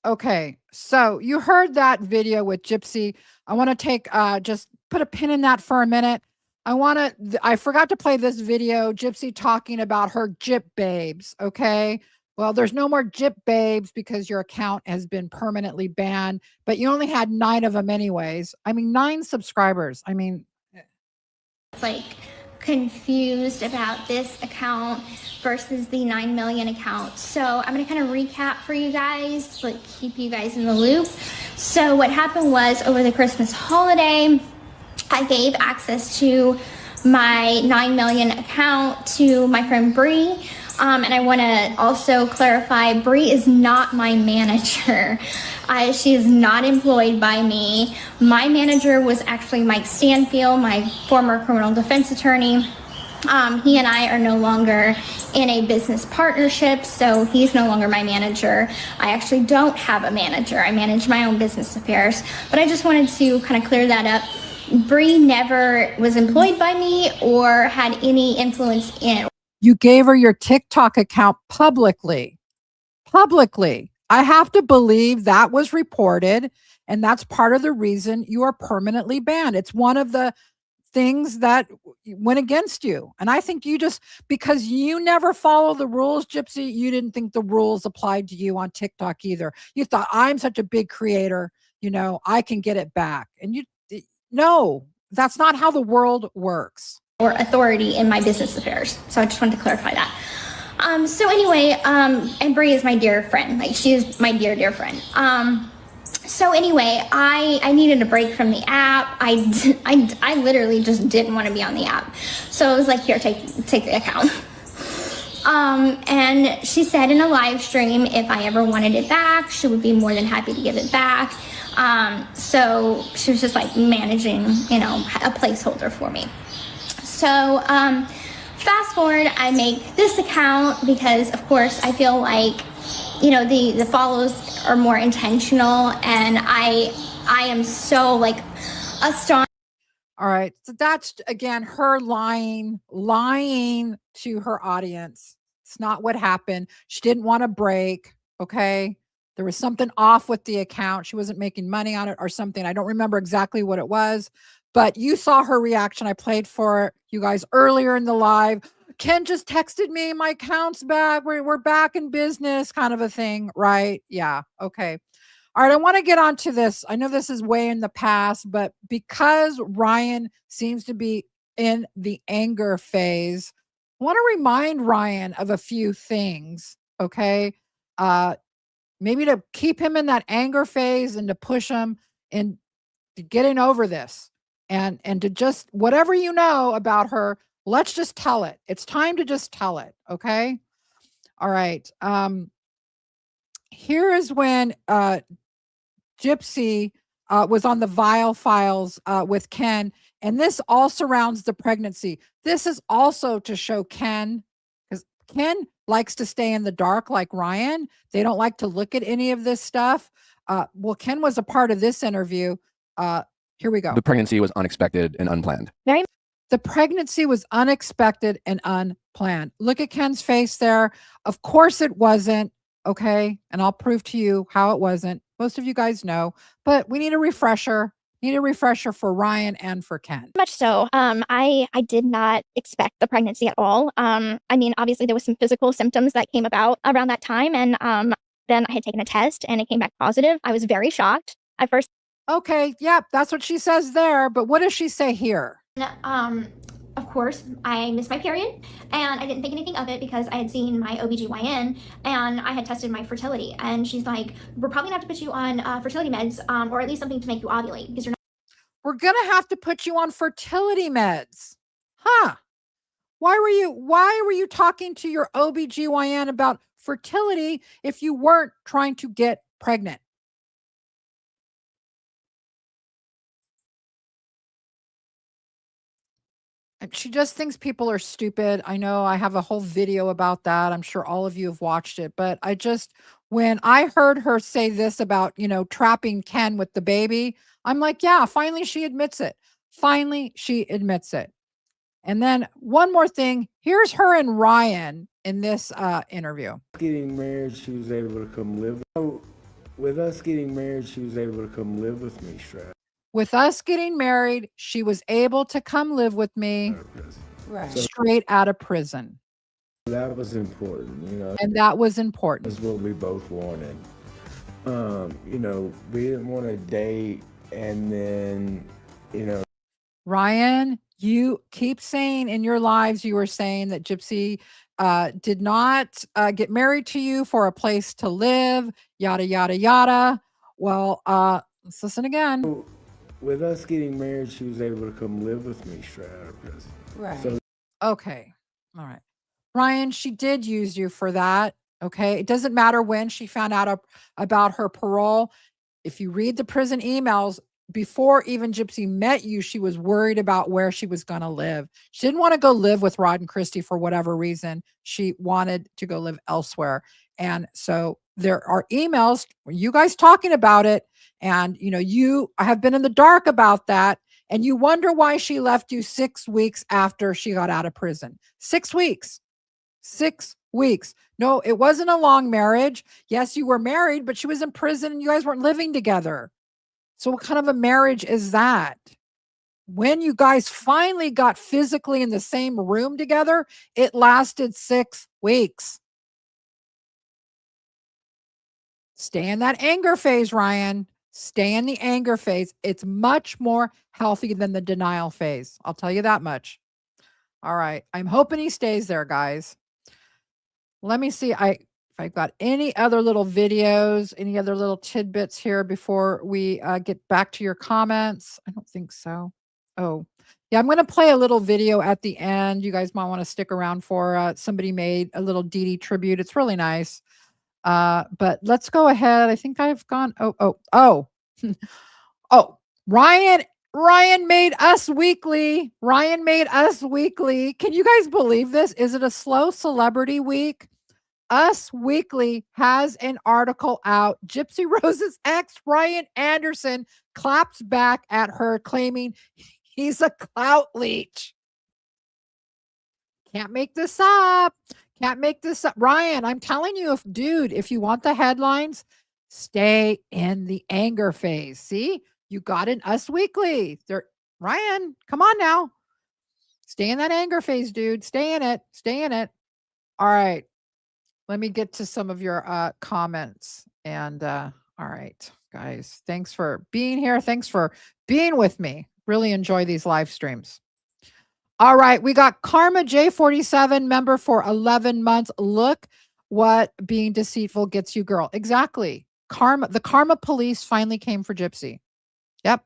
Okay, so you heard that video with Gypsy. I want to take just put a pin in that for a minute. I forgot to play this video, Gypsy talking about her Gyp babes, okay? Well, there's no more Gyp babes because your account has been permanently banned, but you only had 9 of them anyways. I mean, 9 subscribers. I mean, Like confused about this account versus the 9 million account. So I'm gonna kind of recap for you guys, like keep you guys in the loop. So what happened was over the Christmas holiday, I gave access to my 9 million account to my friend Bree. And I want to also clarify, Bree is not my manager. She is not employed by me. My manager was actually Mike Stanfield, my former criminal defense attorney. He and I are no longer in a business partnership, so he's no longer my manager. I actually don't have a manager. I manage my own business affairs. But I just wanted to kind of clear that up. Bree never was employed by me or had any influence in. You gave her your TikTok account publicly. Publicly. I have to believe that was reported, and that's part of the reason you are permanently banned. It's one of the things that went against you. And I think you just, because you never follow the rules, Gypsy, you didn't think the rules applied to you on TikTok either. You thought, I'm such a big creator, I can get it back. And no, that's not how the world works. Or authority in my business affairs. So I just wanted to clarify that. So anyway, and Bree is my dear friend. Like, she is my dear, dear friend. So anyway, I needed a break from the app. I literally just didn't want to be on the app. So I was like, here, take the account. And she said in a live stream, if I ever wanted it back, she would be more than happy to give it back. So she was just like managing, a placeholder for me. So fast forward, I make this account because, of course, I feel like, the follows are more intentional, and I am so like astonished. All right. So that's, again, her lying to her audience. It's not what happened. She didn't want to break. Okay. There was something off with the account. She wasn't making money on it or something. I don't remember exactly what it was, but you saw her reaction. I played for you guys earlier in the live. Ken just texted me, my account's back. We're back in business, kind of a thing, right? Yeah. Okay. All right, I want to get on to this. I know this is way in the past, but because Ryan seems to be in the anger phase, I want to remind Ryan of a few things, okay? Maybe to keep him in that anger phase and to push him in getting over this and to just whatever you know about her, let's just tell it. It's time to just tell it, okay? All right. Here is when Gypsy was on the Vile Files with Ken, and this all surrounds the pregnancy. This is also to show Ken, because Ken likes to stay in the dark like Ryan. They don't like to look at any of this stuff. Well, Ken was a part of this interview. Here we go. The pregnancy was unexpected and unplanned. The pregnancy was unexpected and unplanned. Look at Ken's face there. Of course it wasn't. Okay. And I'll prove to you how it wasn't. Most of you guys know, but we need a refresher. Need a refresher for Ryan and for Ken. Much so. I did not expect the pregnancy at all. I mean, obviously there was some physical symptoms that came about around that time, and then I had taken a test and it came back positive. I was very shocked at first. Okay, yep, that's what she says there, but what does she say here? Of course, I missed my period, and I didn't think anything of it because I had seen my OBGYN and I had tested my fertility. And she's like, we're probably gonna have to put you on fertility meds, or at least something to make you ovulate because you're not. We're gonna have to put you on fertility meds. Huh. Why were you talking to your OBGYN about fertility if you weren't trying to get pregnant? She just thinks people are stupid. I know I have a whole video about that. I'm sure all of you have watched it, but when I heard her say this about, trapping Ken with the baby, I'm like, yeah, finally she admits it. Finally she admits it. And then one more thing, here's her and Ryan in this interview. Getting married, she was able to come live. With us getting married, she was able to come live with me, Strap. With us getting married, she was able to come live with me straight out of prison. That was important, And that was important. That's what we both wanted. We didn't want to date and then, Ryan, you keep saying in your lives, you were saying that Gypsy did not get married to you for a place to live, yada, yada, yada. Well, let's listen again. With us getting married, she was able to come live with me straight out of prison. Right. So, okay. All right. Ryan, she did use you for that. Okay. It doesn't matter when she found out about her parole. If you read the prison emails, before even Gypsy met you, she was worried about where she was going to live. She didn't want to go live with Rod and Christy for whatever reason. She wanted to go live elsewhere. And so there are emails where you guys talking about it. And, you have been in the dark about that. And you wonder why she left you 6 weeks after she got out of prison. 6 weeks. 6 weeks. No, it wasn't a long marriage. Yes, you were married, but she was in prison and you guys weren't living together. So what kind of a marriage is that? When you guys finally got physically in the same room together, it lasted 6 weeks. Stay in that anger phase, Ryan. Stay in the anger phase. It's much more healthy than the denial phase. I'll tell you that much. All right. I'm hoping he stays there, guys. Let me see. If I've got any other little videos, any other little tidbits here before we get back to your comments. I don't think so. Oh, yeah. I'm going to play a little video at the end. You guys might want to stick around for somebody made a little Dee Dee tribute. It's really nice. But let's go ahead. I think I've gone. Oh, Ryan made Us Weekly. Ryan made Us Weekly. Can you guys believe this? Is it a slow celebrity week? Us Weekly has an article out. Gypsy Rose's ex, Ryan Anderson, claps back at her, claiming he's a clout leech. Can't make this up. Can't make this up. Ryan, I'm telling you, if you want the headlines, stay in the anger phase. See, you got an Us Weekly. Ryan, come on now. Stay in that anger phase, dude. Stay in it. Stay in it. All right. Let me get to some of your comments. And all right, guys, thanks for being here. Thanks for being with me. Really enjoy these live streams. All right, we got Karma J47, member for 11 months. Look what being deceitful gets you, girl. Exactly. The karma police finally came for Gypsy. Yep.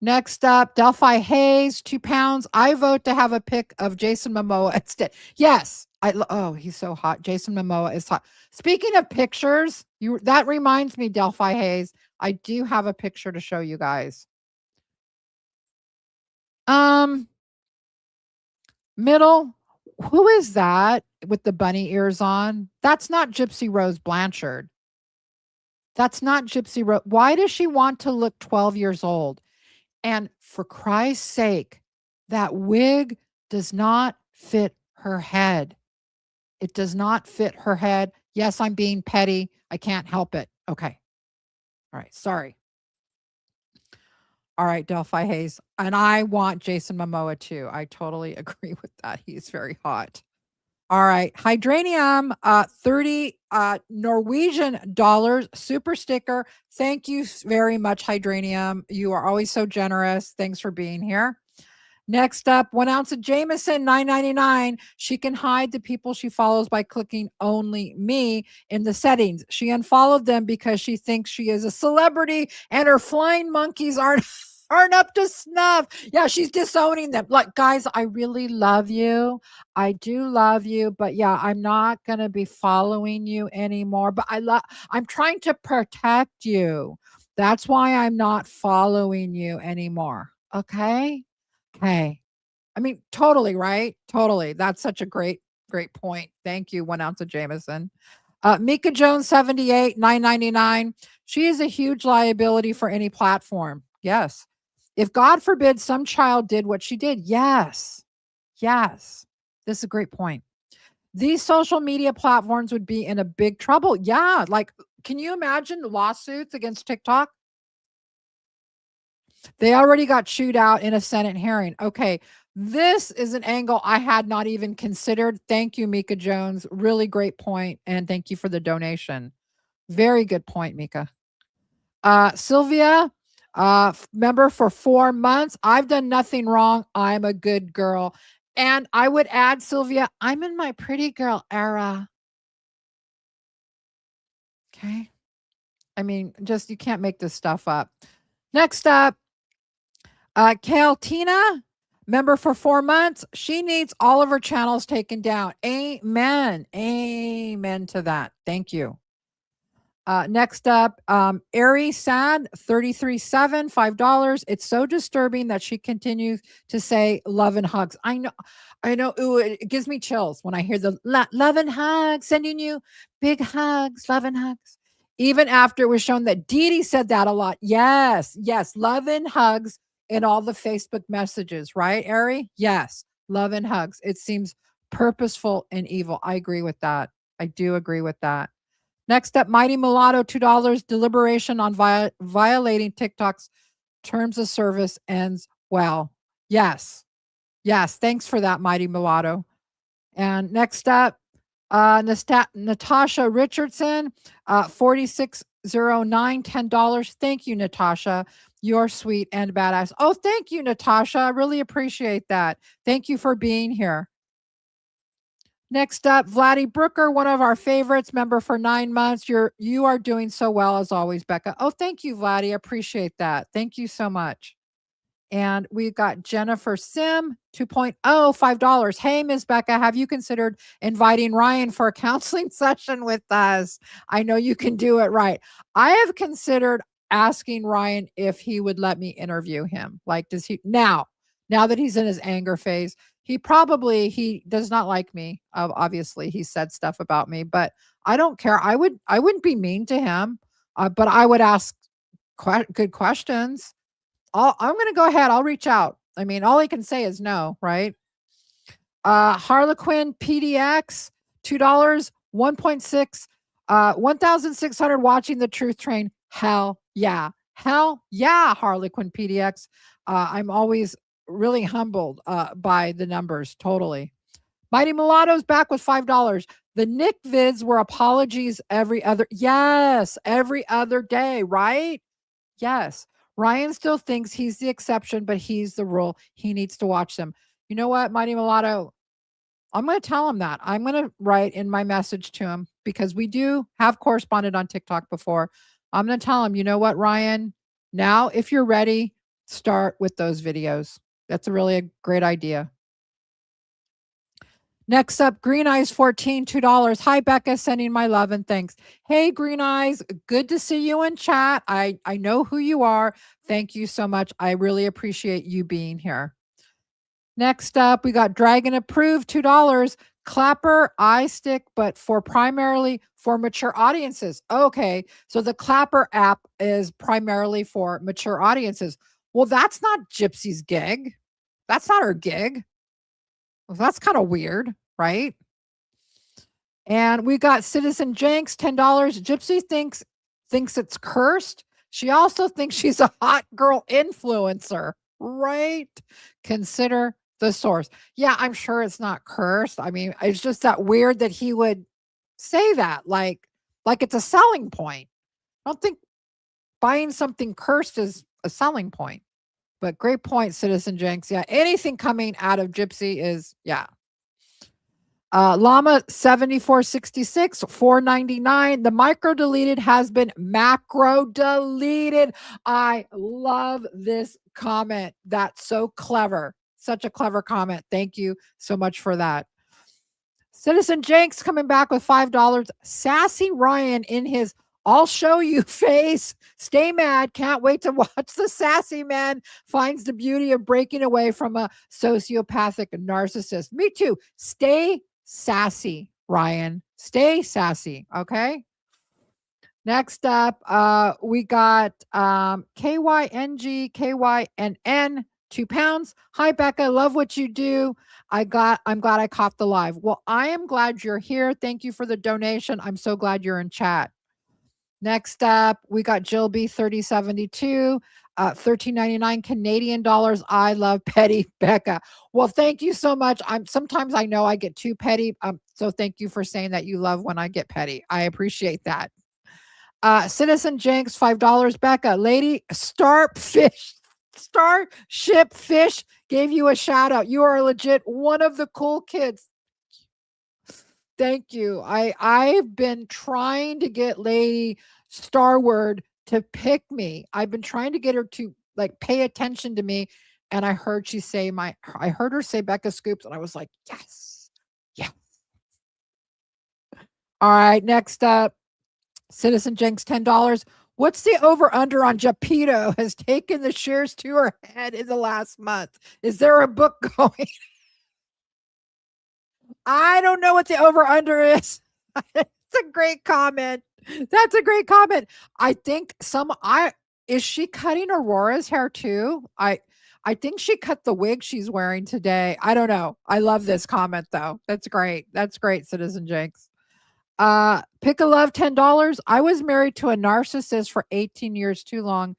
Next up, Delphi Hayes, 2 pounds. I vote to have a pic of Jason Momoa instead. Yes. Oh, he's so hot. Jason Momoa is hot. Speaking of pictures, that reminds me, Delphi Hayes, I do have a picture to show you guys. Middle, who is that with the bunny ears on? That's not Gypsy Rose Blanchard. That's not Gypsy Rose. Why does she want to look 12 years old? And for Christ's sake, that wig does not fit her head. It does not fit her head. Yes, I'm being petty. I can't help it. Okay. All right. Sorry. All right, Delphi Hayes. And I want Jason Momoa too. I totally agree with that. He's very hot. All right. Hydranium, 30 Norwegian dollars, super sticker. Thank you very much, Hydranium. You are always so generous. Thanks for being here. Next up, 1 ounce of Jameson, $9.99. She can hide the people she follows by clicking only me in the settings. She unfollowed them because she thinks she is a celebrity and her flying monkeys aren't up to snuff. Yeah, she's disowning them. Like, guys, I really love you. I do love you, but yeah, I'm not going to be following you anymore. But I'm trying to protect you. That's why I'm not following you anymore. Okay? Okay. I mean, totally, right? Totally. That's such a great point. Thank you, 1 ounce of Jameson. Mika Jones, 78, $9.99. She is a huge liability for any platform. Yes. If God forbid some child did what she did, yes. Yes. This is a great point. These social media platforms would be in a big trouble. Yeah. Like, can you imagine lawsuits against TikTok? They already got chewed out in a Senate hearing. Okay. This is an angle I had not even considered. Thank you, Mika Jones. Really great point. And thank you for the donation. Very good point, Mika. Sylvia, member for 4 months. I've done nothing wrong. I'm a good girl. And I would add, Sylvia, I'm in my pretty girl era. Okay. I mean, just you can't make this stuff up. Next up, Kale Tina, member for 4 months. She needs all of her channels taken down. Amen. Amen to that. Thank you. Next up, Ari Sad, 33.7, $5. It's so disturbing that she continues to say love and hugs. I know. Ooh, it gives me chills when I hear the love and hugs, sending you big hugs, love and hugs. Even after it was shown that Dee Dee said that a lot. Yes, love and hugs in all the Facebook messages, right, Ari? Yes, love and hugs. It seems purposeful and evil. I agree with that. I do agree with that. Next up, Mighty Mulatto, $2. Deliberation on violating TikTok's terms of service ends well. Yes. Thanks for that, Mighty Mulatto. And next up, Natasha Richardson, 4609, $10. Thank you, Natasha. You're sweet and badass. Oh, thank you, Natasha. I really appreciate that. Thank you for being here. Next up, Vladdy Brooker, one of our favorites, member for 9 months. You are doing so well as always, Becca. Oh, thank you, Vladdy. Appreciate that. Thank you so much. And we've got Jennifer Sim, 2.0, $5. Hey, Ms. Becca, have you considered inviting Ryan for a counseling session with us? I know you can do it right. I have considered asking Ryan if he would let me interview him. Like, does he now that he's in his anger phase? He does not like me. Obviously, he said stuff about me, but I don't care. I wouldn't be mean to him, but I would ask good questions. I'm going to go ahead. I'll reach out. I mean, all he can say is no, right? Harlequin PDX, $2, 1.6, 1,600 watching the Truth Train. Hell yeah. Harlequin PDX. I'm always really humbled by the numbers. Totally. Mighty Mulatto's back with $5. The Nick vids were apologies every other day, right? Yes. Ryan still thinks he's the exception, but he's the rule. He needs to watch them. You know what, Mighty Mulatto? I'm going to tell him that. I'm going to write in my message to him because we do have corresponded on TikTok before. I'm going to tell him, you know what, Ryan? Now, if you're ready, start with those videos. That's really a great idea. Next up, Green Eyes 14, $2. Hi, Becca, sending my love and thanks. Hey, Green Eyes, good to see you in chat. I know who you are. Thank you so much. I really appreciate you being here. Next up, we got Dragon Approved, $2. Clapper eye stick, but primarily for mature audiences. Okay, so the Clapper app is primarily for mature audiences. Well, that's not Gypsy's gig. That's not her gig. Well, that's kind of weird, right? And we got Citizen Jenks, $10. Gypsy thinks it's cursed. She also thinks she's a hot girl influencer, right? Consider the source. Yeah, I'm sure it's not cursed. I mean, it's just that weird that he would say that, like it's a selling point. I don't think buying something cursed is a selling point. But great point, Citizen Jenks. Yeah, anything coming out of Gypsy is, yeah. Llama 7466, $4.99. The micro deleted has been macro deleted. I love this comment. That's so clever. Such a clever comment. Thank you so much for that. Citizen Jenks coming back with $5. Sassy Ryan in his I'll show you face. Stay mad. Can't wait to watch the sassy man finds the beauty of breaking away from a sociopathic narcissist. Me too. Stay sassy, Ryan. Stay sassy. Okay. Next up, we got KYNG, KYNN, £2. Hi, Becca. Love what you do. I'm glad I caught the live. Well, I am glad you're here. Thank you for the donation. I'm so glad you're in chat. Next up, we got Jill B 3072, $13.99 Canadian dollars. I love petty Becca. Well, thank you so much. Sometimes I know I get too petty. So thank you for saying that you love when I get petty. I appreciate that. Citizen Jenks, $5. Becca, Lady Starship Fish gave you a shout out. You are legit one of the cool kids. Thank you. I've been trying to get Lady Starward to pick me. I've been trying to get her to pay attention to me. And I heard her say Becca Scoops, and I was like, yes. Yeah. All right. Next up, Citizen Jenks, $10. What's the over under on Japito has taken the shares to her head in the last month? Is there a book going? I don't know what the over under is. It's a great comment. That's a great comment. I think is she cutting Aurora's hair too? I think she cut the wig she's wearing today. I don't know. I love this comment though. That's great. That's great, Citizen Jenks. Pick a love, $10. I was married to a narcissist for 18 years too long,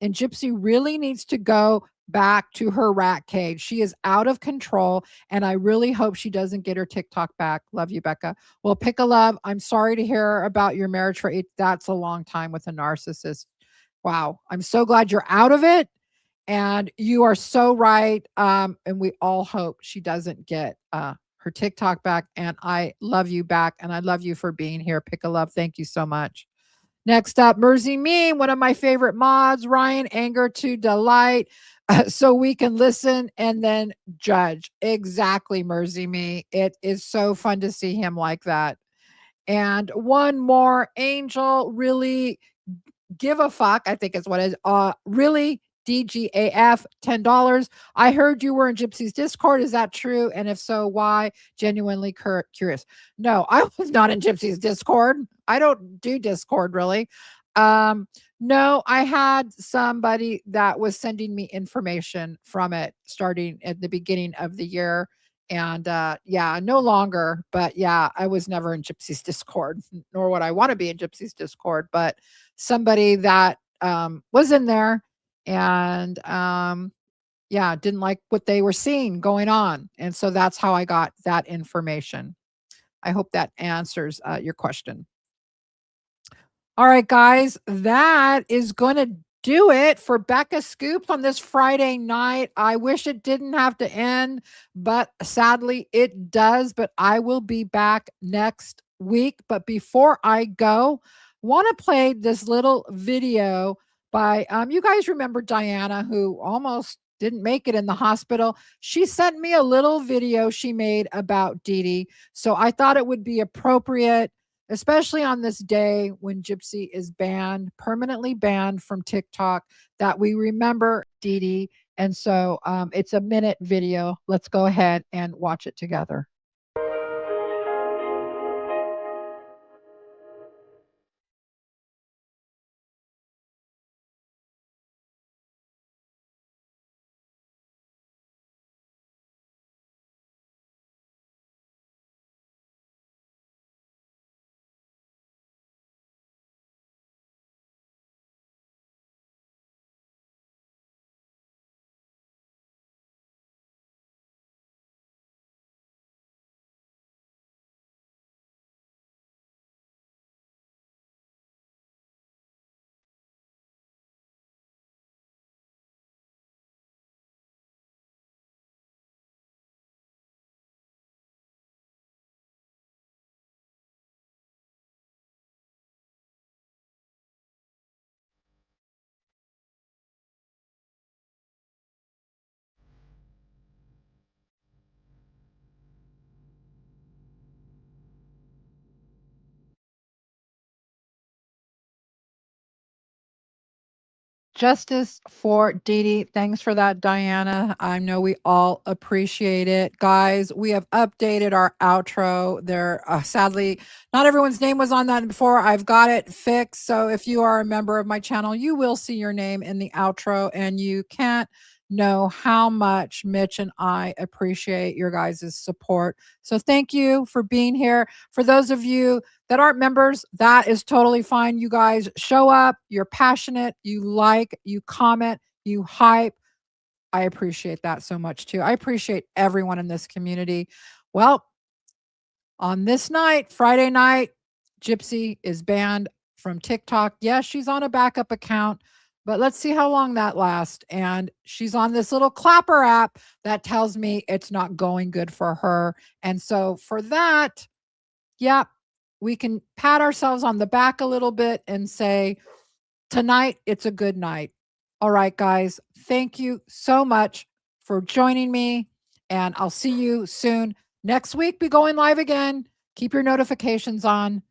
and Gypsy really needs to go back to her rat cage. She is out of control, and I really hope she doesn't get her TikTok back. Love you, Becca. Well, pick a love. I'm sorry to hear about your marriage for 8. That's a long time with a narcissist. Wow. I'm so glad you're out of it. And you are so right. And we all hope she doesn't get her TikTok back. And I love you back. And I love you for being here. Pick a love. Thank you so much. Next up, Mersey Me, one of my favorite mods. Ryan, anger to delight. So we can listen and then judge. Exactly, Mersey Me. It is so fun to see him like that. And one more, Angel, really give a fuck, I think is what it is. Really DGAF, $10. I heard you were in Gypsy's Discord. Is that true? And if so, why? Genuinely curious. No, I was not in Gypsy's Discord. I don't do Discord really. No, I had somebody that was sending me information from it starting at the beginning of the year. And yeah, no longer. But yeah, I was never in Gypsy's Discord, nor would I want to be in Gypsy's Discord. But somebody that was in there and yeah, didn't like what they were seeing going on. And so that's how I got that information. I hope that answers your question. All right, guys, that is going to do it for Becca Scoops on this Friday night. I wish it didn't have to end, but sadly it does. But I will be back next week. But before I go, want to play this little video by you guys remember Diana, who almost didn't make it in the hospital. She sent me a little video she made about Dee Dee. So I thought it would be appropriate, especially on this day when Gypsy is banned, permanently banned from TikTok, that we remember Dee Dee. And so it's a minute video. Let's go ahead and watch it together. Justice for Dee Dee. Thanks for that, Diana. I know we all appreciate it. Guys, we have updated our outro. There, sadly, not everyone's name was on that before. I've got it fixed. So if you are a member of my channel, you will see your name in the outro, and you can't know how much Mitch and I appreciate your guys' support. So thank you for being here. For those of you that aren't members, that is totally fine. You guys show up, you're passionate, you like, you comment, you hype. I appreciate that so much too. I appreciate everyone in this community. Well, on this night, Friday night, Gypsy is banned from TikTok. Yes, she's on a backup account, but let's see how long that lasts. And she's on this little clapper app that tells me it's not going good for her. And so for that, yeah, we can pat ourselves on the back a little bit and say, tonight, it's a good night. All right, guys, thank you so much for joining me, and I'll see you soon. Next week, be going live again. Keep your notifications on.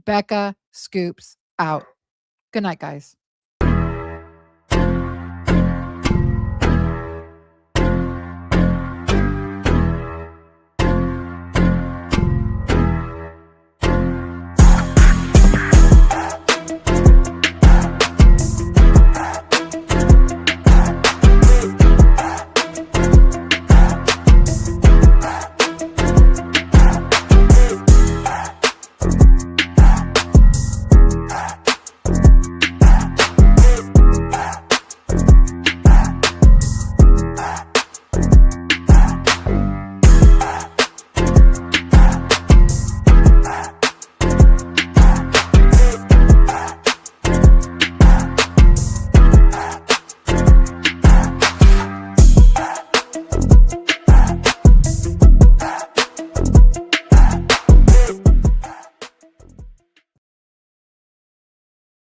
Becca Scoops out. Good night, guys.